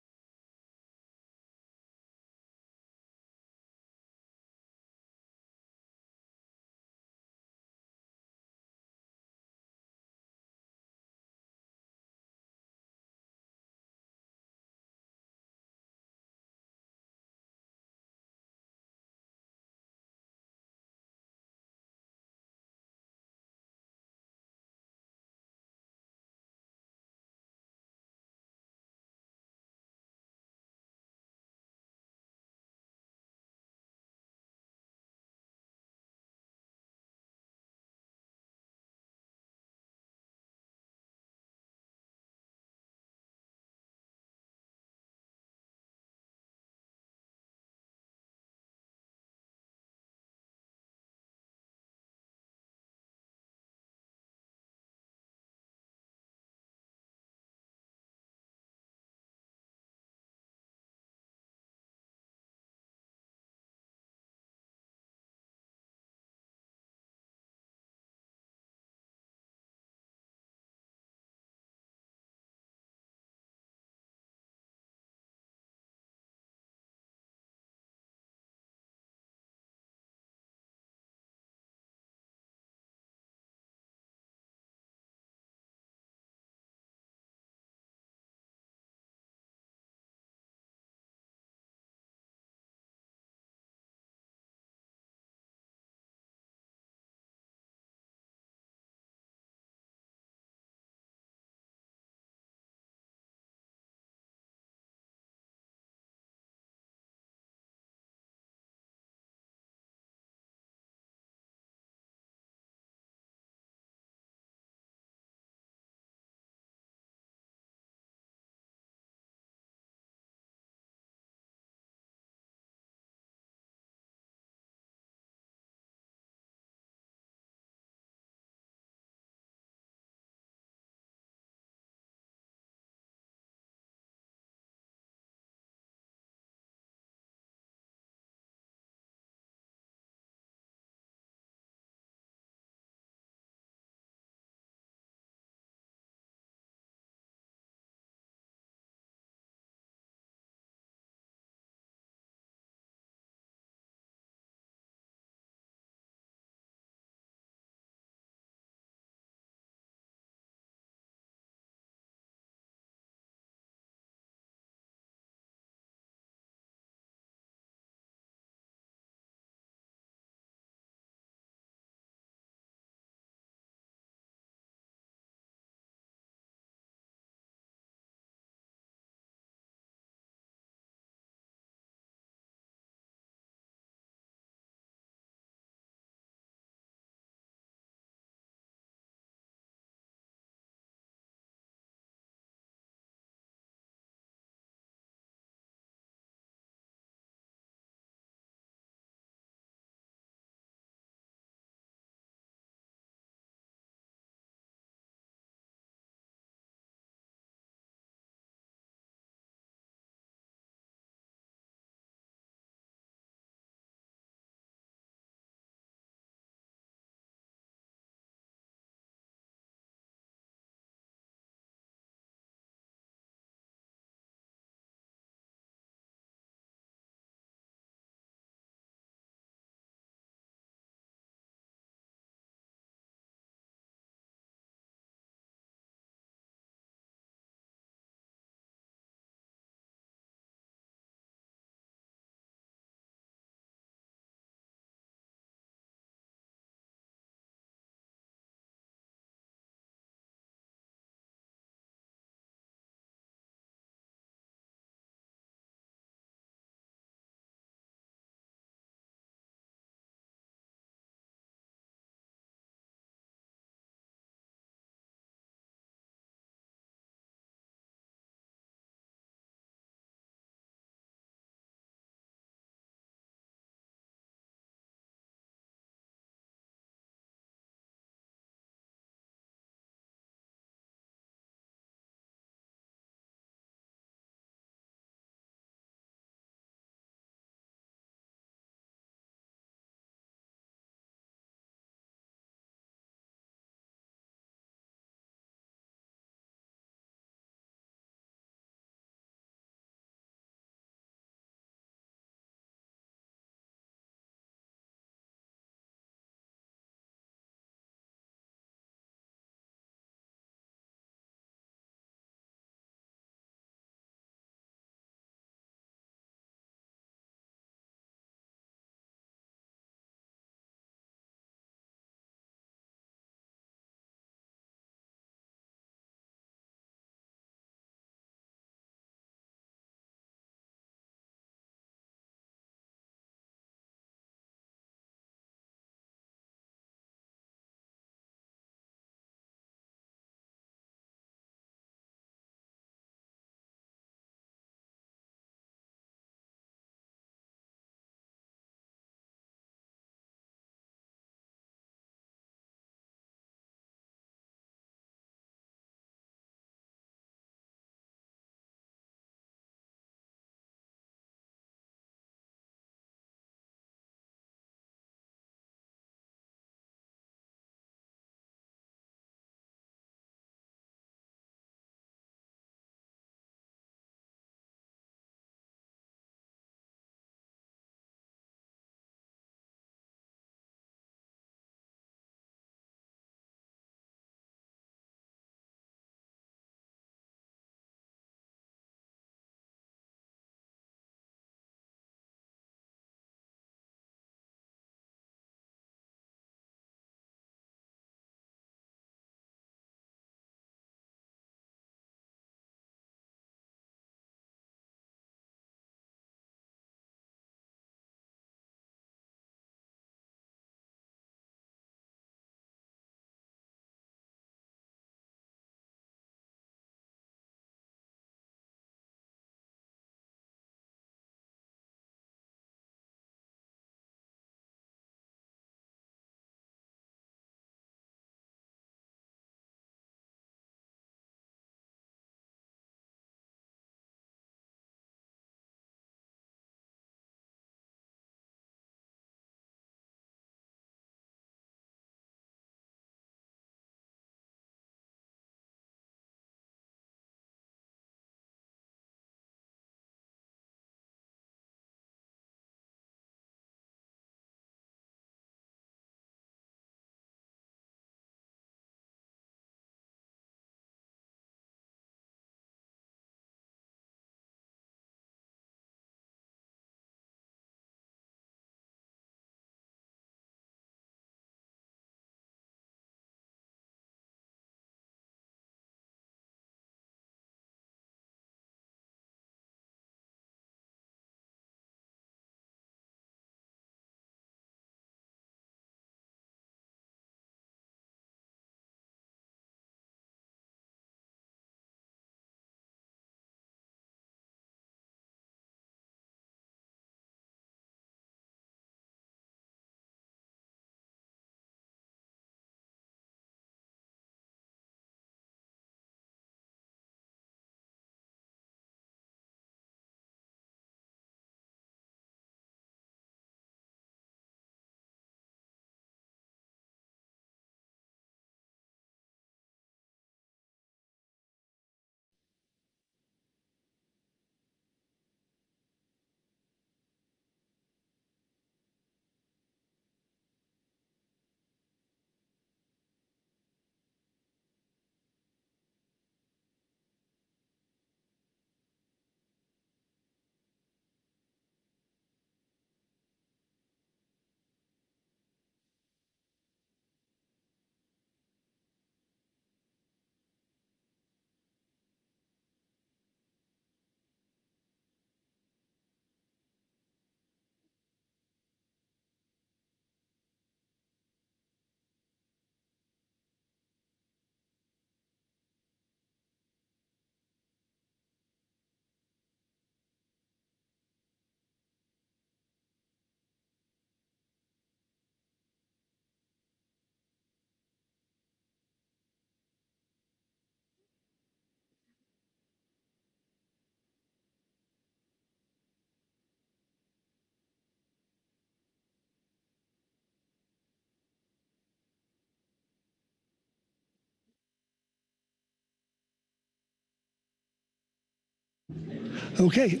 Speaker 11: Okay,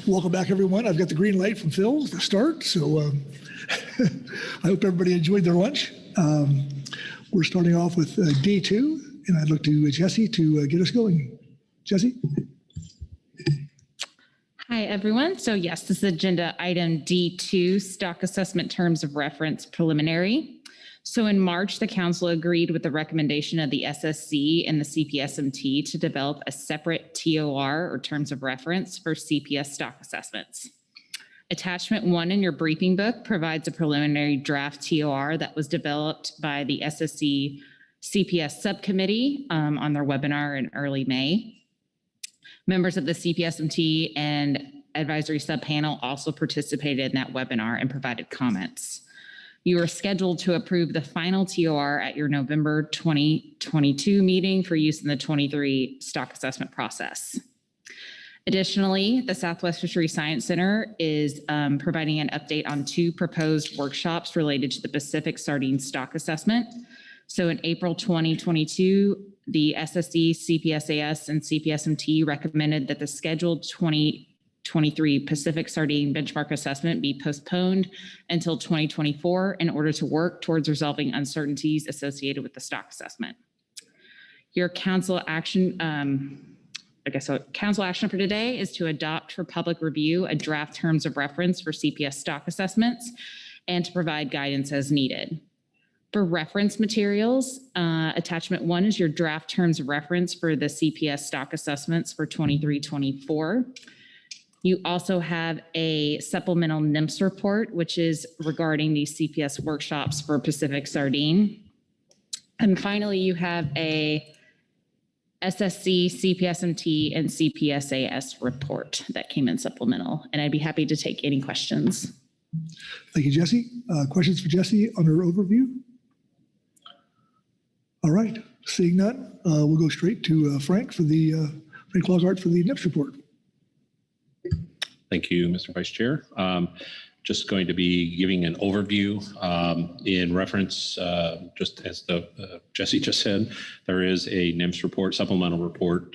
Speaker 11: welcome back, everyone. I've got the green light from Phil to start, so I hope everybody enjoyed their lunch. We're starting off with day 2, and I'd look to Jesse to get us going. Jesse?
Speaker 12: Hi, everyone. So yes, this is agenda item D2, stock assessment terms of reference preliminary. So in March, the council agreed with the recommendation of the SSC and the CPSMT to develop a separate TOR or terms of reference for CPS stock assessments. Attachment 1 in your briefing book provides a preliminary draft TOR that was developed by the SSC CPS subcommittee on their webinar in early May. Members of the CPSMT and advisory subpanel also participated in that webinar and provided comments. You are scheduled to approve the final TOR at your November 2022 meeting for use in the 23 stock assessment process. Additionally, the Southwest Fisheries Science Center is providing an update on 2 proposed workshops related to the Pacific sardine stock assessment. So in April 2022, the SSC, CPSAS, and CPSMT recommended that the scheduled 2023 Pacific sardine benchmark assessment be postponed until 2024 in order to work towards resolving uncertainties associated with the stock assessment. Your council action, council action for today is to adopt for public review a draft terms of reference for CPS stock assessments and to provide guidance as needed. For reference materials, attachment 1 is your draft terms of reference for the CPS stock assessments for 23-24. You also have a supplemental NIMS report, which is regarding the CPS workshops for Pacific sardine. And finally, you have a SSC, CPSMT, and CPSAS report that came in supplemental. And I'd be happy to take any questions.
Speaker 11: Thank you, Jesse. Questions for Jesse on her overview? All right, seeing none, we'll go straight to Frank for the Frank Logart for the NIPS report.
Speaker 4: Thank you, Mr. Vice Chair. Just going to be giving an overview in reference, just as Jesse just said, there is a NIMS report, supplemental report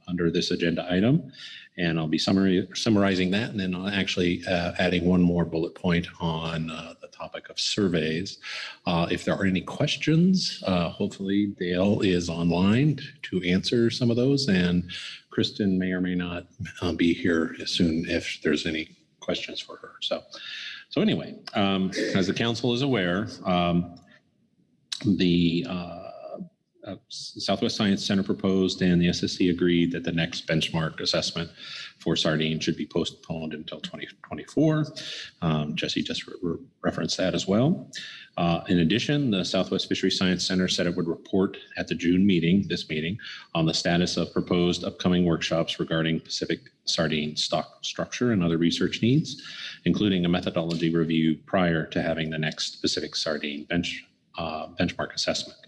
Speaker 4: under this agenda item, and I'll be summarizing that, and then I'll actually adding one more bullet point on the topic of surveys. If there are any questions, hopefully Dale is online to answer some of those, and Kristen may or may not be here soon if there's any questions for her. So anyway, as the council is aware, the Southwest Science Center proposed and the SSC agreed that the next benchmark assessment for sardine should be postponed until 2024. Jesse just referenced that as well. In addition, the Southwest Fisheries Science Center said it would report at the June meeting, this meeting, on the status of proposed upcoming workshops regarding Pacific sardine stock structure and other research needs, including a methodology review prior to having the next Pacific sardine benchmark assessment.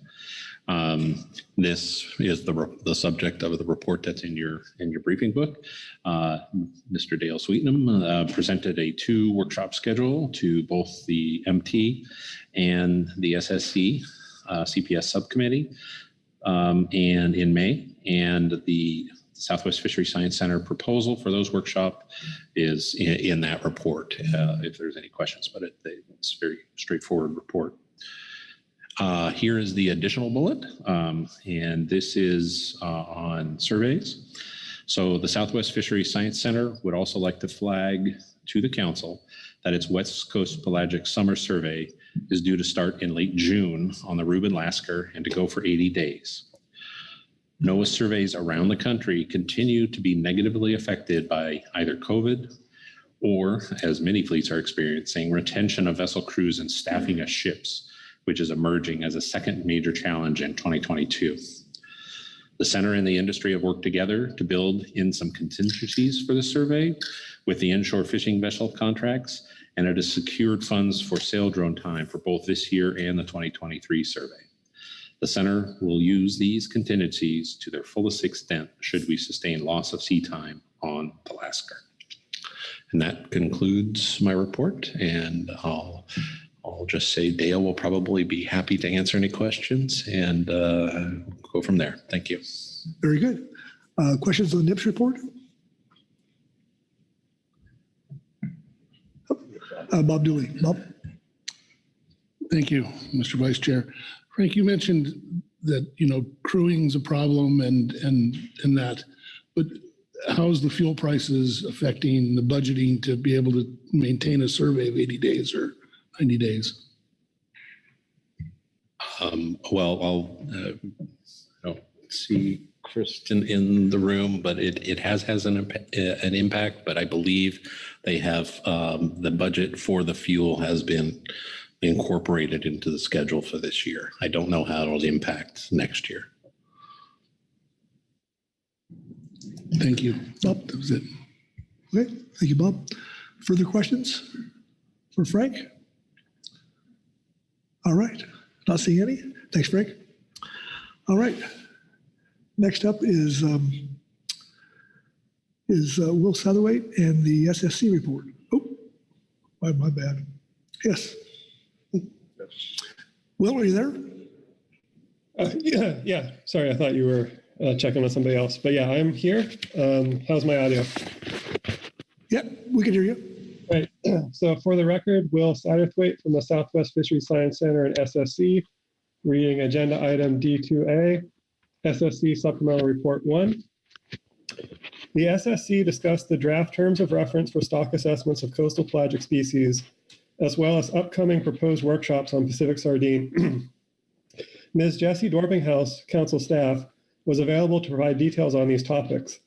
Speaker 4: This is the subject of the report that's in your briefing book. Mr. Dale Sweetnam presented a 2 workshop schedule to both the MT and the SSC CPS subcommittee and in May, and the Southwest Fisheries Science Center proposal for those workshops is in that report if there's any questions, but it's a very straightforward report. Here is the additional bullet, and this is on surveys. So the Southwest Fisheries Science Center would also like to flag to the council that its West Coast Pelagic Summer Survey is due to start in late June on the Reuben Lasker and to go for 80 days. NOAA surveys around the country continue to be negatively affected by either COVID or, as many fleets are experiencing, retention of vessel crews and staffing of ships, which is emerging as a second major challenge in 2022. The center and the industry have worked together to build in some contingencies for the survey with the inshore fishing vessel contracts, and it has secured funds for sail drone time for both this year and the 2023 survey. The center will use these contingencies to their fullest extent should we sustain loss of sea time on the Lasker. And that concludes my report, and I'll just say Dale will probably be happy to answer any questions and go from there. Thank you.
Speaker 11: Very good. Questions on the NIPS report? Bob Dooley. Bob?
Speaker 10: Thank you, Mr. Vice Chair. Frank, you mentioned that, crewing's a problem and that, but how's the fuel prices affecting the budgeting to be able to maintain a survey of 80 days or 90 days?
Speaker 4: Well, I don't see Kristen in the room, but it has an impact. But I believe they have the budget for the fuel has been incorporated into the schedule for this year. I don't know how it'll impact next year.
Speaker 10: Thank you.
Speaker 11: Bob, that was it. Okay, thank you, Bob. Further questions for Frank? All right, not seeing any. Thanks, Frank. All right, next up is Will Satterwhite and the SSC report. Oh, my bad. Yes. Will, are you there?
Speaker 13: Yeah. Sorry, I thought you were checking on somebody else, but yeah, I'm here. How's my audio?
Speaker 11: Yeah, we can hear you.
Speaker 13: Right. So for the record, Will Satterthwaite from the Southwest Fisheries Science Center and SSC, reading agenda item D2A, SSC Supplemental Report 1. The SSC discussed the draft terms of reference for stock assessments of coastal pelagic species, as well as upcoming proposed workshops on Pacific sardine. Ms. Jessie Dorbinghouse, council staff, was available to provide details on these topics.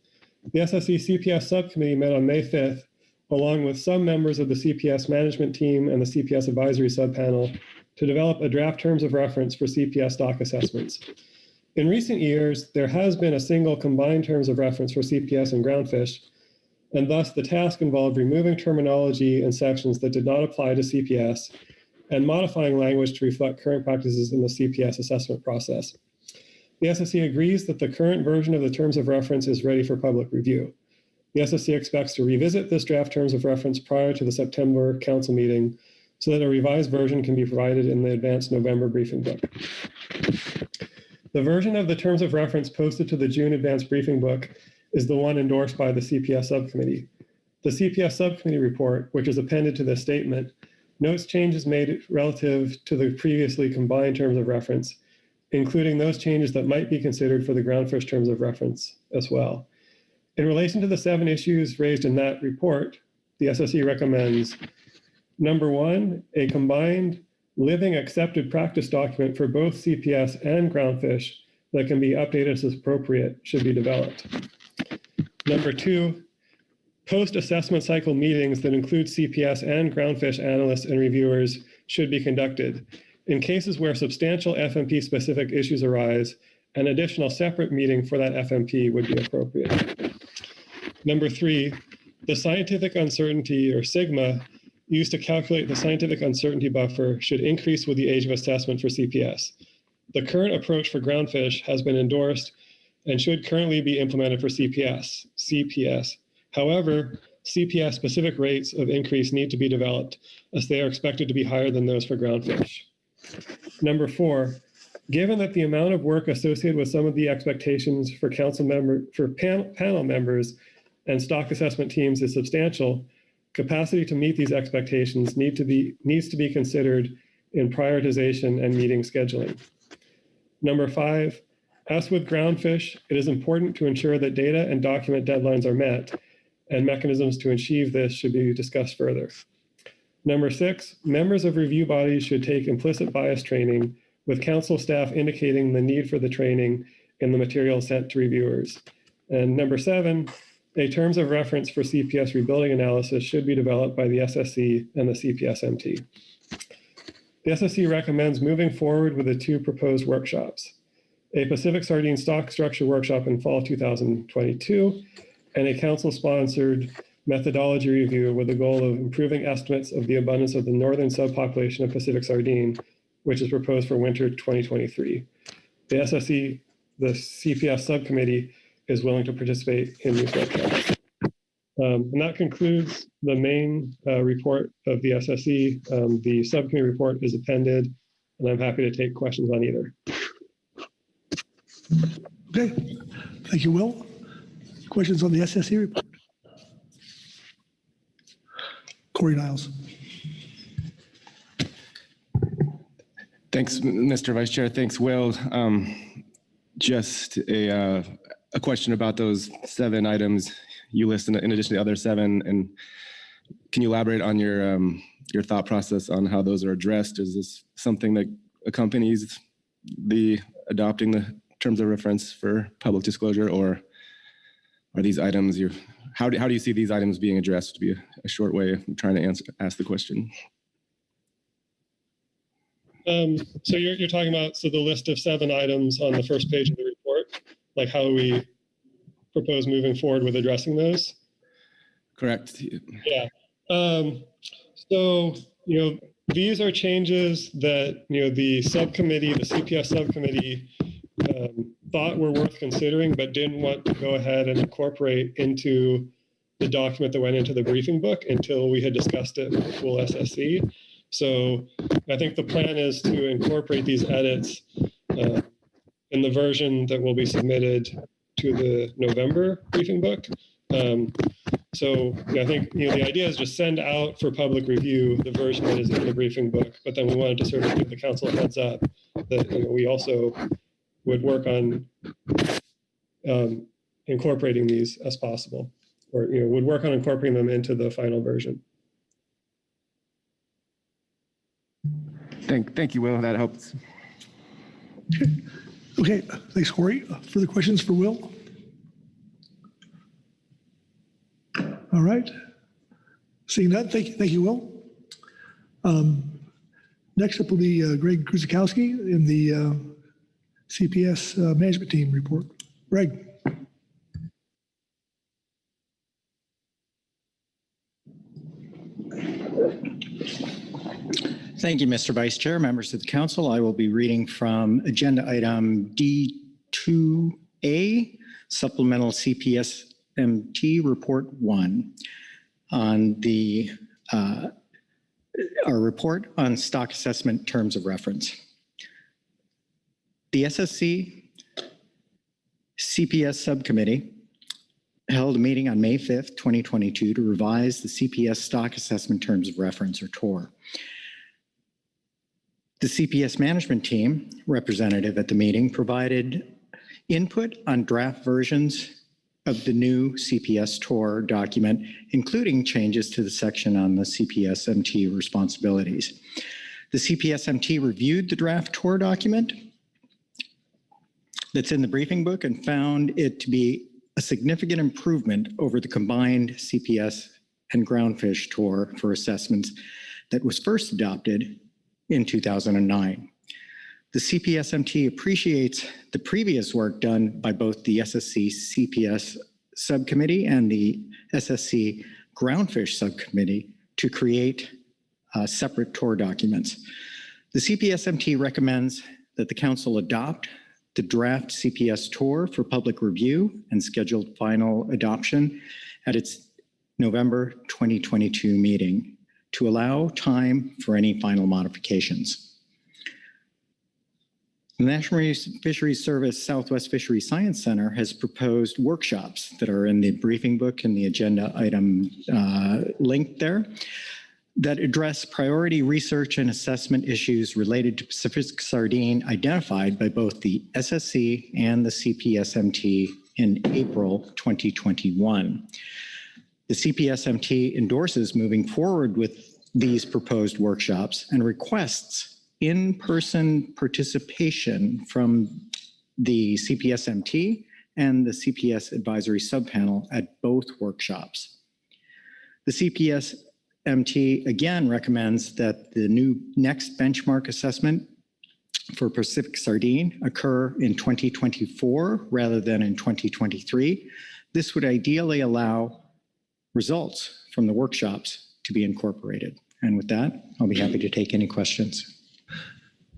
Speaker 13: The SSC CPS subcommittee met on May 5th, along with some members of the CPS management team and the CPS advisory subpanel, to develop a draft terms of reference for CPS stock assessments. In recent years, there has been a single combined terms of reference for CPS and groundfish, and thus the task involved removing terminology and sections that did not apply to CPS and modifying language to reflect current practices in the CPS assessment process. The SSC agrees that the current version of the terms of reference is ready for public review. The SSC expects to revisit this draft terms of reference prior to the September council meeting so that a revised version can be provided in the advanced November briefing book. The version of the terms of reference posted to the June advanced briefing book is the one endorsed by the CPS subcommittee. The CPS subcommittee report, which is appended to this statement, notes changes made relative to the previously combined terms of reference, including those changes that might be considered for the groundfish terms of reference as well. In relation to the 7 issues raised in that report, the SSC recommends, number 1, a combined living accepted practice document for both CPS and groundfish that can be updated as appropriate should be developed. Number 2, post-assessment cycle meetings that include CPS and groundfish analysts and reviewers should be conducted. In cases where substantial FMP-specific issues arise, an additional separate meeting for that FMP would be appropriate. Number 3, the scientific uncertainty, or sigma, used to calculate the scientific uncertainty buffer should increase with the age of assessment for CPS. The current approach for groundfish has been endorsed and should currently be implemented for CPS. However, CPS specific rates of increase need to be developed as they are expected to be higher than those for groundfish. Number 4, given that the amount of work associated with some of the expectations for panel members and stock assessment teams is substantial, capacity to meet these expectations needs to be considered in prioritization and meeting scheduling. Number 5, as with groundfish, it is important to ensure that data and document deadlines are met, and mechanisms to achieve this should be discussed further. Number 6, members of review bodies should take implicit bias training, with council staff indicating the need for the training in the material sent to reviewers. And number 7, a terms of reference for CPS rebuilding analysis should be developed by the SSC and the CPS MT. The SSC recommends moving forward with the 2 proposed workshops, a Pacific sardine stock structure workshop in fall 2022, and a council-sponsored methodology review with the goal of improving estimates of the abundance of the northern subpopulation of Pacific sardine, which is proposed for winter 2023. The SSC, the CPS subcommittee, is willing to participate in these workshops. And that concludes the main report of the SSC. The subcommittee report is appended, and I'm happy to take questions on either.
Speaker 11: Okay, thank you, Will. Questions on the SSC report? Corey Niles.
Speaker 3: Thanks, Mr. Vice Chair. Thanks, Will. Just a question about those 7 items you list in addition to the other 7, and can you elaborate on your thought process on how those are addressed? Is this something that accompanies the adopting the terms of reference for public disclosure, or are these items how do you see these items being addressed? To be a short way of trying to ask the question.
Speaker 13: So you're talking about the list of 7 items on the first page of the report, like how we propose moving forward with addressing those?
Speaker 3: Correct.
Speaker 13: Yeah. So, these are changes that, the subcommittee, the CPS subcommittee thought were worth considering, but didn't want to go ahead and incorporate into the document that went into the briefing book until we had discussed it with the full SSC. So I think the plan is to incorporate these edits in the version that will be submitted to the November briefing book. So I think the idea is just send out for public review the version that is in the briefing book, but then we wanted to sort of give the council a heads up that we also would work on incorporating these as possible, or would work on incorporating them into the final version.
Speaker 3: Thank you, Will. That helps.
Speaker 11: Okay, thanks, Corey. Further questions for Will? All right. Seeing that, thank you, Will. Next up will be Greg Kruzikowski in the CPS management team report. Greg.
Speaker 14: Thank you, Mr. Vice Chair, members of the council. I will be reading from agenda item D2A, Supplemental CPS-MT Report 1, on our report on stock assessment terms of reference. The SSC CPS Subcommittee held a meeting on May 5th, 2022 to revise the CPS Stock Assessment Terms of Reference, or TOR. The CPS management team representative at the meeting provided input on draft versions of the new CPS TOR document, including changes to the section on the CPS MT responsibilities. The CPS MT reviewed the draft TOR document that's in the briefing book and found it to be a significant improvement over the combined CPS and groundfish TOR for assessments that was first adopted in 2009. The CPS-MT appreciates the previous work done by both the SSC CPS subcommittee and the SSC groundfish subcommittee to create separate TOR documents. The CPS-MT recommends that the council adopt the draft CPS TOR for public review and scheduled final adoption at its November 2022 meeting, to allow time for any final modifications. The National Fisheries Service Southwest Fisheries Science Center has proposed workshops that are in the briefing book and the agenda item linked there that address priority research and assessment issues related to Pacific sardine identified by both the SSC and the CPS-MT in April 2021. The CPS-MT endorses moving forward with these proposed workshops and requests in-person participation from the CPS-MT and the CPS advisory subpanel at both workshops. The CPS-MT again recommends that the new next benchmark assessment for Pacific sardine occur in 2024 rather than in 2023. This would ideally allow results from the workshops to be incorporated. And with that, I'll be happy to take any questions.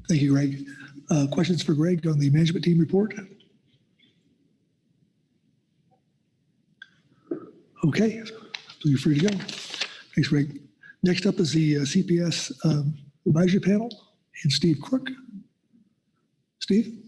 Speaker 11: Thank you, Greg. Questions for Greg on the management team report? Okay, so you're free to go. Thanks, Greg. Next up is the CPS advisory panel and Steve Crook. Steve?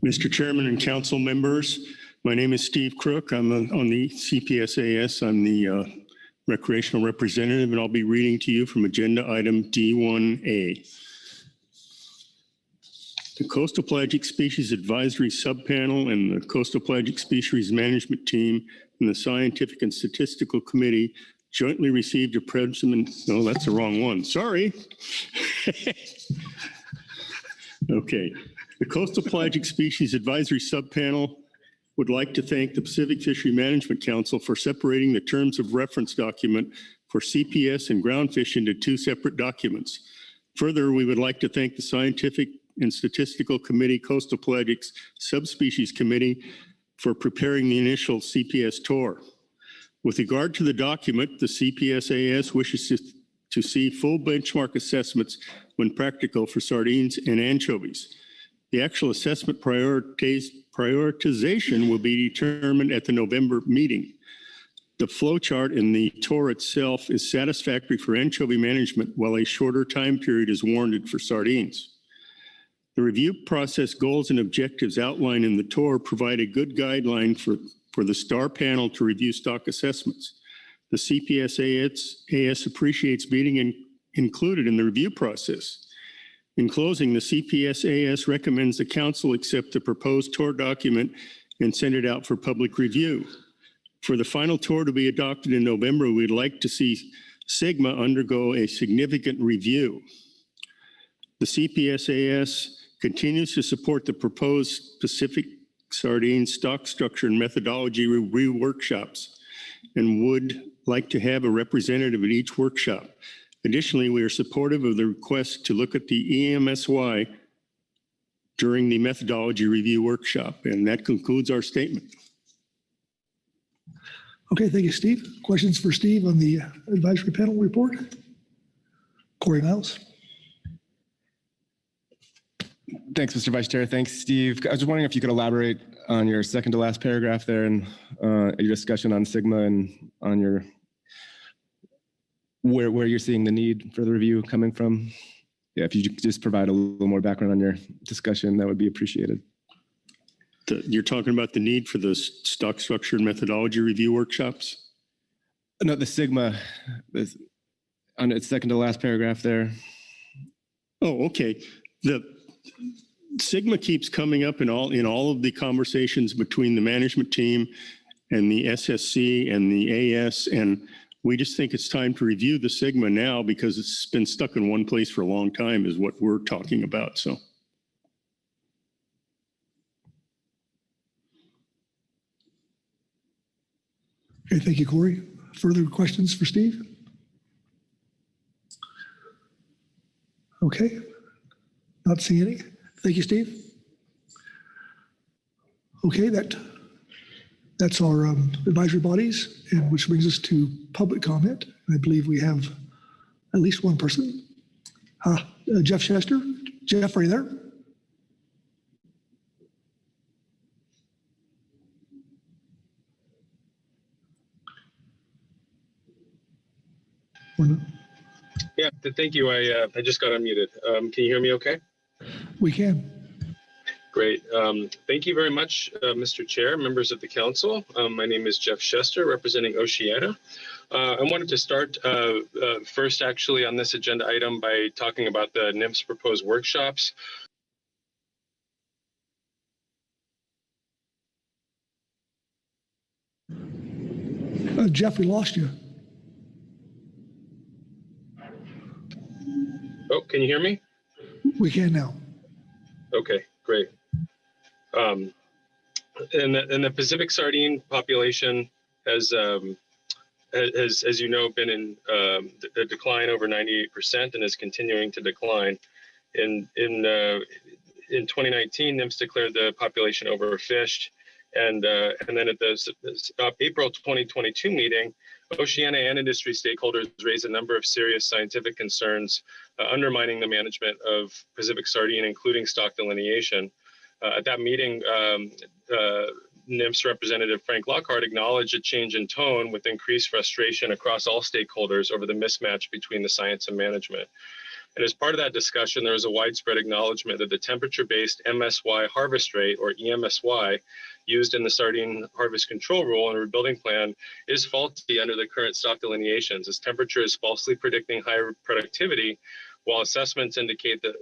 Speaker 15: Mr. Chairman and council members, My name is Steve Crook. I'm on the CPSAS. I'm the recreational representative, and I'll be reading to you from agenda item D1A. The Coastal Pelagic Species Advisory Subpanel and the Coastal Pelagic Species Management Team and the Scientific and Statistical Committee jointly received a present. No, that's the wrong one. Sorry. Okay. The Coastal Pelagic Species Advisory Subpanel would like to thank the Pacific Fishery Management Council for separating the terms of reference document for CPS and groundfish into two separate documents. Further, we would like to thank the Scientific and Statistical Committee Coastal Pelagic Subspecies Committee for preparing the initial CPS tour. With regard to the document, the CPSAS wishes to see full benchmark assessments when practical for sardines and anchovies. The actual assessment prioritization will be determined at the November meeting. The flow chart in the tour itself is satisfactory for anchovy management, while a shorter time period is warranted for sardines. The review process goals and objectives outlined in the tour provide a good guideline for the STAR panel to review stock assessments. The CPSAS appreciates being included in the review process. In closing, the CPSAS recommends the council accept the proposed tour document and send it out for public review. For the final tour to be adopted in November, we'd like to see SIGMA undergo a significant review. The CPSAS continues to support the proposed Pacific sardine stock structure and methodology review workshops and would like to have a representative at each workshop. Additionally, we are supportive of the request to look at the EMSY during the methodology review workshop. And that concludes our statement.
Speaker 11: Okay, thank you, Steve. Questions for Steve on the advisory panel report? Corey Miles.
Speaker 3: Thanks, Mr. Vice Chair. Thanks, Steve. I was just wondering if you could elaborate on your second to last paragraph there and your discussion on SIGMA and on your where you're seeing the need for the review coming from. Yeah, if you could just provide a little more background on your discussion, that would be appreciated.
Speaker 15: You're talking about the need for the stock structure and methodology review workshops?
Speaker 3: No, the SIGMA, on its second to last paragraph there.
Speaker 15: Oh, okay. The SIGMA keeps coming up in all of the conversations between the management team and the SSC and the AS, and we just think it's time to review the SIGMA now because it's been stuck in one place for a long time is what we're talking about. So.
Speaker 11: Okay, thank you, Corey. Further questions for Steve? Okay, not seeing any. Thank you, Steve. Okay, that's our advisory bodies, and which brings us to public comment. I believe we have at least one person. Jeff Chester. Jeff, are you there?
Speaker 6: Yeah, thank you. I just got unmuted. Can you hear me okay?
Speaker 11: We can.
Speaker 6: Great. Thank you very much, Mr. Chair, members of the council. My name is Jeff Chester, representing Oceana. I wanted to start first actually on this agenda item by talking about the NIMS proposed workshops.
Speaker 11: Jeff, we lost you.
Speaker 6: Oh, can you hear me?
Speaker 11: We can now.
Speaker 6: Okay, great. And the Pacific sardine population has, as you know, been in a decline over 98% and is continuing to decline. In 2019, NIMS declared the population overfished, and then at the April 2022 meeting, Oceana and industry stakeholders raised a number of serious scientific concerns undermining the management of Pacific sardine, including stock delineation. At that meeting, NIMS representative Frank Lockhart acknowledged a change in tone with increased frustration across all stakeholders over the mismatch between the science and management. And as part of that discussion, there was a widespread acknowledgement that the temperature-based MSY harvest rate, or EMSY, used in the sardine harvest control rule and rebuilding plan is faulty under the current stock delineations, as temperature is falsely predicting higher productivity, while assessments indicate that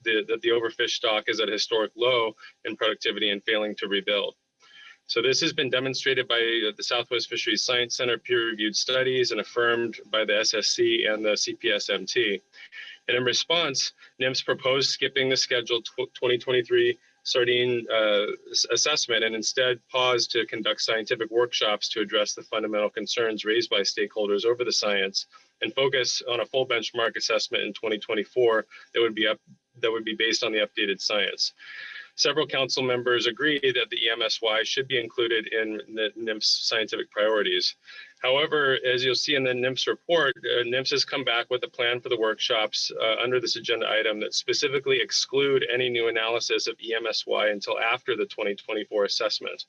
Speaker 6: the overfished stock is at a historic low in productivity and failing to rebuild. So this has been demonstrated by the Southwest Fisheries Science Center peer-reviewed studies and affirmed by the SSC and the CPSMT. And in response, NIMS proposed skipping the scheduled 2023 sardine assessment and instead paused to conduct scientific workshops to address the fundamental concerns raised by stakeholders over the science and focus on a full benchmark assessment in 2024 that would be based on the updated science. Several council members agree that the EMSY should be included in the NIMS scientific priorities. However, as you'll see in the NIMS report, NIMS has come back with a plan for the workshops under this agenda item that specifically exclude any new analysis of EMSY until after the 2024 assessment.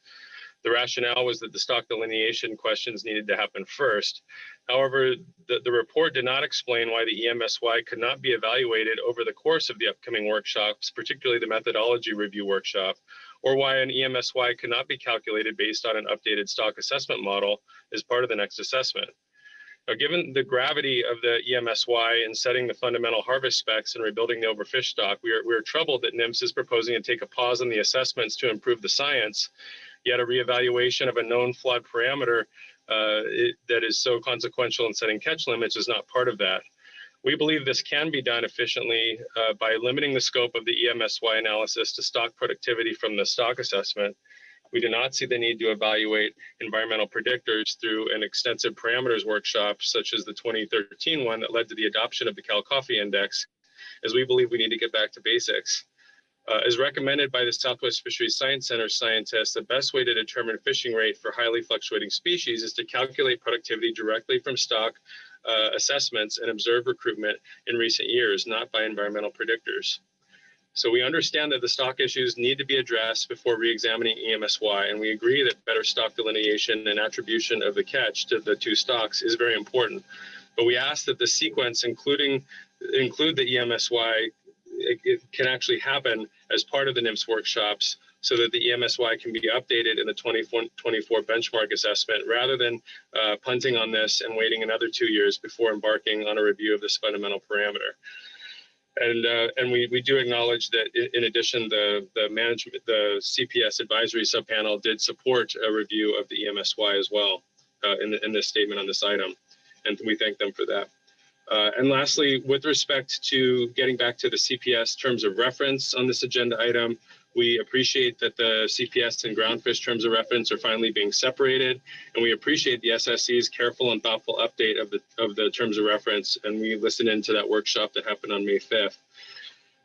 Speaker 6: The rationale was that the stock delineation questions needed to happen first. However, the report did not explain why the EMSY could not be evaluated over the course of the upcoming workshops, particularly the methodology review workshop, or why an EMSY could not be calculated based on an updated stock assessment model as part of the next assessment. Now, given the gravity of the EMSY in setting the fundamental harvest specs and rebuilding the overfished stock, we are troubled that NIMS is proposing to take a pause on the assessments to improve the science, yet a reevaluation of a known flawed parameter that is so consequential in setting catch limits is not part of that. We believe this can be done efficiently by limiting the scope of the EMSY analysis to stock productivity from the stock assessment. We do not see the need to evaluate environmental predictors through an extensive parameters workshop, such as the 2013 one that led to the adoption of the Cal Coffee Index, as we believe we need to get back to basics. As recommended by the Southwest Fisheries Science Center scientists, the best way to determine fishing rate for highly fluctuating species is to calculate productivity directly from stock assessments and observe recruitment in recent years, not by environmental predictors. So we understand that the stock issues need to be addressed before re-examining EMSY, and we agree that better stock delineation and attribution of the catch to the two stocks is very important. But we ask that the sequence include the EMSY it can actually happen as part of the NIMS workshops so that the EMSY can be updated in the 2024 benchmark assessment rather than punting on this and waiting another 2 years before embarking on a review of this fundamental parameter. And we do acknowledge that in addition, the CPS advisory subpanel did support a review of the EMSY as well in this statement on this item, and we thank them for that. And lastly, with respect to getting back to the CPS terms of reference on this agenda item, we appreciate that the CPS and groundfish terms of reference are finally being separated, and we appreciate the SSC's careful and thoughtful update of the terms of reference, and we listened into that workshop that happened on May 5th.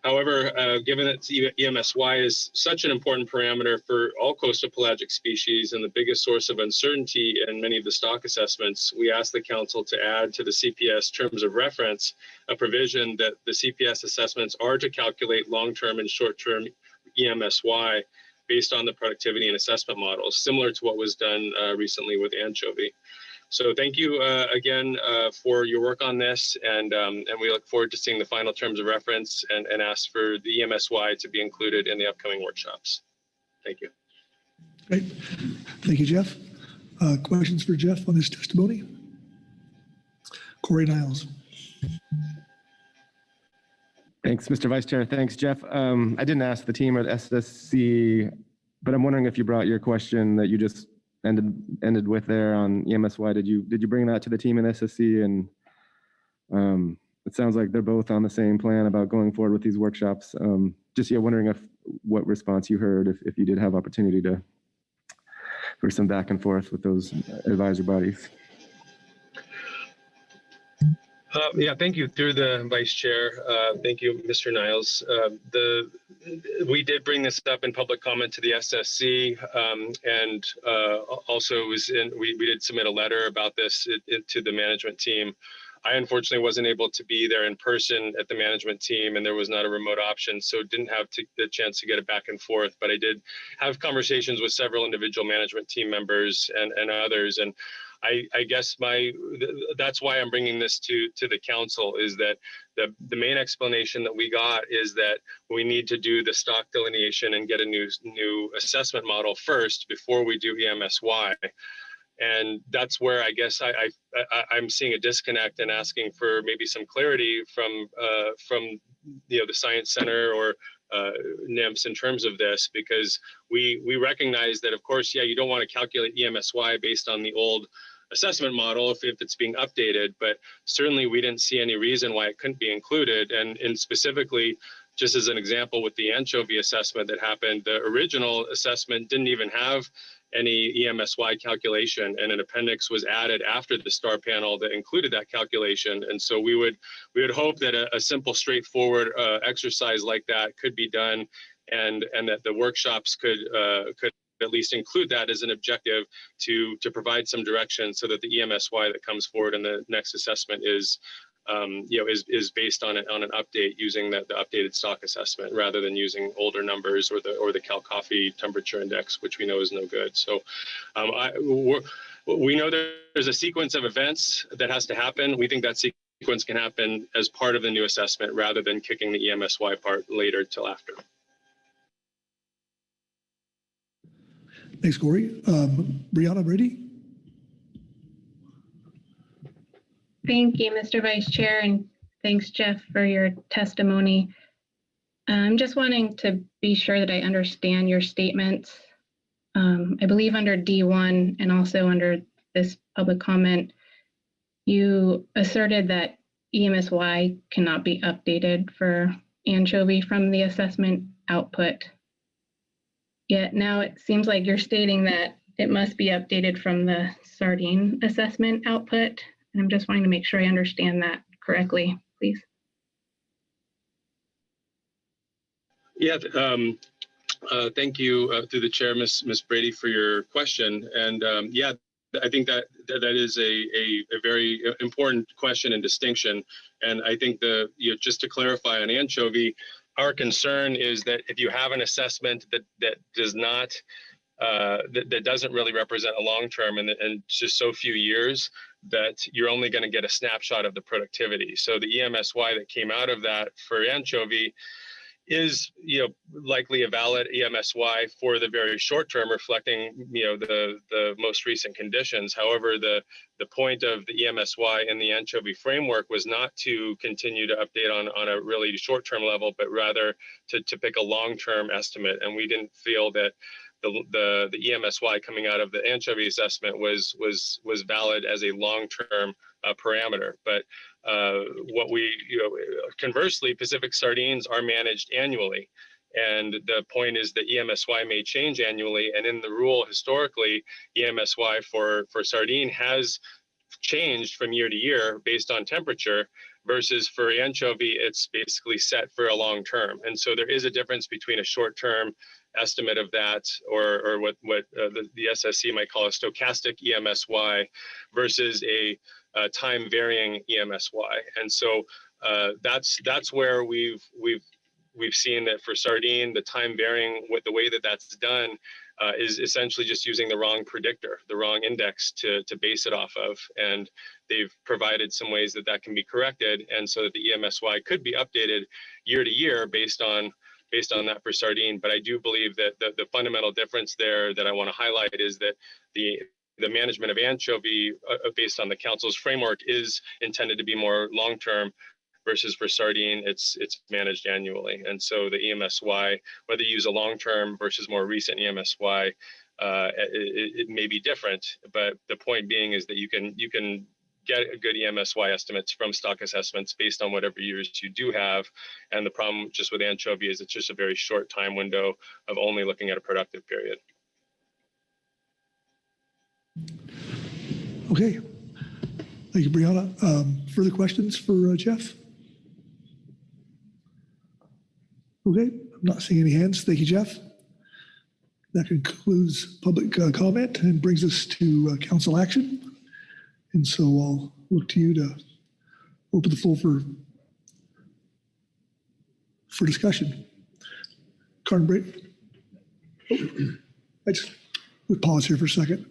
Speaker 6: However, given that EMSY is such an important parameter for all coastal pelagic species and the biggest source of uncertainty in many of the stock assessments, we ask the Council to add to the CPS terms of reference a provision that the CPS assessments are to calculate long-term and short-term EMSY based on the productivity and assessment models, similar to what was done recently with Anchovy. So thank you again for your work on this, and we look forward to seeing the final terms of reference and ask for the EMSY to be included in the upcoming workshops. Thank you.
Speaker 11: Great. Thank you, Jeff. Questions for Jeff on his testimony? Corey Niles.
Speaker 3: Thanks, Mr. Vice Chair. Thanks, Jeff. I didn't ask the team or the SSC, but I'm wondering if you brought your question that you just ended with there on EMSY. Did you bring that to the team in SSC? And it sounds like they're both on the same plan about going forward with these workshops. Just wondering what response you heard, if you did have opportunity for some back and forth with those advisory bodies.
Speaker 6: Yeah, thank you. Through the Vice Chair, thank you, Mr. Niles. We did bring this up in public comment to the SSC, and also we did submit a letter about this to the management team. I unfortunately wasn't able to be there in person at the management team, and there was not a remote option, so didn't have the chance to get it back and forth. But I did have conversations with several individual management team members and others, and I guess that's why I'm bringing this to the Council, is that the main explanation that we got is that we need to do the stock delineation and get a new assessment model first before we do EMSY. And that's where I guess I'm seeing a disconnect and asking for maybe some clarity from the Science Center or NIMS in terms of this, because we recognize that, of course, yeah, you don't want to calculate EMSY based on the old assessment model if it's being updated, but certainly we didn't see any reason why it couldn't be included. And specifically, just as an example with the Anchovy assessment that happened, the original assessment didn't even have any EMSY calculation, and an appendix was added after the STAR panel that included that calculation. And so we would hope that a simple, straightforward exercise like that could be done, and that the workshops could at least include that as an objective to provide some direction, so that the EMSY that comes forward in the next assessment is based on an update using the updated stock assessment, rather than using older numbers or the Cal Coffee temperature index, which we know is no good. So we know there's a sequence of events that has to happen. We think that sequence can happen as part of the new assessment, rather than kicking the EMSY part later till after.
Speaker 11: Thanks, Corey. Brianna Brady?
Speaker 17: Thank you, Mr. Vice Chair, and thanks, Jeff, for your testimony. I'm just wanting to be sure that I understand your statements. I believe under D1 and also under this public comment, you asserted that EMSY cannot be updated for Anchovy from the assessment output. Yet now it seems like you're stating that it must be updated from the sardine assessment output. And I'm just wanting to make sure I understand that correctly, please.
Speaker 6: Yeah, thank you through the chair, Ms. Brady, for your question. And yeah, I think that is a very important question and distinction. And I think just to clarify on Anchovy, our concern is that if you have an assessment that does not that doesn't really represent a long term and just so few years, that you're only going to get a snapshot of the productivity. So the EMSY that came out of that for Anchovy is likely a valid EMSY for the very short term, reflecting the most recent conditions. However, the point of the EMSY in the Anchovy framework was not to continue to update on a really short term level, but rather to pick a long term estimate. And we didn't feel that the EMSY coming out of the Anchovy assessment was valid as a long term parameter. But conversely, Pacific sardines are managed annually. And the point is that EMSY may change annually. And in the rule, historically, EMSY for sardine has changed from year to year based on temperature, versus for anchovy, it's basically set for a long term. And so there is a difference between a short term estimate of that, or what the SSC might call a stochastic EMSY, versus a time varying EMSY. And so that's where we've seen that for sardine, the time varying, with the way that that's done is essentially just using the wrong predictor, the wrong index to base it off of. And they've provided some ways that can be corrected, and so that the EMSY could be updated year to year based on that for sardine. But I do believe that the fundamental difference there that I want to highlight is that the management of anchovy based on the council's framework is intended to be more long-term, versus for sardine, it's managed annually. And so the EMSY, whether you use a long-term versus more recent EMSY, it may be different. But the point being is that you can get a good EMSY estimates from stock assessments based on whatever years you do have. And the problem just with anchovy is it's just a very short time window of only looking at a productive period.
Speaker 11: Okay. Thank you, Brianna. Further questions for Jeff? Okay, I'm not seeing any hands. Thank you, Jeff. That concludes public comment and brings us to council action. And so I'll look to you to open the floor for discussion. Karen Brady. I just would pause here for a second.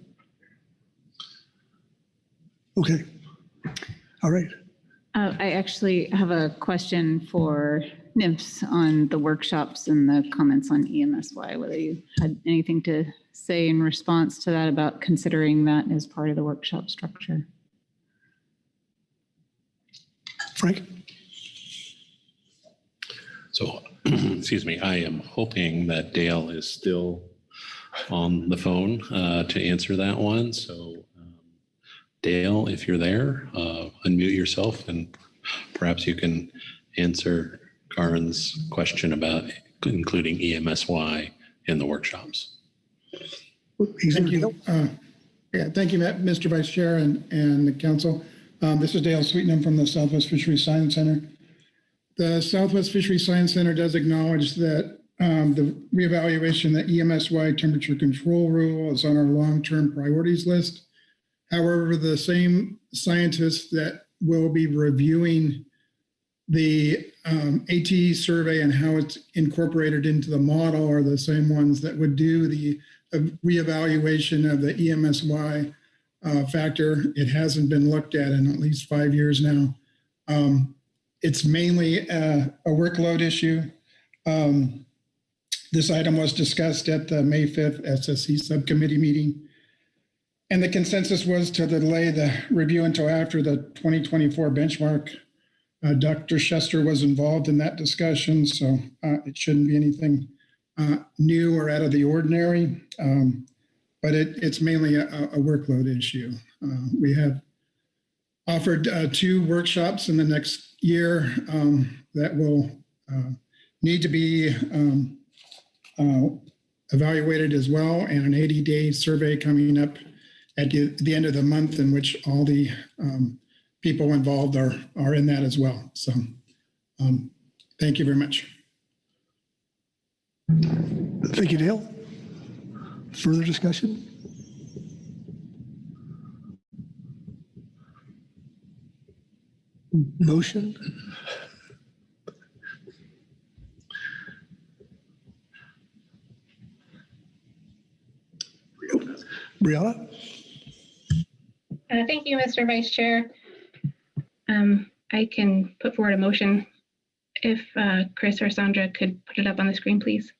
Speaker 11: Okay. All right.
Speaker 21: I actually have a question for NIMS on the workshops and the comments on EMSY, whether you had anything to say in response to that about considering that as part of the workshop structure.
Speaker 11: Frank?
Speaker 4: So, excuse me, I am hoping that Dale is still on the phone to answer that one. So, Dale, if you're there, unmute yourself and perhaps you can answer Karen's question about including EMSY in the workshops.
Speaker 9: Thank you. Thank you, Mr. Vice Chair and the council. This is Dale Sweetnam from the Southwest Fisheries Science Center. The Southwest Fisheries Science Center does acknowledge that the reevaluation, the EMSY temperature control rule is on our long-term priorities list. However, the same scientists that will be reviewing the AT survey and how it's incorporated into the model are the same ones that would do the reevaluation of the EMSY factor. It hasn't been looked at in at least 5 years now. It's mainly a workload issue. This item was discussed at the May 5th SSC subcommittee meeting. And the consensus was to delay the review until after the 2024 benchmark. Dr. Schuster was involved in that discussion, so it shouldn't be anything new or out of the ordinary, but it's mainly a workload issue. We have offered 2 workshops in the next year that will need to be evaluated as well, and an 80-day survey coming up at the end of the month in which all the people involved are in that as well. So thank you very much.
Speaker 11: Thank you, Dale. Further discussion? Motion? Brianna?
Speaker 17: Thank you, Mr. Vice Chair. I can put forward a motion if Chris or Sandra could put it up on the screen, please.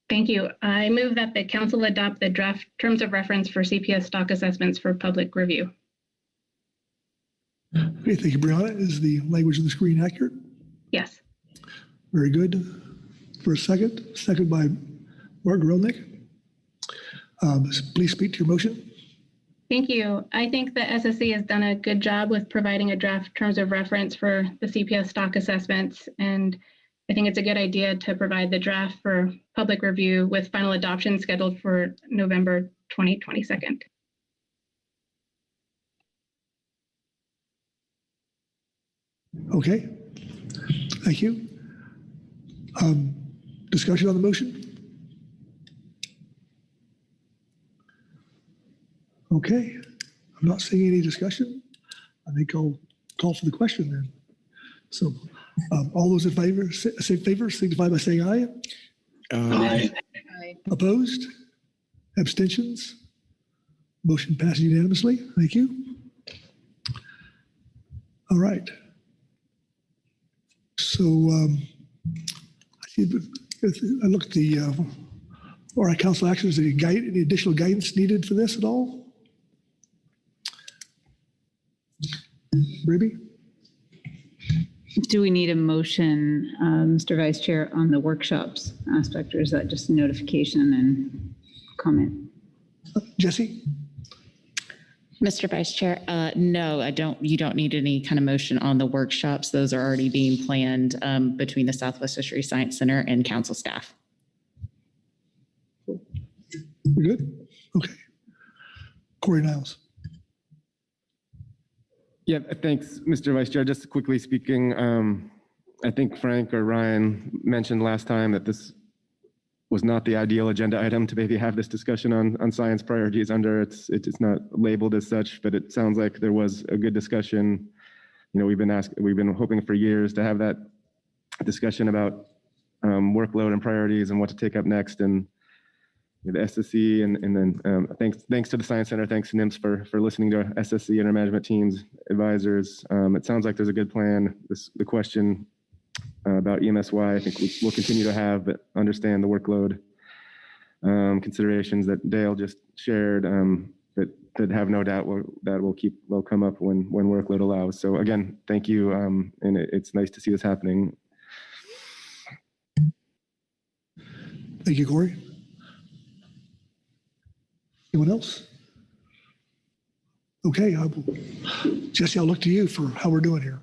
Speaker 17: Thank you. I move that the council adopt the draft terms of reference for CPS stock assessments for public review.
Speaker 11: Okay, thank you, Brianna. Is the language on the screen accurate?
Speaker 17: Yes.
Speaker 11: Very good. For a second by Mark Grelnick. Please speak to your motion.
Speaker 17: Thank you. I think the SSC has done a good job with providing a draft terms of reference for the CPS stock assessments, and I think it's a good idea to provide the draft for public review with final adoption scheduled for November 2022.
Speaker 11: Okay, thank you. Discussion on the motion? Okay, I'm not seeing any discussion. I think I'll call for the question then. So all those in favor, signify by saying aye.
Speaker 3: Aye.
Speaker 11: Opposed? Abstentions? Motion passes unanimously. Thank you. All right. So I see. I looked at the or our council actions. Any additional guidance needed for this at all? Ruby?
Speaker 21: Do we need a motion, Mr. Vice Chair, on the workshops aspect, or is that just notification and comment?
Speaker 11: Jesse?
Speaker 12: Mr. Vice Chair, no, I don't. You don't need any kind of motion on the workshops. Those are already being planned between the Southwest Fisheries Science Center and council staff.
Speaker 11: Good. Okay. Corey Niles.
Speaker 3: Yeah, thanks, Mr. Vice Chair. Just quickly speaking, I think Frank or Ryan mentioned last time that this was not the ideal agenda item to maybe have this discussion on science priorities under. It's not labeled as such, but it sounds like there was a good discussion. You know, we've been hoping for years to have that discussion about workload and priorities and what to take up next. And the SSC, and then thanks to the Science Center, thanks to NIMS for listening to SSC and our management teams, advisors. It sounds like there's a good plan. The question about EMSY, I think we'll continue to have, but understand the workload considerations that Dale just shared, but have no doubt will come up when workload allows. So again, thank you, and it's nice to see this happening.
Speaker 11: Thank you, Corey. Anyone else? Okay, Jesse, I'll look to you for how we're doing here.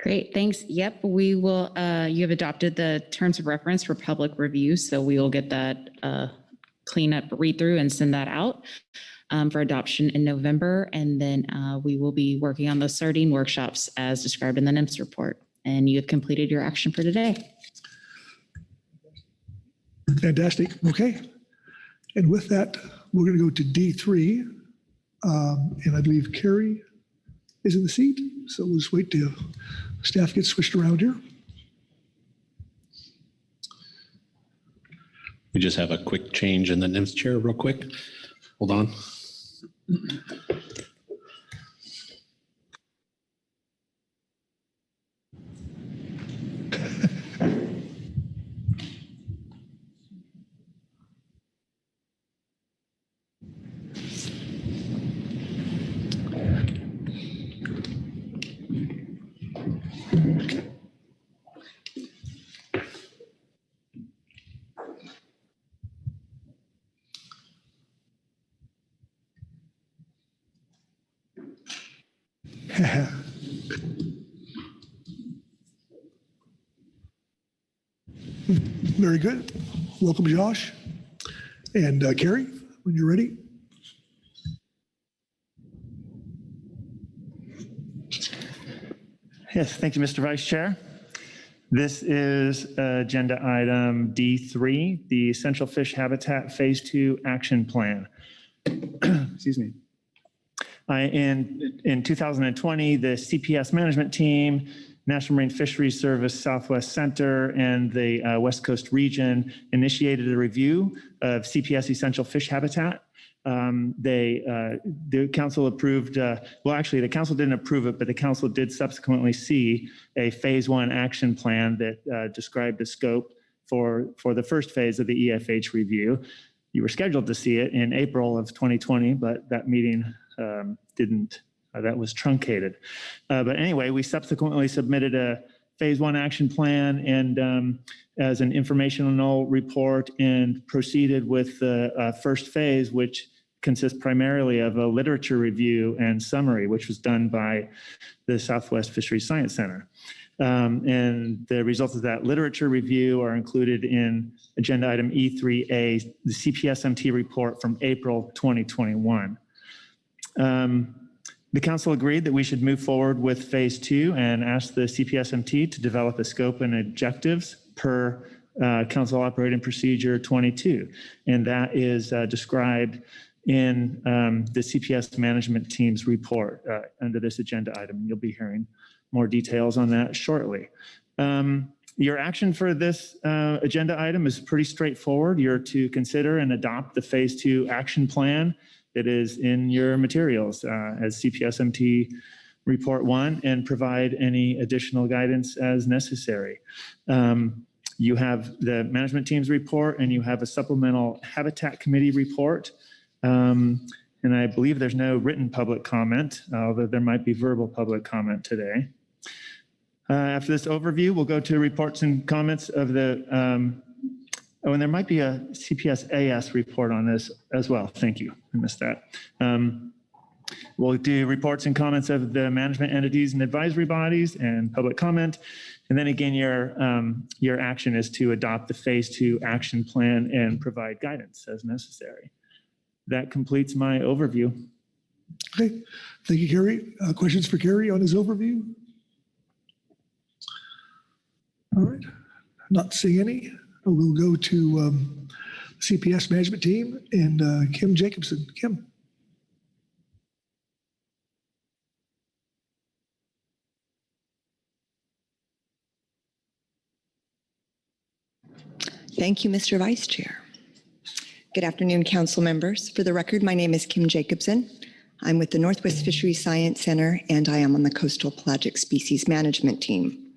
Speaker 12: Great, thanks. Yep, we will, you have adopted the terms of reference for public review, so we will get that clean up, read through and send that out for adoption in November. And then we will be working on the sardine workshops as described in the NIMS report. And you have completed your action for today.
Speaker 11: Fantastic. Okay. And with that, we're going to go to D3. And I believe Carrie is in the seat. So we'll just wait till staff gets switched around here.
Speaker 4: We just have a quick change in the NIMS chair real quick. Hold on.
Speaker 11: Very good. Welcome, Josh. And Carrie, when you're ready.
Speaker 2: Yes, thank you, Mr. Vice Chair. This is agenda item D3, the Central Fish Habitat Phase 2 Action Plan. Excuse me. In 2020, the CPS management team, National Marine Fisheries Service Southwest Center, and the West Coast region initiated a review of CPS essential fish habitat. The council approved, well, actually the council didn't approve it, but the council did subsequently see a phase 1 action plan that described the scope for the first phase of the EFH review. You were scheduled to see it in April of 2020, but that meeting didn't, that was truncated. But anyway, we subsequently submitted a phase 1 action plan and as an informational report and proceeded with the first phase, which consists primarily of a literature review and summary, which was done by the Southwest Fisheries Science Center. And the results of that literature review are included in agenda item E3A, the CPSMT report from April 2021. The council agreed that we should move forward with phase 2 and asked the CPSMT to develop a scope and objectives per Council Operating Procedure 22. And that is described in the CPS management team's report under this agenda item. You'll be hearing more details on that shortly. Your action for this agenda item is pretty straightforward. You're to consider and adopt the phase 2 action plan that is in your materials as CPSMT report 1 and provide any additional guidance as necessary. You have the management team's report and you have a supplemental habitat committee report. And I believe there's no written public comment, although there might be verbal public comment today. After this overview, we'll go to reports and comments of the, oh, and there might be a CPS-AS report on this as well. Thank you, I missed that. We'll do reports and comments of the management entities and advisory bodies and public comment. And then again, your action is to adopt the phase 2 action plan and provide guidance as necessary. That completes my overview.
Speaker 11: Okay, thank you, Carrie. Questions for Carrie on his overview? All right, not seeing any. We'll go to CPS management team and Kim Jacobson. Kim.
Speaker 22: Thank you, Mr. Vice Chair.
Speaker 8: Good afternoon, council members. For the record, my name is Kim Jacobson. I'm with the Northwest Fisheries Science Center, and I am on the Coastal Pelagic Species Management Team.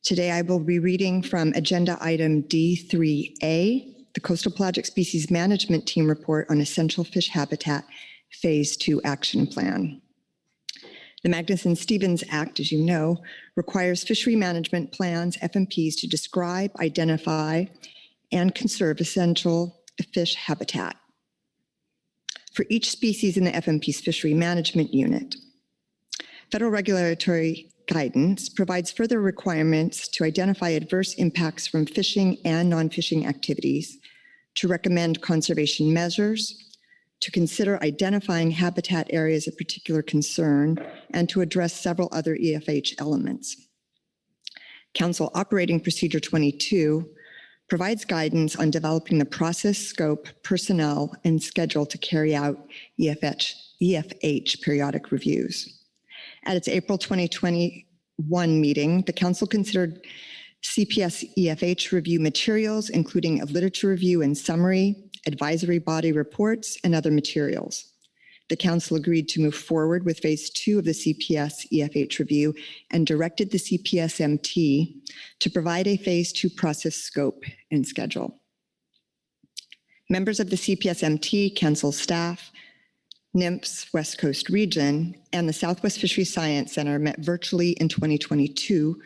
Speaker 8: Today, I will be reading from Agenda Item D3A, the Coastal Pelagic Species Management Team Report on Essential Fish Habitat Phase 2 Action Plan. The Magnuson-Stevens Act, as you know, requires fishery management plans, FMPs, to describe, identify, and conserve essential fish habitat for each species in the FMP's fishery management unit. Federal regulatory guidance provides further requirements to identify adverse impacts from fishing and non-fishing activities, to recommend conservation measures, to consider identifying habitat areas of particular concern, and to address several other EFH elements. Council Operating Procedure 22 provides guidance on developing the process, scope, personnel, and schedule to carry out EFH periodic reviews. At its April 2021 meeting, the Council considered CPS EFH review materials, including a literature review and summary, advisory body reports, and other materials. The Council agreed to move forward with Phase 2 of the CPS EFH review and directed the CPSMT to provide a Phase 2 process scope and schedule. Members of the CPSMT, Council staff, NMFS West Coast Region, and the Southwest Fisheries Science Center met virtually in 2022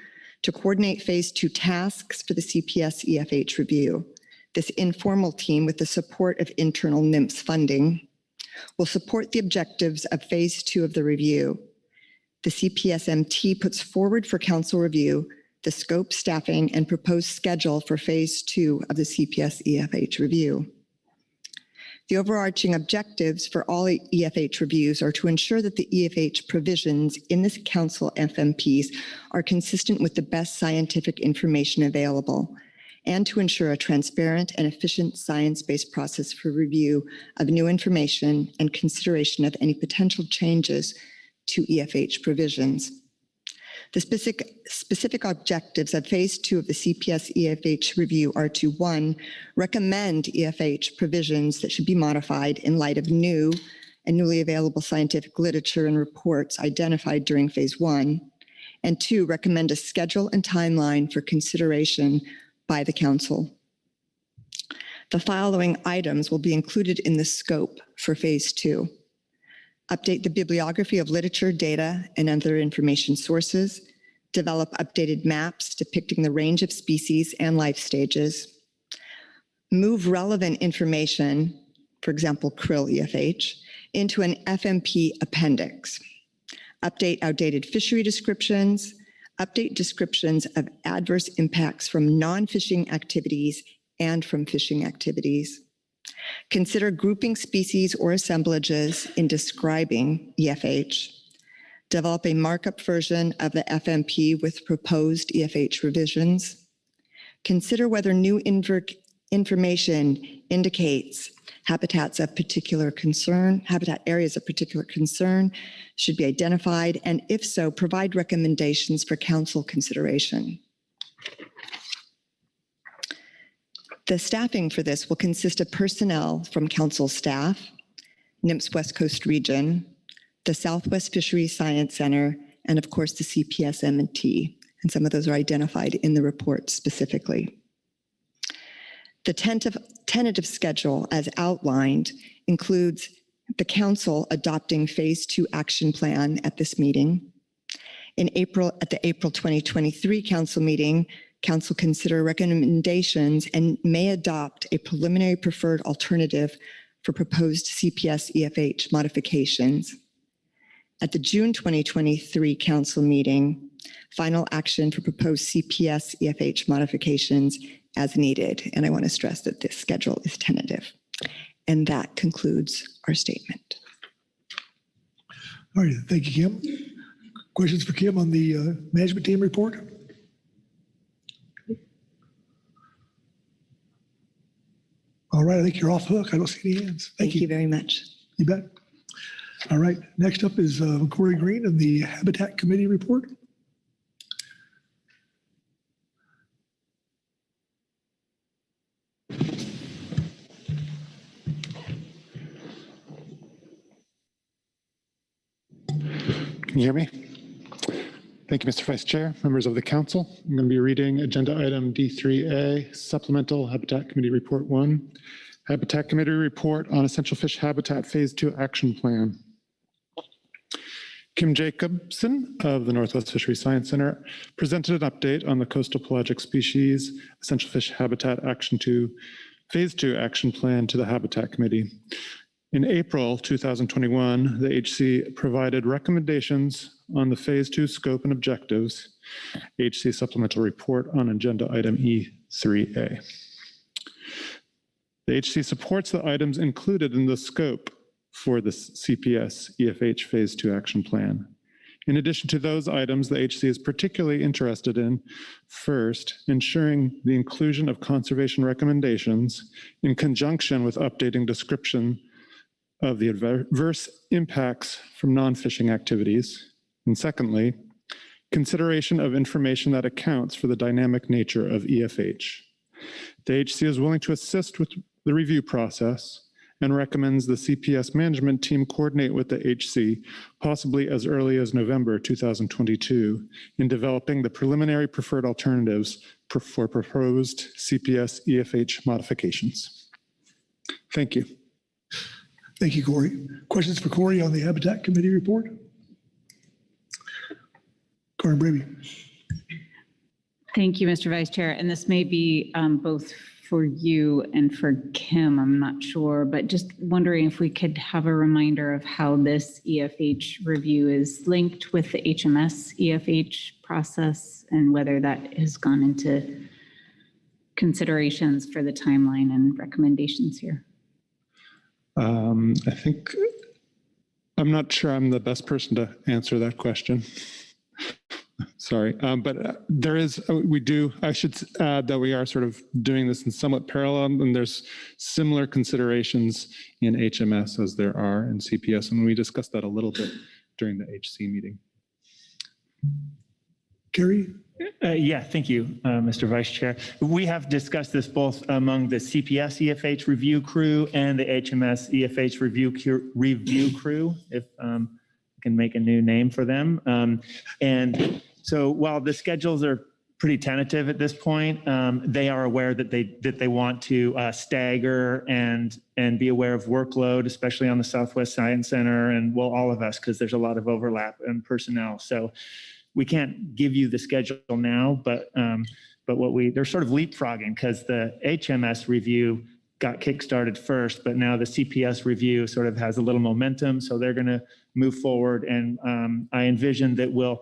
Speaker 8: to coordinate Phase 2 tasks for the CPS EFH review. This informal team, with the support of internal NMFS funding, will support the objectives of Phase 2 of the review. The CPSMT puts forward for Council review the scope, staffing, and proposed schedule for Phase 2 of the CPS EFH review. The overarching objectives for all EFH reviews are to ensure that the EFH provisions in this Council FMPs are consistent with the best scientific information available, and to ensure a transparent and efficient science-based process for review of new information and consideration of any potential changes to EFH provisions. The specific objectives of Phase 2 of the CPS EFH review are to, 1, recommend EFH provisions that should be modified in light of new and newly available scientific literature and reports identified during Phase 1, and 2, recommend a schedule and timeline for consideration by the Council. The following items will be included in the scope for Phase 2. Update the bibliography of literature, data, and other information sources. Develop updated maps depicting the range of species and life stages. Move relevant information, for example, krill EFH, into an FMP appendix. Update outdated fishery descriptions. Update descriptions of adverse impacts from non-fishing activities and from fishing activities. Consider grouping species or assemblages in describing EFH. Develop a markup version of the FMP with proposed EFH revisions. Consider whether new information indicates habitat areas of particular concern should be identified, and if so, provide recommendations for Council consideration. The staffing for this will consist of personnel from Council staff, NMFS West Coast Region, the Southwest Fisheries Science Center, and of course the CPSM&T, and some of those are identified in the report specifically. The tentative schedule, as outlined, includes the Council adopting Phase 2 action plan at this meeting. At the April 2023 Council meeting, Council consider recommendations and may adopt a preliminary preferred alternative for proposed CPS EFH modifications. At the June 2023 Council meeting, final action for proposed CPS EFH modifications as needed. And I want to stress that this schedule is tentative. And that concludes our statement.
Speaker 11: All right, thank you, Kim. Questions for Kim on the management team report? All right, I think you're off hook. I don't see any hands.
Speaker 8: Thank you very much.
Speaker 11: You bet. All right, next up is Corey Green and the Habitat Committee report.
Speaker 16: Can you hear me? Thank you, Mr. Vice Chair, members of the council. I'm going to be reading agenda item D3A, Supplemental Habitat Committee Report 1, Habitat Committee Report on Essential Fish Habitat Phase 2 Action Plan. Kim Jacobson of the Northwest Fisheries Science Center presented an update on the coastal pelagic species Essential Fish Habitat Phase 2 Action Plan to the Habitat Committee. In April 2021, the HC provided recommendations on the Phase 2 scope and objectives, HC Supplemental Report on Agenda Item E3A. The HC supports the items included in the scope for the CPS EFH Phase 2 Action Plan. In addition to those items, the HC is particularly interested in, first, ensuring the inclusion of conservation recommendations in conjunction with updating description of the adverse impacts from non-fishing activities. And secondly, consideration of information that accounts for the dynamic nature of EFH. The HC is willing to assist with the review process and recommends the CPS management team coordinate with the HC, possibly as early as November 2022, in developing the preliminary preferred alternatives for proposed CPS EFH modifications. Thank you.
Speaker 11: Thank you, Corey. Questions for Corey on the Habitat Committee report? Corey Brady.
Speaker 21: Thank you, Mr. Vice Chair. And this may be both for you and for Kim, I'm not sure, but just wondering if we could have a reminder of how this EFH review is linked with the HMS EFH process and whether that has gone into considerations for the timeline and recommendations here.
Speaker 16: I think, I'm not sure I'm the best person to answer that question. Sorry, but there is, I should add that we are sort of doing this in somewhat parallel, and there's similar considerations in HMS as there are in CPS, and we discussed that a little bit during the HC meeting.
Speaker 11: Gary?
Speaker 2: Yeah, thank you, Mr. Vice Chair. We have discussed this both among the CPS EFH review crew and the HMS EFH review crew, if I can make a new name for them. And so while the schedules are pretty tentative at this point, they are aware that they want to stagger and be aware of workload, especially on the Southwest Science Center, and well, all of us, because there's a lot of overlap in personnel. So we can't give you the schedule now, but they're sort of leapfrogging because the HMS review got kickstarted first, but now the CPS review sort of has a little momentum, so they're going to move forward. And I envision that we'll,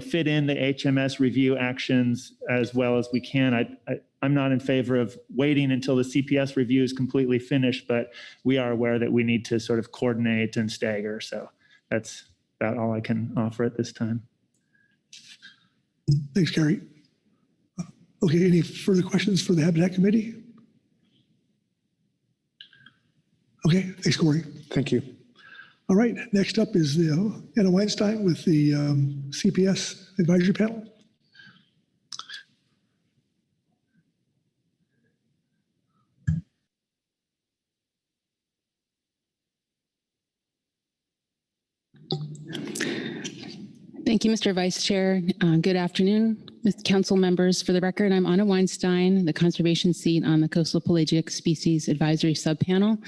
Speaker 2: fit in the HMS review actions as well as we can. I'm not in favor of waiting until the CPS review is completely finished, but we are aware that we need to sort of coordinate and stagger. So that's about all I can offer at this time.
Speaker 11: Thanks, Gary. Okay, any further questions for the Habitat Committee? Okay, thanks, Corey.
Speaker 16: Thank you.
Speaker 11: All right, next up is Anna Weinstein with the CPS Advisory Panel.
Speaker 22: Thank you, Mr. Vice Chair. Good afternoon, council members. For the record, I'm Anna Weinstein, the conservation seat on the Coastal Pelagic Species Advisory Subpanel.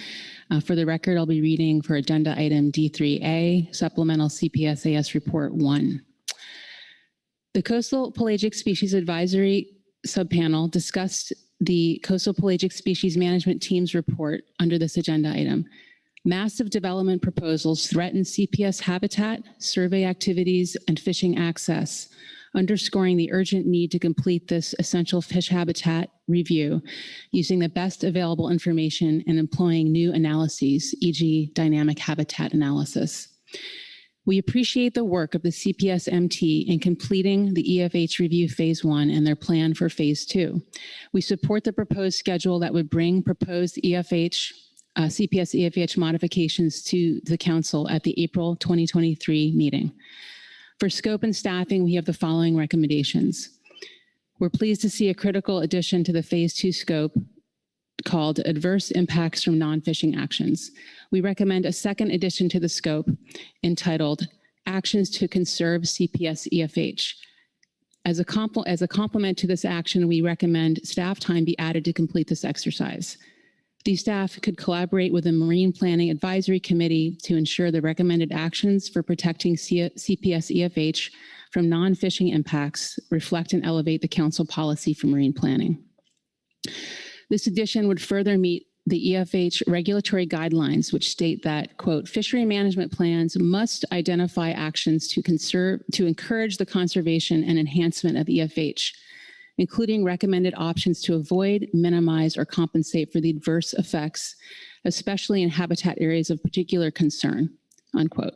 Speaker 22: For the record, I'll be reading for agenda item D3A, Supplemental CPSAS Report 1. The Coastal Pelagic Species Advisory Subpanel discussed the Coastal Pelagic Species Management Team's report under this agenda item. Massive development proposals threaten CPS habitat, survey activities, and fishing access, underscoring the urgent need to complete this essential fish habitat review using the best available information and employing new analyses, e.g. dynamic habitat analysis. We appreciate the work of the CPS MT in completing the EFH review phase 1 and their plan for phase 2. We support the proposed schedule that would bring proposed CPS EFH modifications to the council at the April 2023 meeting. For scope and staffing, we have the following recommendations. We're pleased to see a critical addition to the phase 2 scope called Adverse Impacts from Non-Fishing Actions. We recommend a second addition to the scope entitled actions to conserve CPS EFH. As a complement to this action, we recommend staff time be added to complete this exercise. The staff could collaborate with the Marine Planning Advisory Committee to ensure the recommended actions for protecting CPS EFH from non-fishing impacts reflect and elevate the council policy for marine planning. This addition would further meet the EFH regulatory guidelines, which state that, quote, fishery management plans must identify actions to encourage the conservation and enhancement of EFH, including recommended options to avoid, minimize, or compensate for the adverse effects, especially in habitat areas of particular concern, unquote.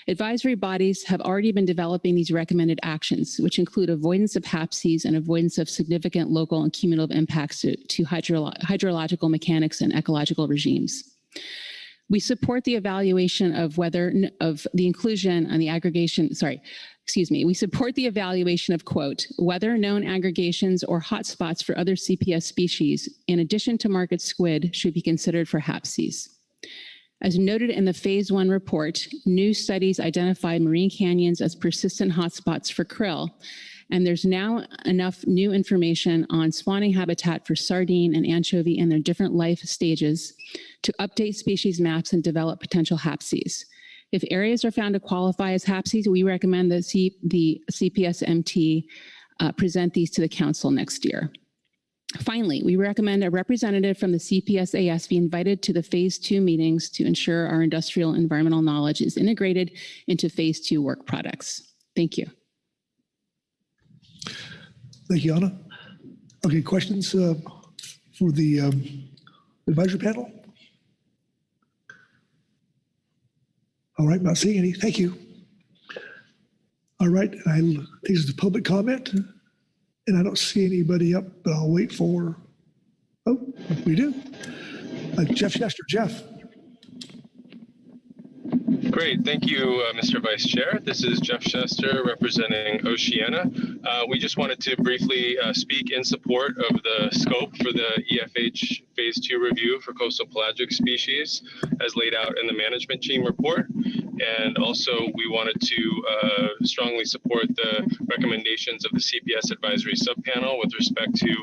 Speaker 22: Advisory bodies have already been developing these recommended actions, which include avoidance of HAPCs and avoidance of significant local and cumulative impacts to hydrological mechanics and ecological regimes. We support the evaluation of the inclusion and the aggregation, we support the evaluation of, quote, whether known aggregations or hotspots for other CPS species, in addition to market squid, should be considered for HAPCs. As noted in the Phase 1 report, new studies identify marine canyons as persistent hotspots for krill, and there's now enough new information on spawning habitat for sardine and anchovy in their different life stages to update species maps and develop potential HAPCs. If areas are found to qualify as HAPCs, we recommend that the CPSMT present these to the council next year. Finally, we recommend a representative from the CPSAS be invited to the Phase 2 meetings to ensure our industrial environmental knowledge is integrated into Phase 2 work products. Thank you.
Speaker 11: Thank you, Anna. Okay, questions for the advisory panel? All right, not seeing any. Thank you. All right, I think this is the public comment. And I don't see anybody up, but I'll wait for, oh, we do. Jeff Chester. Jeff.
Speaker 6: Great, thank you, Mr. Vice Chair. This is Jeff Chester representing Oceana. We just wanted to briefly speak in support of the scope for the EFH Phase 2 review for coastal pelagic species as laid out in the management team report. And also we wanted to strongly support the recommendations of the CPS advisory subpanel with respect to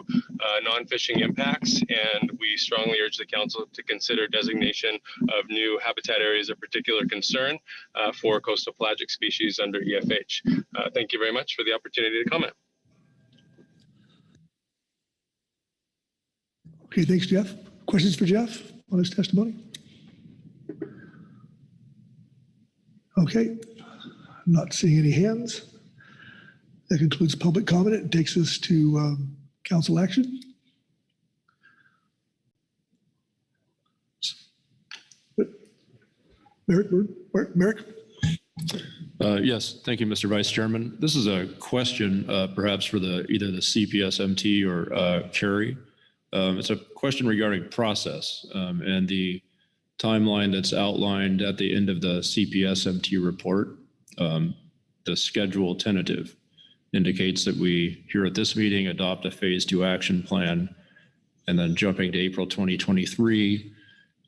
Speaker 6: non-fishing impacts. And we strongly urge the council to consider designation of new habitat areas of particular concern for coastal pelagic species under EFH. Thank you very much for the opportunity to comment.
Speaker 11: Okay, thanks, Jeff. Questions for Jeff on his testimony? Okay, I'm not seeing any hands. That concludes public comment. It takes us to council action. Merrick?
Speaker 7: Yes, thank you, Mr. Vice Chairman. This is a question perhaps for either the CPSMT or Carrie. It's a question regarding process and the timeline that's outlined at the end of the CPSMT report. The schedule tentative indicates that we, here at this meeting, adopt a Phase 2 action plan, and then jumping to April 2023,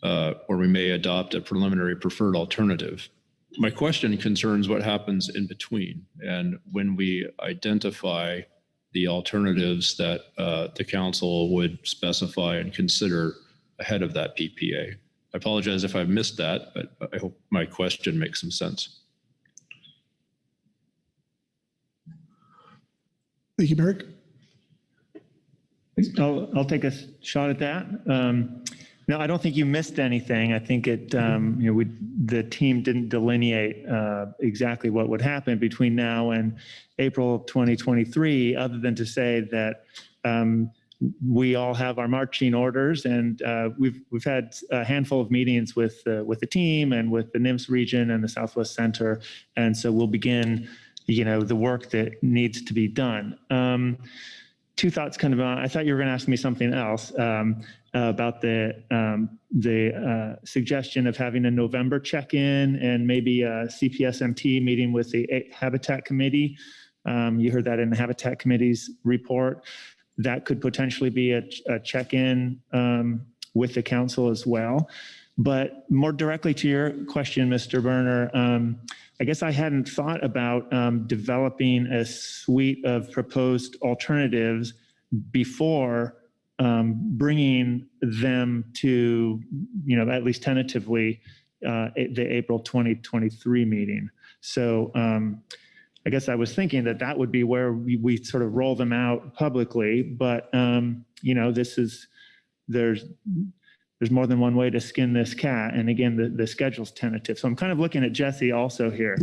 Speaker 7: or we may adopt a preliminary preferred alternative. My question concerns what happens in between and when we identify the alternatives that the council would specify and consider ahead of that PPA. I apologize if I've missed that, but I hope my question makes some sense.
Speaker 11: Thank you, Merrick.
Speaker 2: I'll take a shot at that. No, I don't think you missed anything. I think it, the team didn't delineate exactly what would happen between now and April 2023, other than to say that we all have our marching orders, and we've had a handful of meetings with the team and with the NIMS region and the Southwest Center, and so we'll begin, the work that needs to be done. Two thoughts kind of on, I thought you were going to ask me something else about the suggestion of having a November check-in and maybe a CPSMT meeting with the Habitat Committee. You heard that in the Habitat Committee's report. That could potentially be a check-in with the council as well. But more directly to your question, Mr. Berner, I guess I hadn't thought about developing a suite of proposed alternatives before bringing them to, at least tentatively, the April 2023 meeting. So I guess I was thinking that would be where we sort of roll them out publicly, but there's more than one way to skin this cat. And again, the schedule's tentative. So I'm kind of looking at Jessie also here.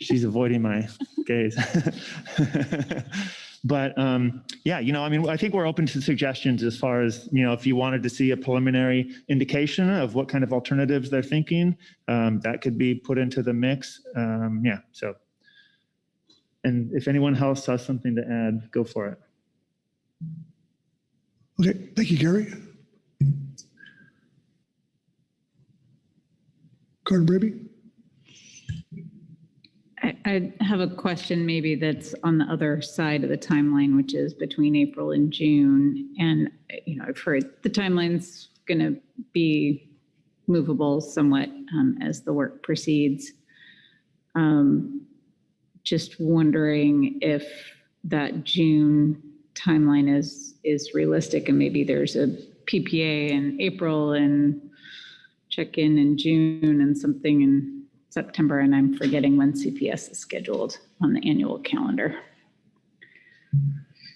Speaker 2: She's avoiding my gaze. But I think we're open to suggestions as far as, if you wanted to see a preliminary indication of what kind of alternatives they're thinking, that could be put into the mix. And if anyone else has something to add, go for it.
Speaker 11: Okay, thank you, Gary. Carter Brady?
Speaker 21: I have a question maybe that's on the other side of the timeline, which is between April and June. And, I've heard the timeline's going to be movable somewhat as the work proceeds. Just wondering if that June timeline is realistic, and maybe there's a PPA in April and check-in in June and something in September, and I'm forgetting when CPS is scheduled on the annual calendar.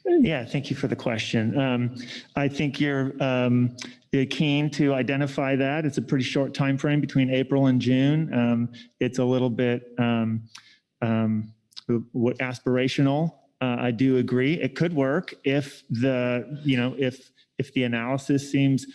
Speaker 2: Yeah, thank you for the question. I think you're keen to identify that. It's a pretty short time frame between April and June. It's a little bit aspirational. I do agree. It could work if if the analysis seems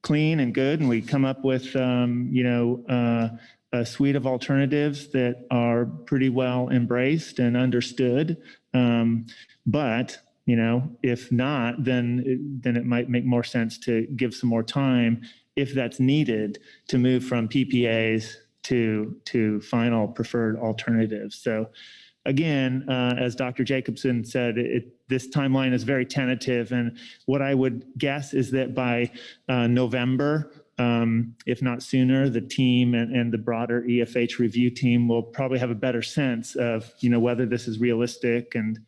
Speaker 2: clean and good, and we come up with a suite of alternatives that are pretty well embraced and understood. But if not, then it might make more sense to give some more time, if that's needed, to move from PPAs to final preferred alternatives. So again, as Dr. Jacobson said, this timeline is very tentative, and what I would guess is that by November, if not sooner, the team and the broader EFH review team will probably have a better sense of whether this is realistic. And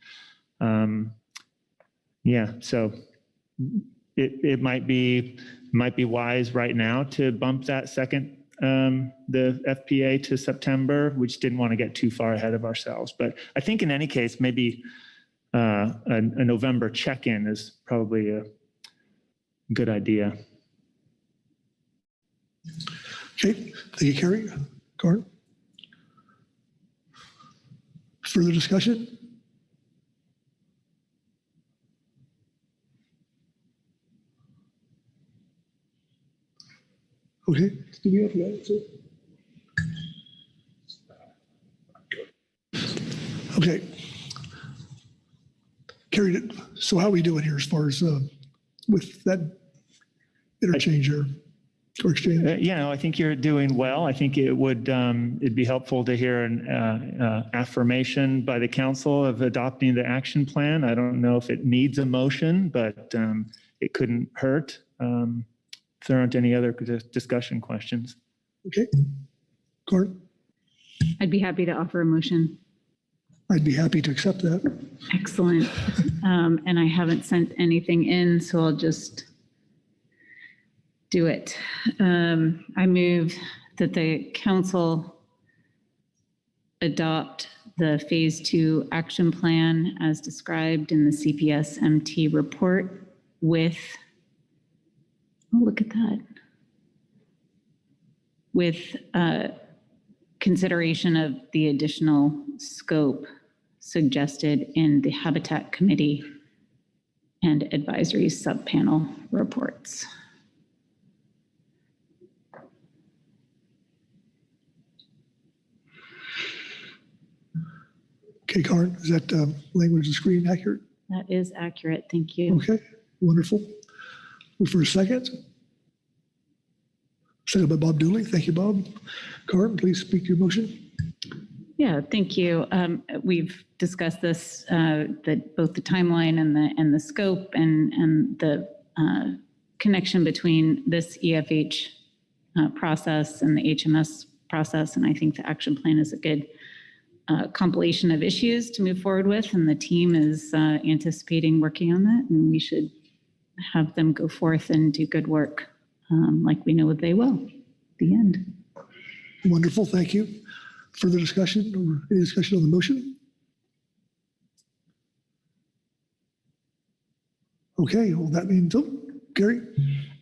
Speaker 2: so it might be wise right now to bump that second the FPA to September. We just didn't want to get too far ahead of ourselves. But I think in any case, maybe a November check-in is probably a good idea.
Speaker 11: Okay, thank you, Carrie. Gordon? Further discussion? Okay, do we have that? Okay. Carrie, so how are we doing here as far as with that interchange or exchange?
Speaker 2: I think you're doing well. I think it would it'd be helpful to hear an affirmation by the council of adopting the action plan. I don't know if it needs a motion, but it couldn't hurt. If there aren't any other discussion questions.
Speaker 11: Okay. Gordon?
Speaker 21: I'd be happy to offer a motion.
Speaker 11: I'd be happy to accept that.
Speaker 21: Excellent. And I haven't sent anything in, so I'll just do it. I move that the council adopt the phase 2 action plan as described in the CPS MT report with, oh, look at that, with consideration of the additional scope suggested in the Habitat Committee and Advisory Subpanel reports.
Speaker 11: Okay, Karen, is that language and screen accurate?
Speaker 21: That is accurate, thank you.
Speaker 11: Okay, wonderful. Move for a second. Second by Bob Dooley. Thank you, Bob. Karen, please speak to your motion.
Speaker 21: Yeah, thank you. We've discussed this, that both the timeline and the scope and the connection between this EFH process and the HMS process. And I think the action plan is a good compilation of issues to move forward with. And the team is anticipating working on that. And we should have them go forth and do good work like we know they will. The end.
Speaker 11: Wonderful. Thank you. Further discussion or any discussion on the motion? Okay, well, that means, Gary?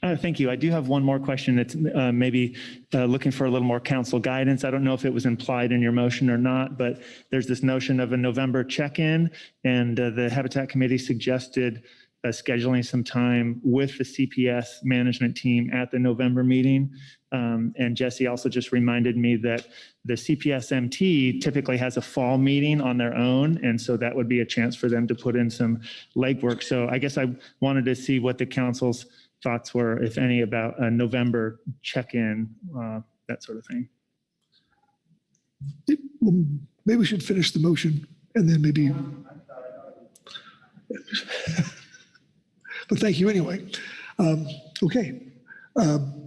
Speaker 2: Thank you. I do have one more question that's maybe looking for a little more council guidance. I don't know if it was implied in your motion or not, but there's this notion of a November check-in, and the Habitat Committee suggested scheduling some time with the CPS management team at the November meeting. And Jesse also just reminded me that the CPS MT typically has a fall meeting on their own. And so that would be a chance for them to put in some legwork. So I guess I wanted to see what the council's thoughts were, if any, about a November check-in, that sort of thing.
Speaker 11: Well, maybe we should finish the motion and then maybe. But thank you anyway. Okay.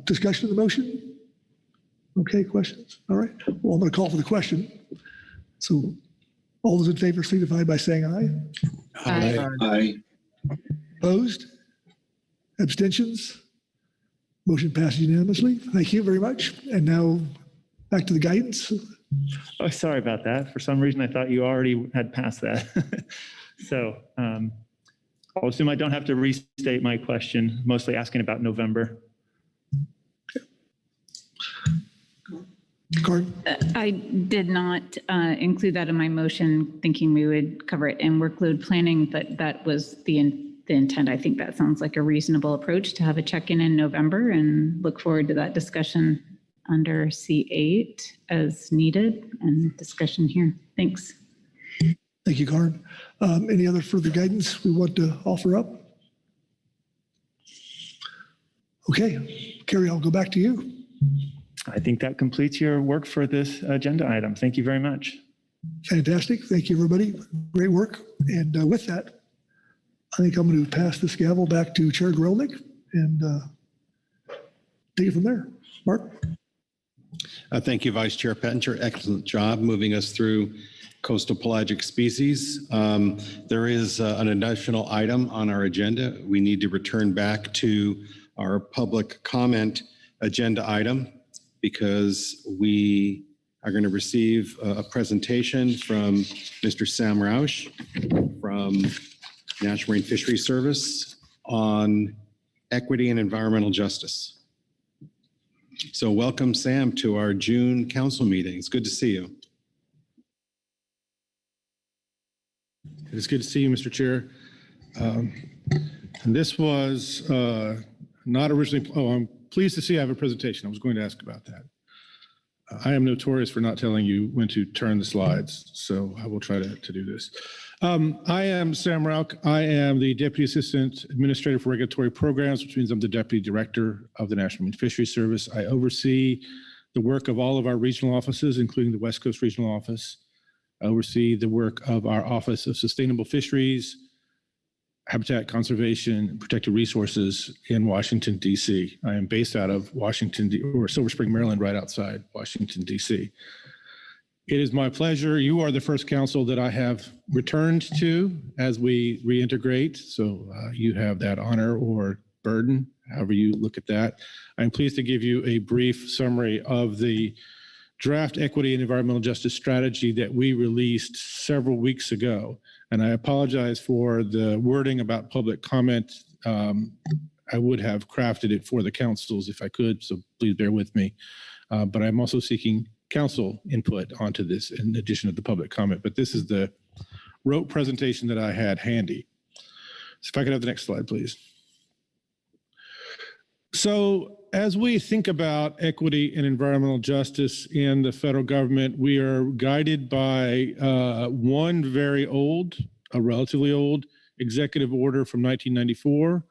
Speaker 11: Discussion of the motion? Okay, questions? All right. Well, I'm going to call for the question. So all those in favor signify by saying aye.
Speaker 1: Aye. Aye.
Speaker 11: Opposed? Abstentions? Motion passes unanimously. Thank you very much. And now back to the guidance.
Speaker 2: Oh, sorry about that. For some reason, I thought you already had passed that. So I'll assume I don't have to restate my question, mostly asking about November.
Speaker 21: I did not include that in my motion, thinking we would cover it in workload planning, but that was the intent. I think that sounds like a reasonable approach to have a check-in in November, and look forward to that discussion under C8 as needed and discussion here. Thanks.
Speaker 11: Thank you, Karin. Any other further guidance we want to offer up? Okay, Carrie, I'll go back to you.
Speaker 2: I think that completes your work for this agenda item. Thank you very much.
Speaker 11: Fantastic. Thank you, everybody. Great work. And with that, I think I'm going to pass this gavel back to Chair Grelnick and take it from there. Mark?
Speaker 1: Thank you, Vice Chair Pettinger. Excellent job moving us through coastal pelagic species. There is an additional item on our agenda. We need to return back to our public comment agenda item because we are going to receive a presentation from Mr. Sam Roush from National Marine Fisheries Service on equity and environmental justice. So welcome, Sam, to our June council meeting. It's good to see you.
Speaker 18: It's good to see you, Mr. Chair. And this was not originally, I'm pleased to see I have a presentation. I was going to ask about that. I am notorious for not telling you when to turn the slides, so I will try to do this. I am Sam Rauch. I am the Deputy Assistant Administrator for Regulatory Programs, which means I'm the Deputy Director of the National Marine Fisheries Service. I oversee the work of all of our regional offices, including the West Coast Regional Office. I oversee the work of our Office of Sustainable Fisheries, Habitat Conservation, and Protected Resources in Washington, D.C. I am based out of Washington, or Silver Spring, Maryland, right outside Washington, D.C. It is my pleasure. You are the first council that I have returned to as we reintegrate. So you have that honor or burden, however you look at that. I'm pleased to give you a brief summary of the draft equity and environmental justice strategy that we released several weeks ago. And I apologize for the wording about public comment. I would have crafted it for the councils if I could, so please bear with me. But I'm also seeking council input onto this in addition to the public comment. But this is the rote presentation that I had handy. So if I could have the next slide, please. So as we think about equity and environmental justice in the federal government, we are guided by one very old, a relatively old executive order from 1994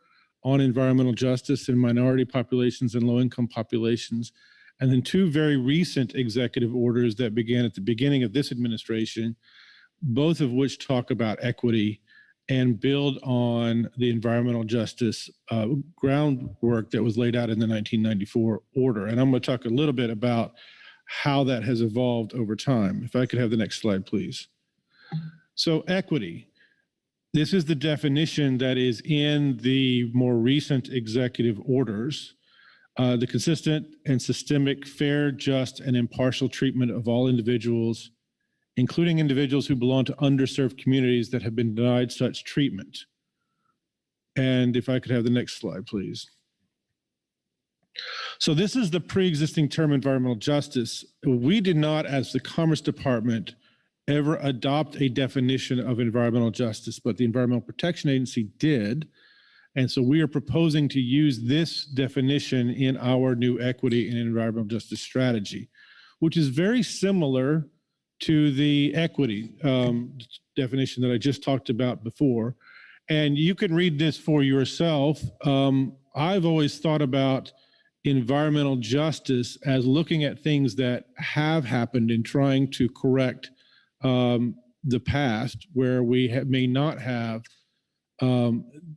Speaker 18: on environmental justice in minority populations and low-income populations, and then two very recent executive orders that began at the beginning of this administration, both of which talk about equity and build on the environmental justice groundwork that was laid out in the 1994 order. And I'm going to talk a little bit about how that has evolved over time. If I could have the next slide, please. So equity. This is the definition that is in the more recent executive orders. The consistent and systemic, fair, just, and impartial treatment of all individuals, including individuals who belong to underserved communities that have been denied such treatment. And if I could have the next slide, please. So this is the pre-existing term environmental justice. We did not, as the Commerce Department, ever adopt a definition of environmental justice, but the Environmental Protection Agency did. And so we are proposing to use this definition in our new equity and environmental justice strategy, which is very similar to the equity definition that I just talked about before. And you can read this for yourself. I've always thought about environmental justice as looking at things that have happened and trying to correct the past where we may not have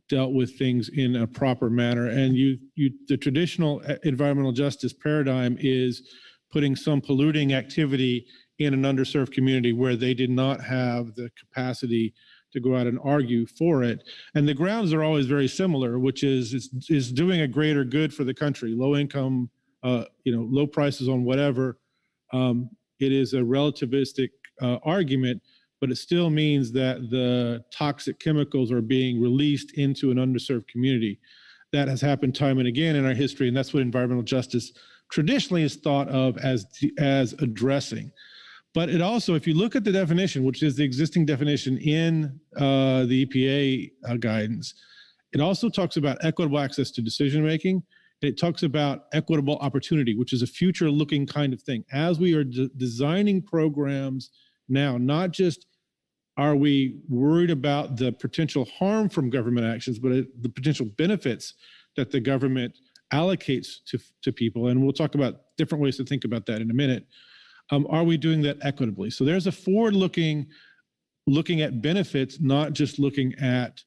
Speaker 18: dealt with things in a proper manner. And the traditional environmental justice paradigm is putting some polluting activity in an underserved community where they did not have the capacity to go out and argue for it. And the grounds are always very similar, which is doing a greater good for the country, low income, low prices on whatever. It is a relativistic argument, but it still means that the toxic chemicals are being released into an underserved community. That has happened time and again in our history, and that's what environmental justice traditionally is thought of as addressing. But it also, if you look at the definition, which is the existing definition in the EPA guidance, it also talks about equitable access to decision-making. It talks about equitable opportunity, which is a future-looking kind of thing. As we are designing programs now, not just are we worried about the potential harm from government actions, but the potential benefits that the government allocates to people. And we'll talk about different ways to think about that in a minute. Are we doing that equitably? So there's a forward-looking, looking at benefits, not just looking at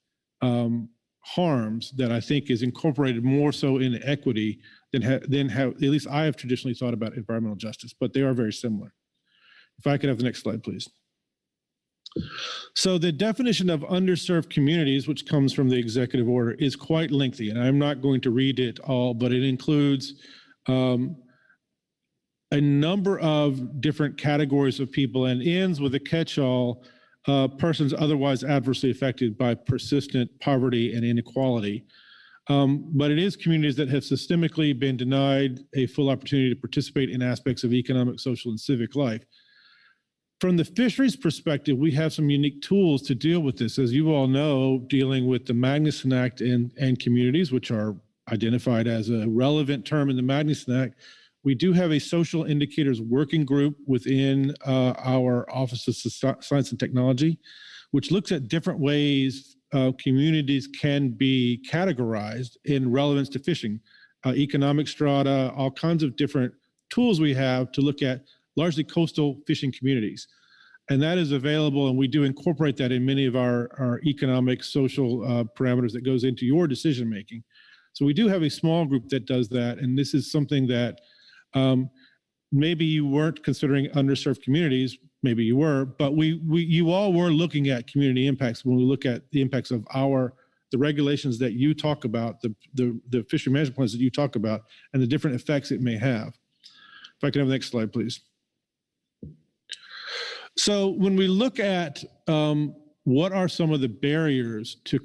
Speaker 18: harms, that I think is incorporated more so in equity than how at least I have traditionally thought about environmental justice, but they are very similar. If I could have the next slide, please. So the definition of underserved communities, which comes from the executive order, is quite lengthy, and I'm not going to read it all, but it includes a number of different categories of people and ends with a catch-all, persons otherwise adversely affected by persistent poverty and inequality. But it is communities that have systemically been denied a full opportunity to participate in aspects of economic, social, and civic life. From the fisheries perspective, we have some unique tools to deal with this. As you all know, dealing with the Magnuson Act and communities, which are identified as a relevant term in the Magnuson Act, we do have a social indicators working group within our Office of Science and Technology, which looks at different ways communities can be categorized in relevance to fishing, economic strata, all kinds of different tools we have to look at largely coastal fishing communities. And that is available, and we do incorporate that in many of our economic, social parameters that goes into your decision-making. So we do have a small group that does that, and this is something that maybe you weren't considering underserved communities, maybe you were, but you all were looking at community impacts when we look at the impacts of the regulations that you talk about, the fishery management plans that you talk about, and the different effects it may have. If I can have the next slide, please. So when we look at what are some of the barriers to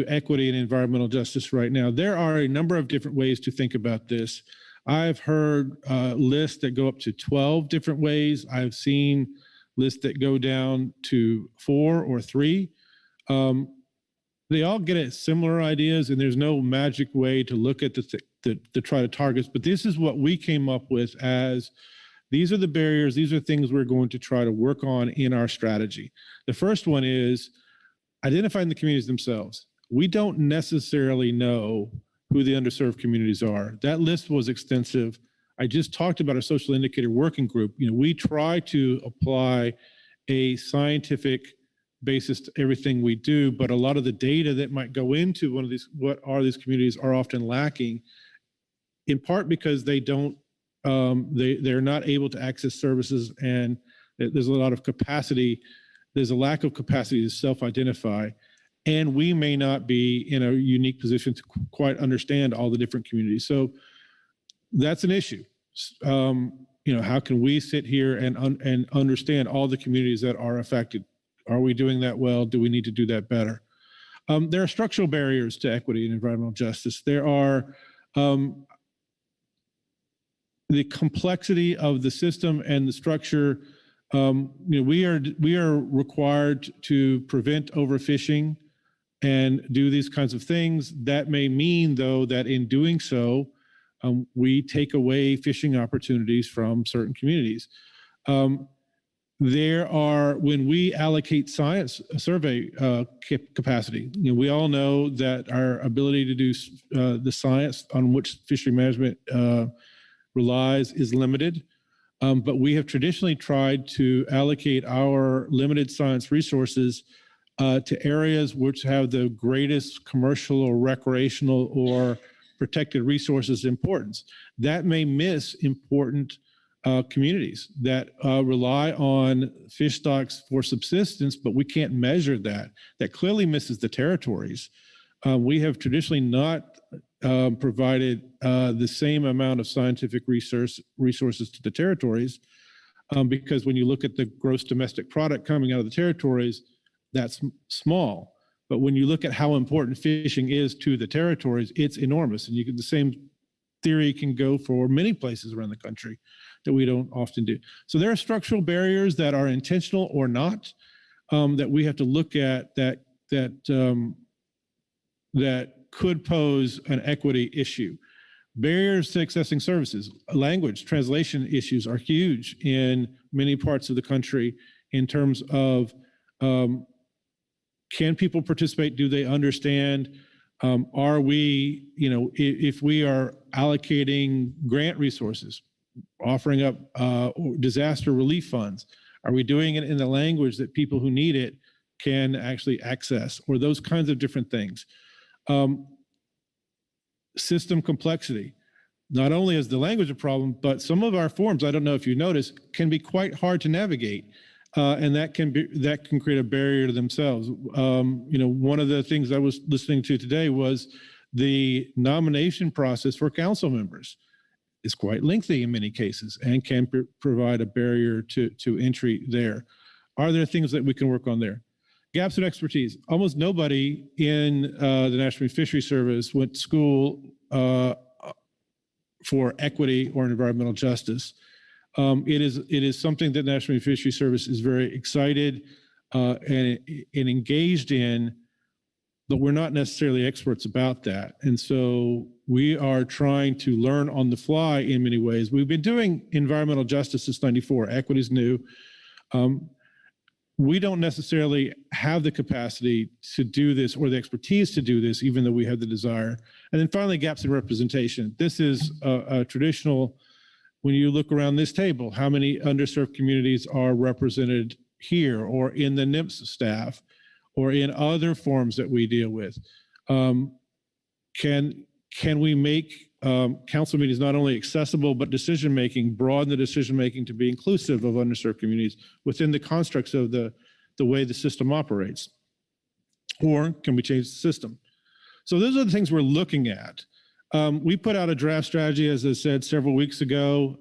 Speaker 18: equity and environmental justice right now, there are a number of different ways to think about this. I've heard lists that go up to 12 different ways. I've seen lists that go down to 4 or 3. They all get at similar ideas, and there's no magic way to look at to try to target. But this is what we came up with as these are the barriers. These are things we're going to try to work on in our strategy. The first one is identifying the communities themselves. We don't necessarily know who the underserved communities are. That list was extensive. I just talked about our social indicator working group. We try to apply a scientific basis to everything we do, but a lot of the data that might go into what are these communities are often lacking, in part because they don't They're not able to access services, and there's a lot of capacity. There's a lack of capacity to self-identify, and we may not be in a unique position to quite understand all the different communities. So that's an issue. How can we sit here and understand all the communities that are affected? Are we doing that well? Do we need to do that better? There are structural barriers to equity and environmental justice. There are the complexity of the system and the structure. We are required to prevent overfishing and do these kinds of things. That may mean, though, that in doing so, we take away fishing opportunities from certain communities. When we allocate science survey capacity, we all know that our ability to do the science on which fishery management relies is limited. But we have traditionally tried to allocate our limited science resources to areas which have the greatest commercial or recreational or protected resources importance. That may miss important communities that rely on fish stocks for subsistence, but we can't measure that. That clearly misses the territories. We have traditionally not provided the same amount of scientific resources to the territories because when you look at the gross domestic product coming out of the territories, that's small. But when you look at how important fishing is to the territories, it's enormous. And the same theory can go for many places around the country that we don't often do. So there are structural barriers that are intentional or not that we have to look at that could pose an equity issue. Barriers to accessing services, language, translation issues are huge in many parts of the country in terms of can people participate? Do they understand? Are we, if we are allocating grant resources, offering up disaster relief funds, are we doing it in the language that people who need it can actually access, or those kinds of different things? System complexity. Not only is the language a problem, but some of our forms, I don't know if you noticed, can be quite hard to navigate. And that can create a barrier to themselves. One of the things I was listening to today was the nomination process for council members is quite lengthy in many cases and can provide a barrier to entry there. Are there things that we can work on there? Gaps in expertise. Almost nobody in the National Fisheries Service went to school for equity or environmental justice. It is something that National Fisheries Service is very excited and engaged in, but we're not necessarily experts about that. And so we are trying to learn on the fly in many ways. We've been doing environmental justice since '94. Equity is new. We don't necessarily have the capacity to do this or the expertise to do this, even though we have the desire. And then finally, gaps in representation. This is a traditional, when you look around this table, how many underserved communities are represented here or in the NIMS staff or in other forms that we deal with? Can we make council meetings not only accessible, but decision-making, broaden the decision-making to be inclusive of underserved communities within the constructs of the way the system operates? Or can we change the system? So those are the things we're looking at. We put out a draft strategy, as I said, several weeks ago.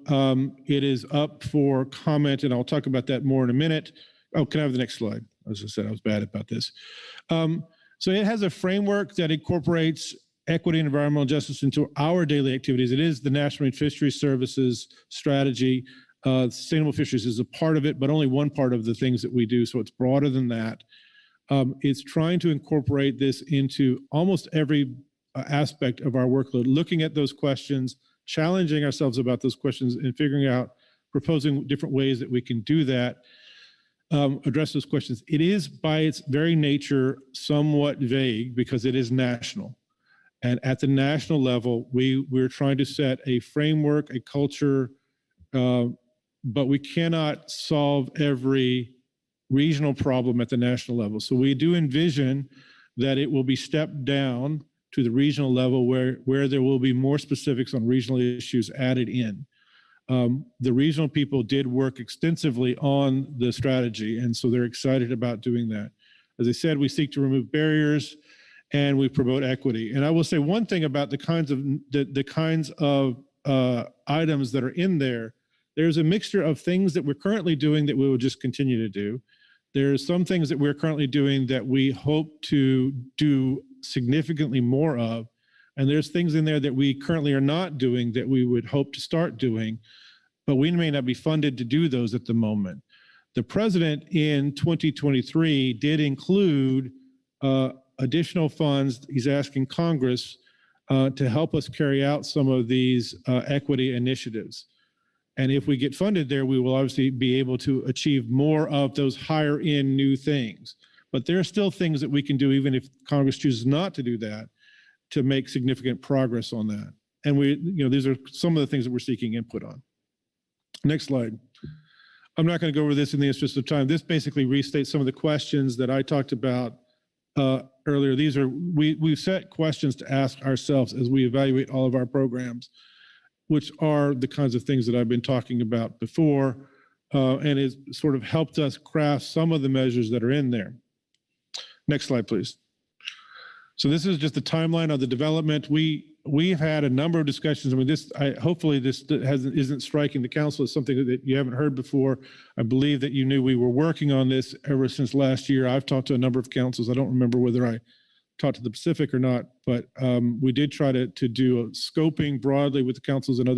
Speaker 18: It is up for comment, and I'll talk about that more in a minute. Oh, can I have the next slide? As I said, I was bad about this. So it has a framework that incorporates equity and environmental justice into our daily activities. It is the National Fisheries Service's strategy. Sustainable fisheries is a part of it, but only one part of the things that we do, so it's broader than that. It's trying to incorporate this into almost every aspect of our workload, looking at those questions, challenging ourselves about those questions, and figuring out, proposing different ways that we can do that, address those questions. It is, by its very nature, somewhat vague because it is national. And at the national level, we're trying to set a framework, a culture, but we cannot solve every regional problem at the national level. So we do envision that it will be stepped down to the regional level where there will be more specifics on regional issues added in. The regional people did work extensively on the strategy, and so they're excited about doing that. As I said, we seek to remove barriers and we promote equity. And I will say one thing about the kinds of items that are in there. There's a mixture of things that we're currently doing that we will just continue to do. There's some things that we're currently doing that we hope to do significantly more of. And there's things in there that we currently are not doing that we would hope to start doing, but we may not be funded to do those at the moment. The president in 2023 did include additional funds. He's asking Congress to help us carry out some of these equity initiatives. And if we get funded there, we will obviously be able to achieve more of those higher end new things. But there are still things that we can do, even if Congress chooses not to do that, to make significant progress on that. And these are some of the things that we're seeking input on. Next slide. I'm not going to go over this in the interest of time. This basically restates some of the questions that I talked about earlier. These are, we've set questions to ask ourselves as we evaluate all of our programs, which are the kinds of things that I've been talking about before, and it's sort of helped us craft some of the measures that are in there. Next slide, please. So this is just the timeline of the development. We've had a number of discussions. I mean, hopefully this isn't striking the council as something that you haven't heard before. I believe that you knew we were working on this ever since last year. I've talked to a number of councils. I don't remember whether I talked to the Pacific or not, but we did try to do a scoping broadly with the councils and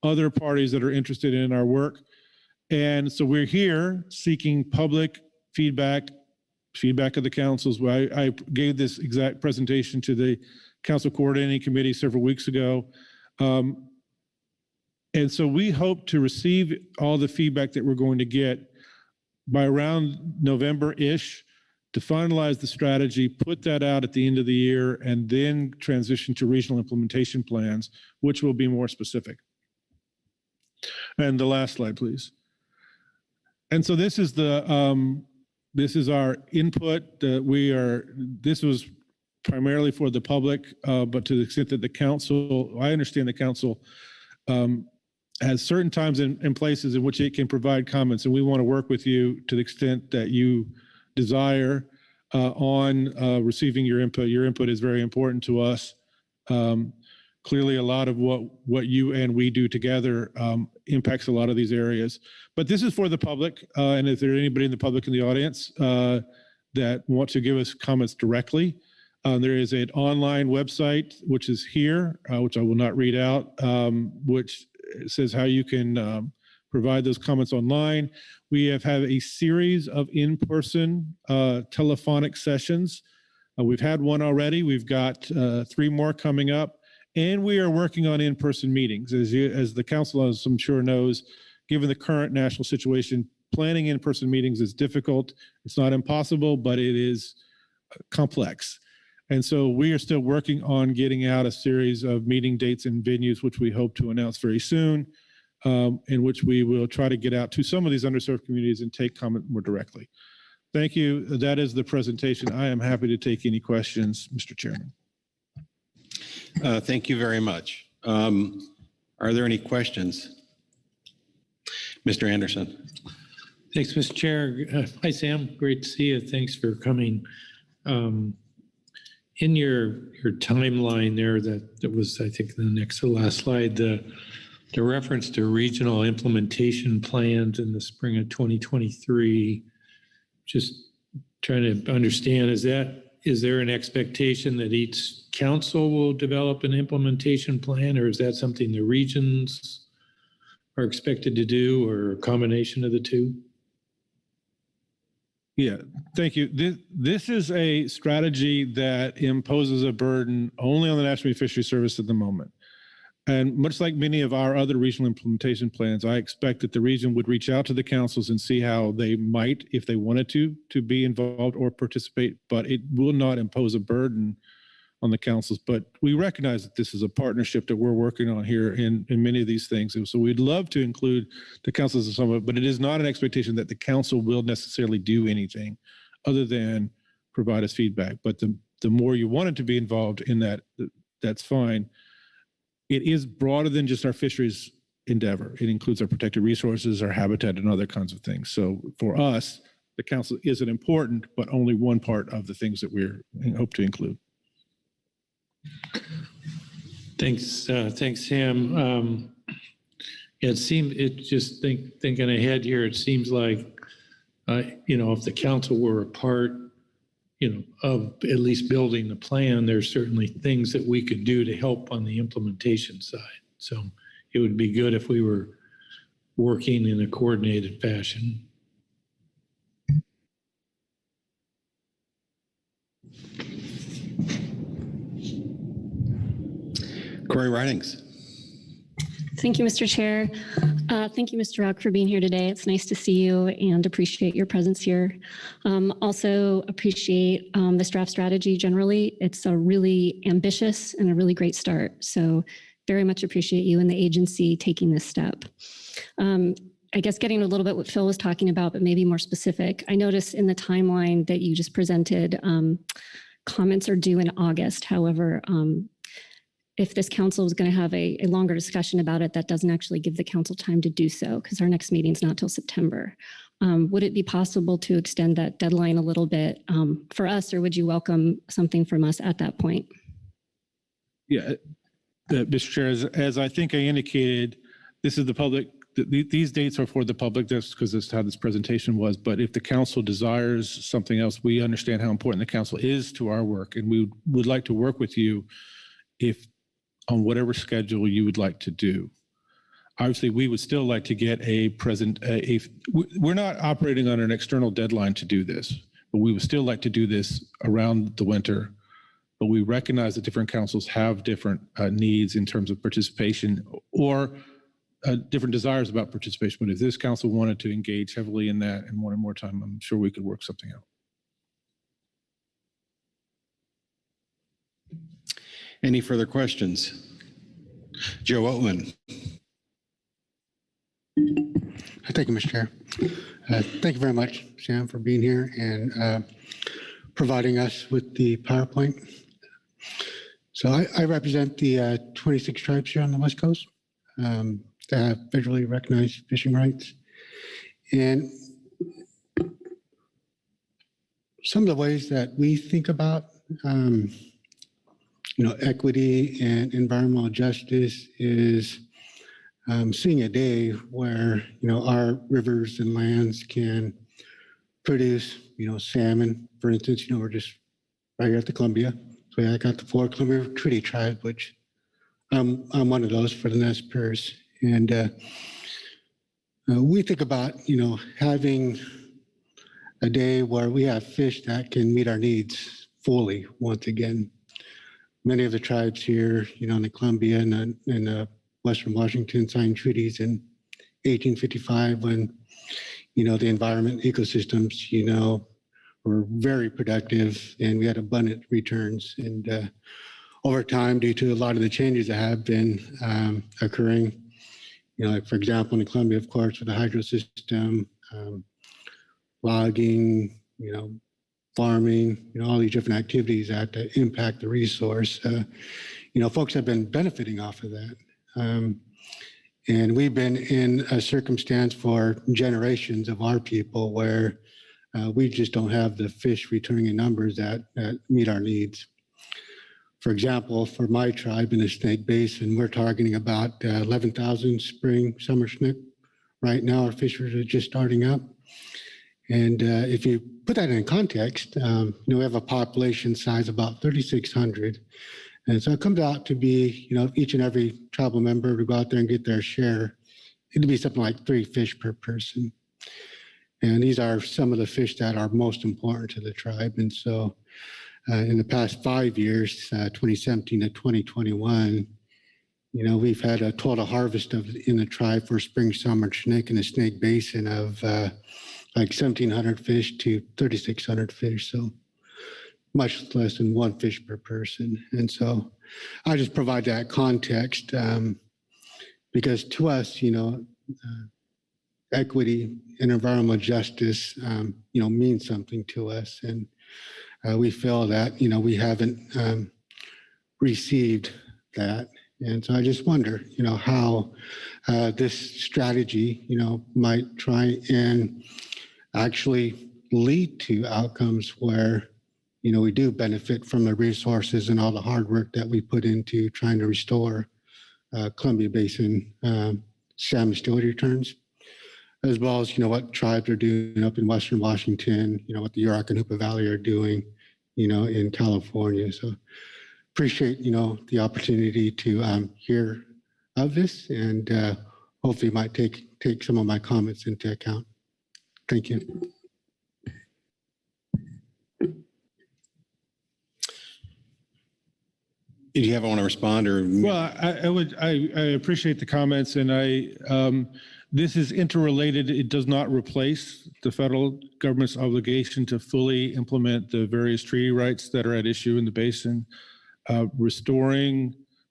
Speaker 18: other parties that are interested in our work. And so we're here seeking public feedback of the councils. I gave this exact presentation to the Council Coordinating Committee several weeks ago. And so we hope to receive all the feedback that we're going to get by around November-ish to finalize the strategy, put that out at the end of the year, and then transition to regional implementation plans, which will be more specific. And the last slide, please. And so this is our input. This was primarily for the public, but to the extent that the council, I understand the council has certain times and places in which it can provide comments, and we want to work with you to the extent that you desire on receiving your input. Your input is very important to us. Clearly, a lot of what you and we do together impacts a lot of these areas. But this is for the public, and if there's anybody in the public in the audience that want to give us comments directly, there is an online website, which is here, which I will not read out, which says how you can provide those comments online. We have had a series of in-person telephonic sessions. We've had one already. We've got 3 more coming up, and we are working on in-person meetings. As the council, as I'm sure knows, given the current national situation, planning in-person meetings is difficult. It's not impossible, but it is complex. And so we are still working on getting out a series of meeting dates and venues, which we hope to announce very soon, in which we will try to get out to some of these underserved communities and take comment more directly. Thank you. That is the presentation. I am happy to take any questions, Mr. Chairman.
Speaker 1: Thank you very much. Are there any questions? Mr. Anderson.
Speaker 5: Thanks, Mr. Chair. Hi, Sam. Great to see you. Thanks for coming. In your timeline there, that was, I think, the next to the last slide, the reference to regional implementation plans in the spring of 2023. Just trying to understand, is there an expectation that each council will develop an implementation plan, or is that something the regions are expected to do, or a combination of the two?
Speaker 18: Yeah, thank you. This is a strategy that imposes a burden only on the National Fisheries Service at the moment. And much like many of our other regional implementation plans, I expect that the region would reach out to the councils and see how they might, if they wanted to be involved or participate, but it will not impose a burden on the councils. But we recognize that this is a partnership that we're working on here in many of these things. And so we'd love to include the councils in some of it, but it is not an expectation that the council will necessarily do anything other than provide us feedback. But the more you wanted to be involved in that, that's fine. It is broader than just our fisheries endeavor. It includes our protected resources, our habitat, and other kinds of things. So for us, the council isn't important, but only one part of the things that we hope to include.
Speaker 5: Thanks, Sam. Thinking ahead here, it seems like, if the council were a part, of at least building the plan, there's certainly things that we could do to help on the implementation side. So it would be good if we were working in a coordinated fashion.
Speaker 1: Corey Ridings.
Speaker 19: Thank you, Mr. Chair. Thank you, Mr. Rock, for being here today. It's nice to see you and appreciate your presence here. Also appreciate this draft strategy generally. It's a really ambitious and a really great start. So very much appreciate you and the agency taking this step. I guess getting a little bit what Phil was talking about, but maybe more specific. I noticed in the timeline that you just presented, comments are due in August. However, if this council is going to have a longer discussion about it, that doesn't actually give the council time to do so because our next meeting is not till September. Would it be possible to extend that deadline a little bit for us, or would you welcome something from us at that point?
Speaker 18: Yeah, Mr. Chair, as I think I indicated, this is the public, these dates are for the public, just because that's how this presentation was. But if the council desires something else, we understand how important the council is to our work, and we would like to work with you on whatever schedule you would like to do. Obviously, we would still like to get we're not operating on an external deadline to do this, but we would still like to do this around the winter. But we recognize that different councils have different needs in terms of participation or different desires about participation. But if this council wanted to engage heavily in that and wanted more time, I'm sure we could work something out.
Speaker 1: Any further questions? Joe Oatman.
Speaker 20: Thank you, Mr. Chair. Thank you very much, Sam, for being here and providing us with the PowerPoint. So I represent the 26 tribes here on the West Coast that have federally recognized fishing rights. And some of the ways that we think about equity and environmental justice is seeing a day where, our rivers and lands can produce, salmon, for instance. We're just right here at the Columbia. So I got the 4 Columbia Treaty Tribe, which I'm one of those for the Nez Perce. And we think about, having a day where we have fish that can meet our needs fully once again. Many of the tribes here, in the Columbia and Western Washington signed treaties in 1855 when, the environment ecosystems, were very productive and we had abundant returns. And over time, due to a lot of the changes that have been occurring, like for example, in the Columbia, of course, with the hydro system, logging, farming, all these different activities that impact the resource. Folks have been benefiting off of that. And we've been in a circumstance for generations of our people where we just don't have the fish returning in numbers that meet our needs. For example, for my tribe in the Snake Basin, we're targeting about 11,000 spring summer snipe. Right now, our fisheries are just starting up. And if you put that in context, we have a population size of about 3,600. And so it comes out to be, each and every tribal member to go out there and get their share. It'd be something like 3 fish per person. And these are some of the fish that are most important to the tribe. And so in the past 5 years, 2017 to 2021, we've had a total harvest in the tribe for spring, summer snake in the Snake Basin of like 1,700 fish to 3,600 fish, so much less than 1 fish per person. And so I just provide that context because to us, equity and environmental justice, means something to us. And we feel that, we haven't received that. And so I just wonder, how this strategy, might try and actually lead to outcomes where, we do benefit from the resources and all the hard work that we put into trying to restore Columbia Basin salmon stability returns, as well as, what tribes are doing up in Western Washington, what the Yurok and Hoopa Valley are doing, in California. So appreciate, the opportunity to hear of this, and hopefully might take some of my comments into account. Thank you.
Speaker 1: Did you ever want to respond or?
Speaker 18: Well, I appreciate the comments, and this is interrelated. It does not replace the federal government's obligation to fully implement the various treaty rights that are at issue in the basin.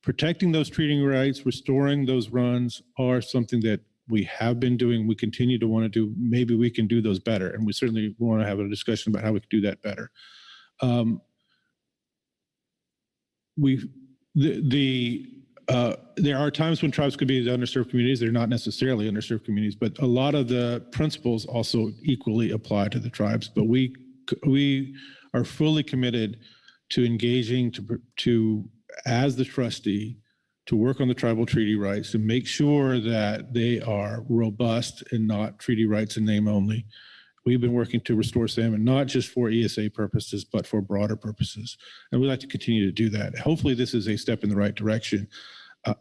Speaker 18: Protecting those treaty rights, restoring those runs are something that we have been doing, we continue to want to do. Maybe we can do those better, and we certainly want to have a discussion about how we can do that better. There are times when tribes could be the underserved communities. They're not necessarily underserved communities, but a lot of the principles also equally apply to the tribes. But we are fully committed to engaging to as the trustee to work on the tribal treaty rights to make sure that they are robust and not treaty rights in name only. We've been working to restore salmon, not just for ESA purposes, but for broader purposes. And we'd like to continue to do that. Hopefully this is a step in the right direction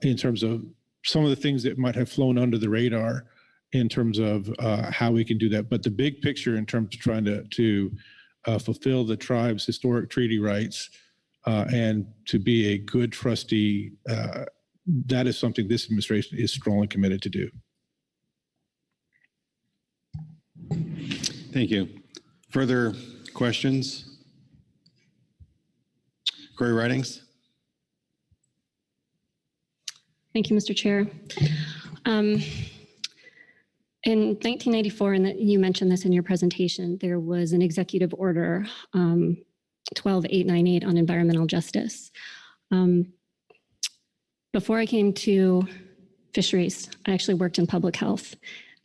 Speaker 18: in terms of some of the things that might have flown under the radar in terms of how we can do that. But the big picture in terms of trying to fulfill the tribe's historic treaty rights and to be a good trustee, that is something this administration is strongly committed to do.
Speaker 1: Thank you. Further questions? Query writings?
Speaker 19: Thank you, Mr. Chair. In 1994, and you mentioned this in your presentation, there was an executive order 12898 on environmental justice. Before I came to fisheries, I actually worked in public health.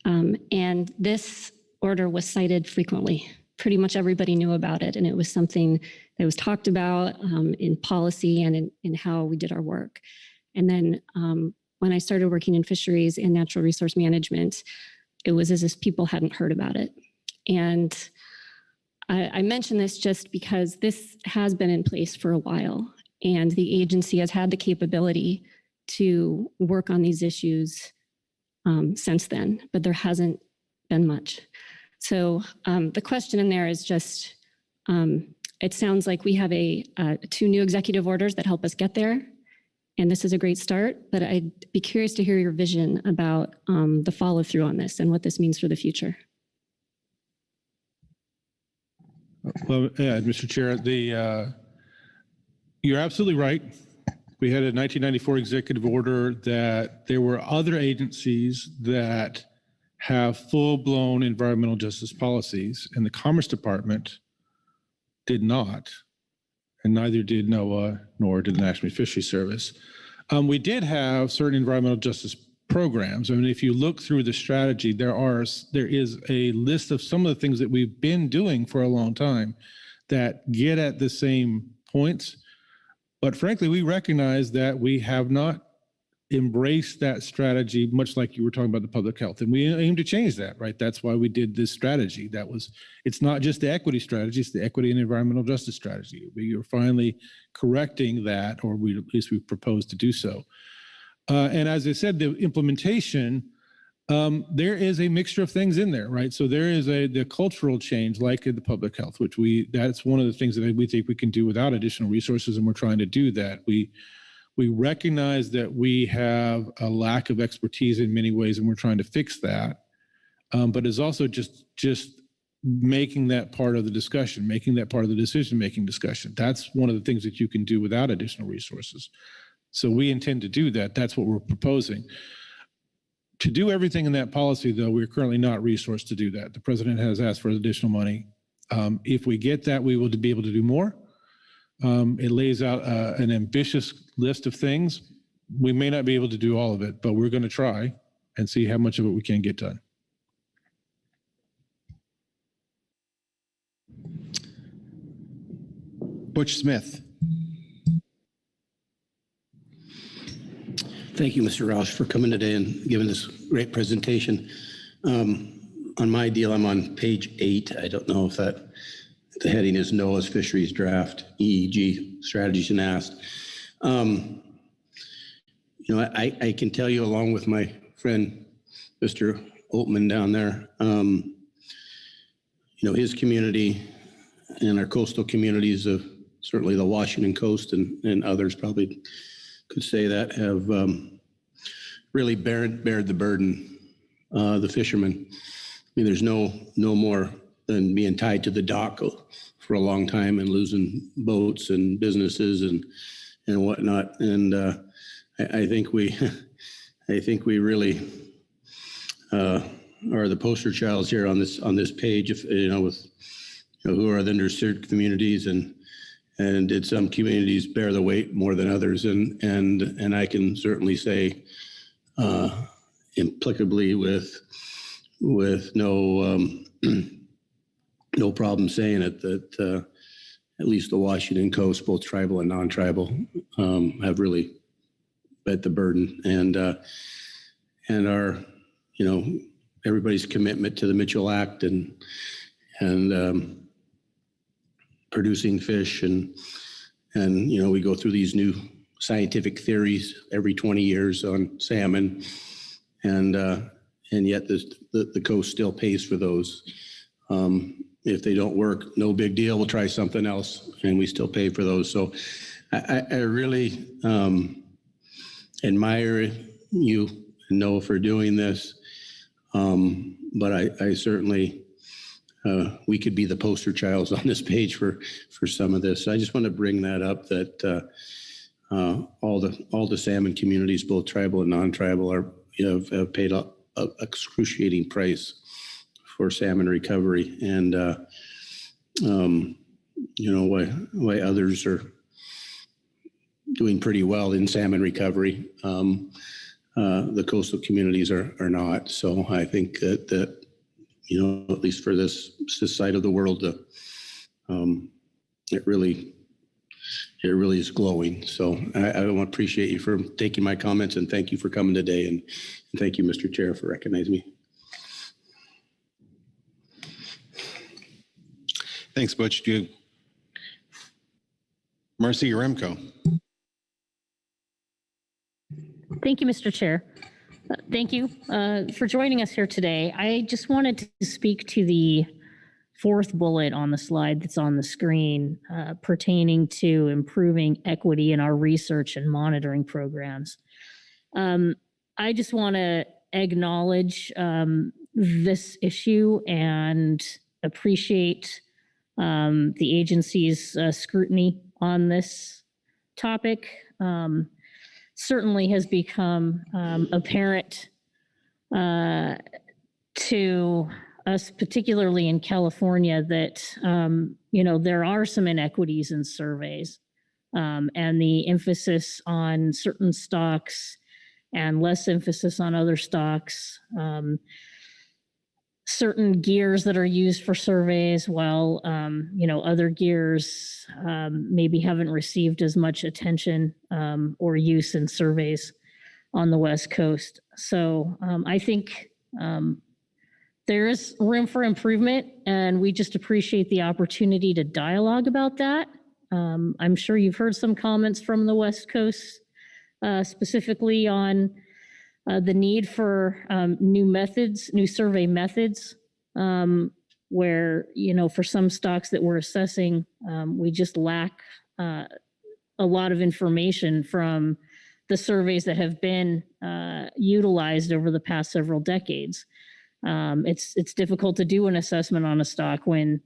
Speaker 19: And this order was cited frequently. Pretty much everybody knew about it, and it was something that was talked about in policy and in how we did our work. And then when I started working in fisheries and natural resource management, it was as if people hadn't heard about it. And I mention this just because this has been in place for a while, and the agency has had the capability to work on these issues since then, but there hasn't been much. So the question in there is just, it sounds like we have two new executive orders that help us get there. And this is a great start, but I'd be curious to hear your vision about the follow through on this and what this means for the future.
Speaker 18: Well, yeah, Mr. Chair, you're absolutely right. We had a 1994 executive order that there were other agencies that have full-blown environmental justice policies, and the Commerce Department did not, and neither did NOAA, nor did the National Fisheries Service. We did have certain environmental justice programs. I mean, if you look through the strategy, there is a list of some of the things that we've been doing for a long time that get at the same points. But frankly, we recognize that we have not embraced that strategy, much like you were talking about the public health. And we aim to change that, right? That's why we did this strategy. It's not just the equity strategy, it's the equity and environmental justice strategy. We are finally correcting that, or at least we propose to do so. And as I said, the implementation, there is a mixture of things in there, right? So there is the cultural change, like in the public health, which that's one of the things that we think we can do without additional resources, and we're trying to do that. We recognize that we have a lack of expertise in many ways, and we're trying to fix that. But it's also just making that part of the discussion, making that part of the decision-making discussion. That's one of the things that you can do without additional resources. So we intend to do that. That's what we're proposing. To do everything in that policy, though, we're currently not resourced to do that. The president has asked for additional money. If we get that, we will be able to do more. It lays out an ambitious list of things. we may not be able to do all of it, but we're going to try and see how much of it we can get done.
Speaker 10: Butch Smith.
Speaker 13: Thank you, Mr. Roush, for coming today and giving this great presentation. On my deal, I'm on page 8. I don't know if the heading is NOAA's Fisheries Draft EEG Strategies and Asked. I can tell you, along with my friend, Mr. Oltman down there, his community and our coastal communities of certainly the Washington coast and others probably could say that have really bared the burden. The fishermen, there's no more than being tied to the dock for a long time and losing boats and businesses and whatnot. And I think we really are the poster childs here on this page. If with who are the underserved communities and did some communities bear the weight more than others? And I can certainly say implicably with no no problem saying it that at least the Washington coast, both tribal and non-tribal, have really bet the burden and our everybody's commitment to the Mitchell Act and producing fish and we go through these new scientific theories every 20 years on salmon and yet the coast still pays for those. If they don't work, no big deal, we'll try something else and we still pay for those. So I really admire you and Noah for doing this. But I certainly, we could be the poster childs on this page for some of this. I just want to bring that up that all the salmon communities, both tribal and non-tribal, have paid a excruciating price for salmon recovery, and why others are doing pretty well in salmon recovery. The coastal communities are not. So I think that at least for this side of the world, it really is glowing. So I want to appreciate you for taking my comments and thank you for coming today. And thank you, Mr. Chair, for recognizing me.
Speaker 1: Thanks, Butch. Marcy Yaremko.
Speaker 23: Thank you, Mr. Chair. Thank you for joining us here today. I just wanted to speak to the fourth bullet on the slide that's on the screen pertaining to improving equity in our research and monitoring programs. I just want to acknowledge this issue and appreciate the agency's scrutiny on this topic. Certainly has become apparent to us, particularly in California, that there are some inequities in surveys, and the emphasis on certain stocks and less emphasis on other stocks. Certain gears that are used for surveys, while other gears maybe haven't received as much attention or use in surveys on the West Coast. So I think there is room for improvement, and we just appreciate the opportunity to dialogue about that. I'm sure you've heard some comments from the West Coast, specifically on the need for new survey methods, where, for some stocks that we're assessing, we just lack a lot of information from the surveys that have been utilized over the past several decades. It's difficult to do an assessment on a stock when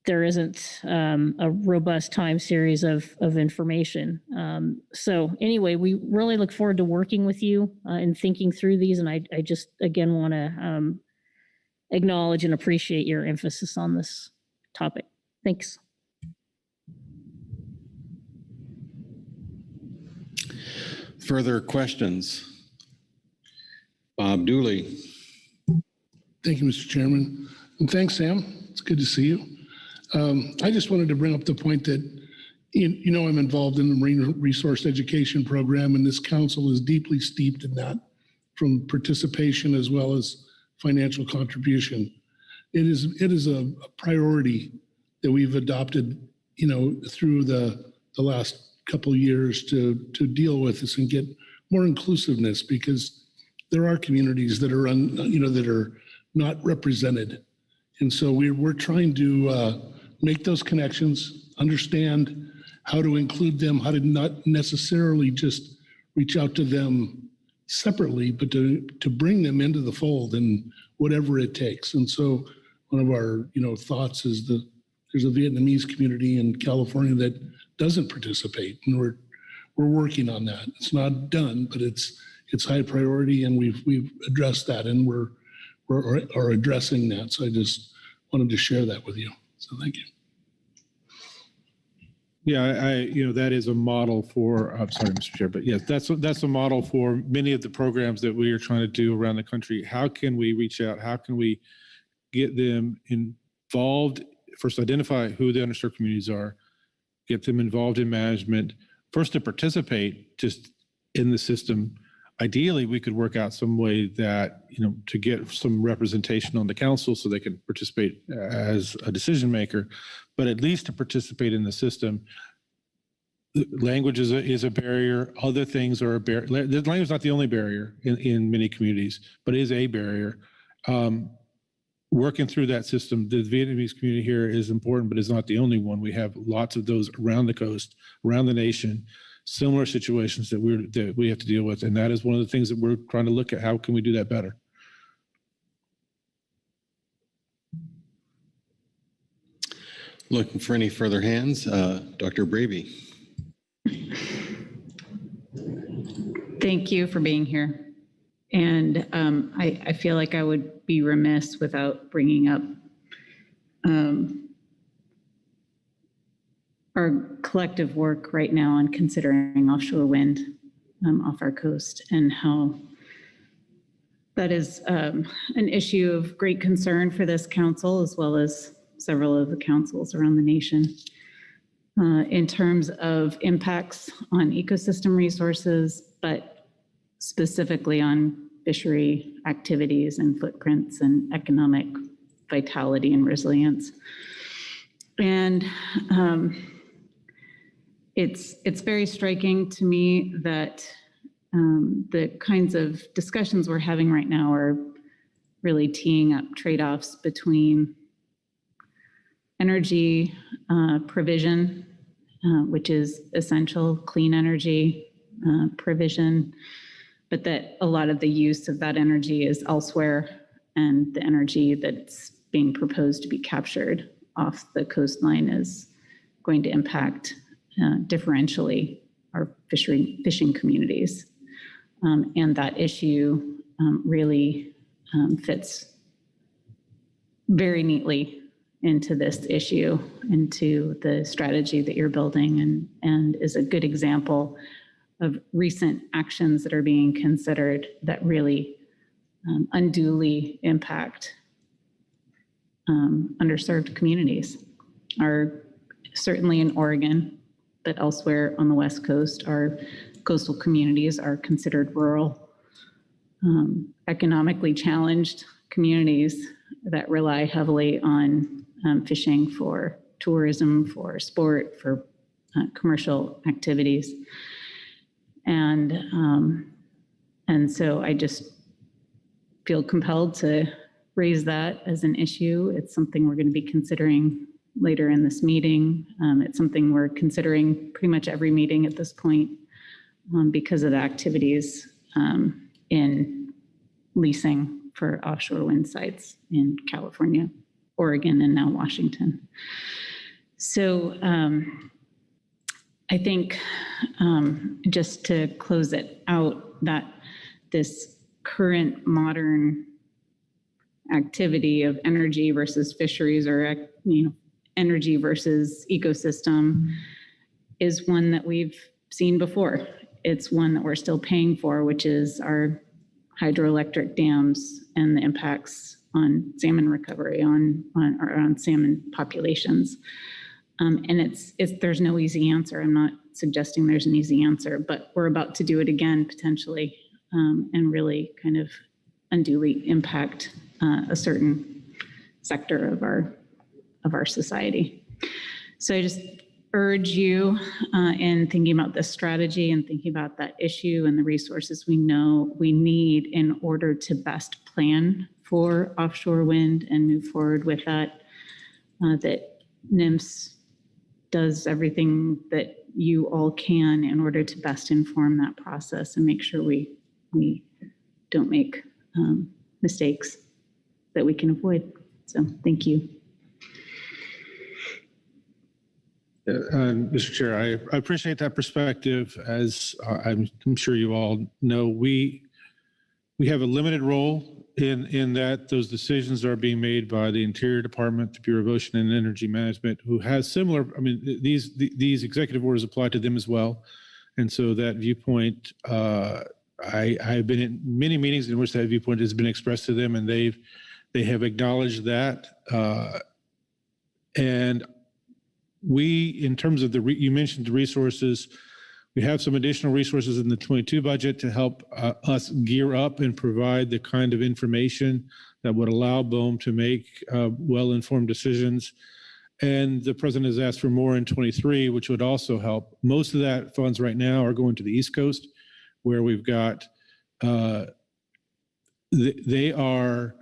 Speaker 23: there isn't a robust time series of information. So anyway, we really look forward to working with you and thinking through these. And I just, again, want to acknowledge and appreciate your emphasis on this topic. Thanks.
Speaker 1: Further questions? Bob Dooley.
Speaker 10: Thank you, Mr. Chairman. And thanks, Sam. It's good to see you. I just wanted to bring up the point that, you know, I'm involved in the marine resource education program, and this council is deeply steeped in that, from participation as well as financial contribution. It is a priority that we've adopted, you know, through the last couple of years to deal with this and get more inclusiveness, because there are communities that are that are not represented. And so we're trying to make those connections, understand how to include them, how to not necessarily just reach out to them separately, but to bring them into the fold and whatever it takes. And so one of our, thoughts is that there's a Vietnamese community in California that doesn't participate, and we're working on that. It's not done, but it's high priority, and we've addressed that, and we're addressing that. So I just wanted to share that with you. So thank you.
Speaker 18: Yeah, that is a model for, I'm sorry, Mr. Chair, but yes, that's a model for many of the programs that we are trying to do around the country. How can we reach out? How can we get them involved? First, identify who the underserved communities are, get them involved in management, first to participate just in the system. Ideally, we could work out some way that, to get some representation on the council so they can participate as a decision maker, but at least to participate in the system. Language is a barrier. Other things are a barrier. The language is not the only barrier in many communities, but it is a barrier. Working through that system, the Vietnamese community here is important, but it's not the only one. We have lots of those around the coast, around the nation, similar situations that we have to deal with. And that is one of the things that we're trying to look at. How can we do that better?
Speaker 1: Looking for any further hands, Dr. Braby.
Speaker 21: Thank you for being here. And I feel like I would be remiss without bringing up our collective work right now on considering offshore wind off our coast, and how that is an issue of great concern for this council, as well as several of the councils around the nation, in terms of impacts on ecosystem resources, but specifically on fishery activities and footprints and economic vitality and resilience. And it's very striking to me that the kinds of discussions we're having right now are really teeing up trade-offs between energy provision, which is essential, clean energy provision, but that a lot of the use of that energy is elsewhere, and the energy that's being proposed to be captured off the coastline is going to impact differentially our fishing communities. And that issue really fits very neatly into this issue, into the strategy that you're building, and is a good example of recent actions that are being considered that really unduly impact underserved communities. Certainly in Oregon, but elsewhere on the West Coast, our coastal communities are considered rural, economically challenged communities that rely heavily on fishing for tourism, for sport, for commercial activities. And so I just feel compelled to raise that as an issue. It's something we're going to be considering later in this meeting. It's something we're considering pretty much every meeting at this point because of the activities in leasing for offshore wind sites in California, Oregon, and now Washington. So I think just to close it out, that this current modern activity of energy versus fisheries, or energy versus ecosystem, is one that we've seen before. it's one that we're still paying for, which is our hydroelectric dams and the impacts on salmon recovery, on salmon populations. And there's no easy answer. I'm not suggesting there's an easy answer, but we're about to do it again potentially, and really kind of unduly impact a certain sector of our society. So I just urge you in thinking about this strategy and thinking about that issue and the resources we know we need in order to best plan for offshore wind and move forward with that, that NIMS does everything that you all can in order to best inform that process and make sure we don't make mistakes that we can avoid. So thank you.
Speaker 18: Mr. Chair, I appreciate that perspective. As I'm sure you all know, we have a limited role in that those decisions are being made by the Interior Department, the Bureau of Ocean and Energy Management, who has similar, I mean, these executive orders apply to them as well. And so that viewpoint, I've been in many meetings in which that viewpoint has been expressed to them, and they have acknowledged that. And we, in terms of you mentioned the resources, we have some additional resources in the 22 budget to help us gear up and provide the kind of information that would allow BOEM to make well-informed decisions. And the president has asked for more in 23, which would also help. Most of that funds right now are going to the East Coast, where we've got, they are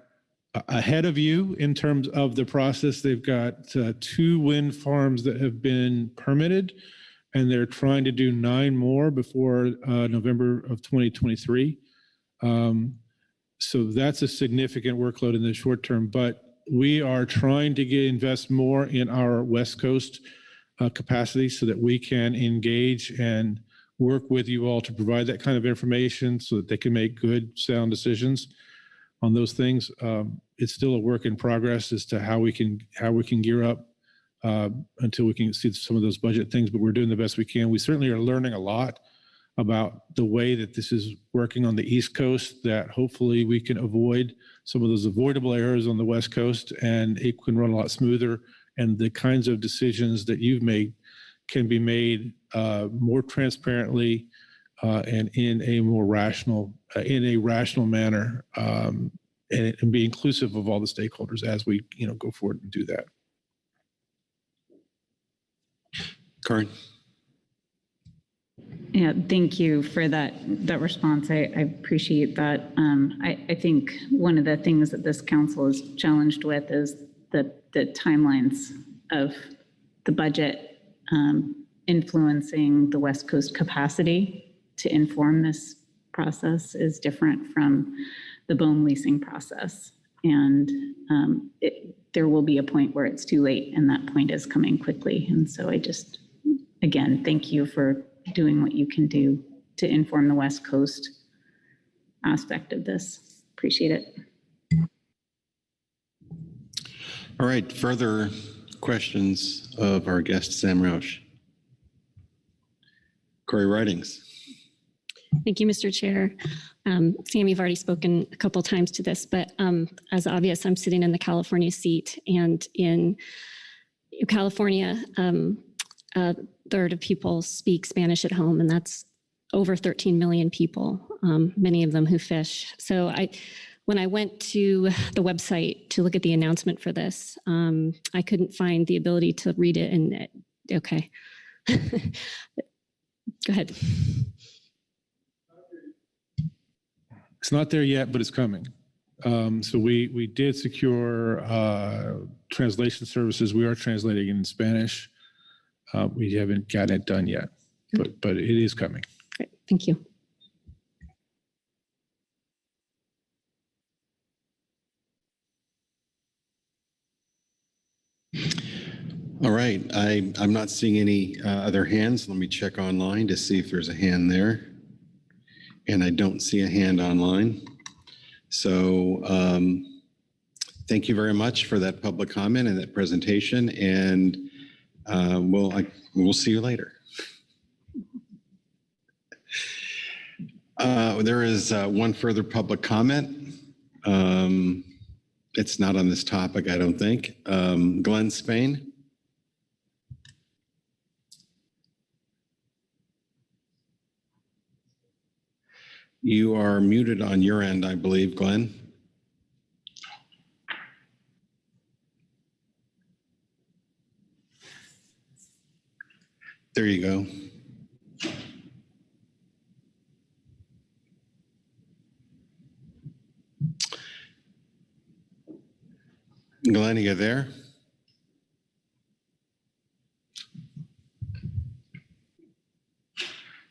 Speaker 18: ahead of you in terms of the process. They've got 2 wind farms that have been permitted, and they're trying to do 9 more before November of 2023. So that's a significant workload in the short term, but we are trying to invest more in our West Coast capacity so that we can engage and work with you all to provide that kind of information so that they can make good, sound decisions on those things. It's still a work in progress as to how we can gear up until we can see some of those budget things, but we're doing the best we can. We certainly are learning a lot about the way that this is working on the East Coast, that hopefully we can avoid some of those avoidable errors on the West Coast, and it can run a lot smoother. And the kinds of decisions that you've made can be made more transparently and in a more rational manner, and be inclusive of all the stakeholders as we go forward and do that.
Speaker 1: Karen.
Speaker 21: Yeah, thank you for that response. I appreciate that. I think one of the things that this council is challenged with is the timelines of the budget influencing the West Coast capacity to inform this process is different from the BOEM leasing process. And there will be a point where it's too late, and that point is coming quickly. And so I just, again, thank you for doing what you can do to inform the West Coast aspect of this. Appreciate it.
Speaker 1: All right, further questions of our guest, Sam Roush. Corey Ridings.
Speaker 19: Thank you, Mr. Chair. Sam, you've already spoken a couple times to this, but as obvious, I'm sitting in the California seat, and in California, a third of people speak Spanish at home, and that's over 13 million people, many of them who fish. So when I went to the website to look at the announcement for this, I couldn't find the ability to read it. And okay, go ahead.
Speaker 18: It's not there yet, but it's coming. So we did secure translation services. We are translating in Spanish. We haven't gotten it done yet, but it is coming.
Speaker 19: Great, thank you.
Speaker 1: All right, I'm not seeing any other hands. Let me check online to see if there's a hand there. And I don't see a hand online. So thank you very much for that public comment and that presentation. And we'll see you later. There is one further public comment. It's not on this topic, I don't think. Glenn Spain. You are muted on your end, I believe, Glenn. There you go. Glenn, are you there?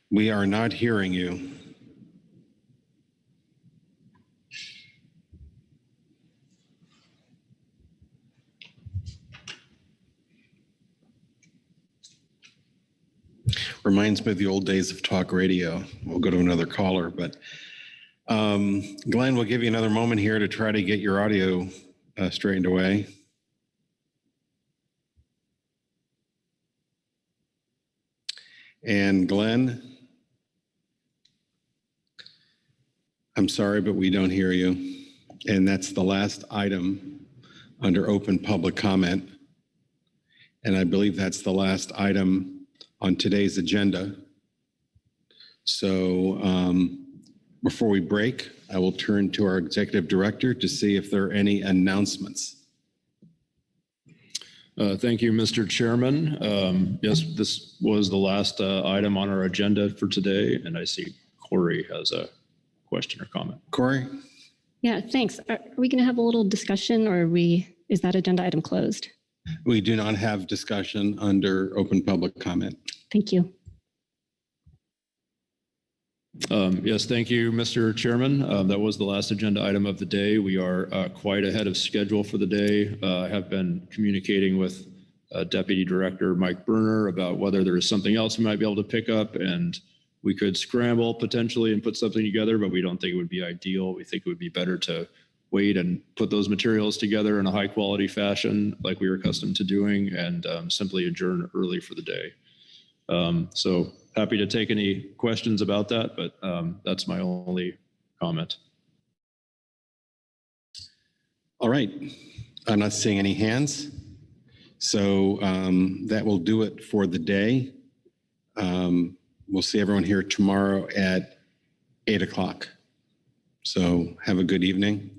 Speaker 1: We are not hearing you. Reminds me of the old days of talk radio. We'll go to another caller, but Glenn, we'll give you another moment here to try to get your audio straightened away. And Glenn, I'm sorry, but we don't hear you. And that's the last item under open public comment. And I believe that's the last item on today's agenda. So before we break, I will turn to our executive director to see if there are any announcements.
Speaker 7: Thank you, Mr. Chairman. Yes, this was the last item on our agenda for today, and I see Corey has a question or comment.
Speaker 1: Corey?
Speaker 19: Yeah, thanks. Are we going to have a little discussion, or is that agenda item closed?
Speaker 1: We do not have discussion under open public comment.
Speaker 19: Thank you.
Speaker 7: Yes, thank you, Mr. Chairman. That was the last agenda item of the day. We are quite ahead of schedule for the day. I have been communicating with Deputy Director Mike Berner about whether there is something else we might be able to pick up, and we could scramble potentially and put something together, but we don't think it would be ideal. We think it would be better to wait and put those materials together in a high quality fashion like we were accustomed to doing, and simply adjourn early for the day. So happy to take any questions about that, but that's my only comment.
Speaker 1: All right, I'm not seeing any hands. So that will do it for the day. We'll see everyone here tomorrow at 8 o'clock. So have a good evening.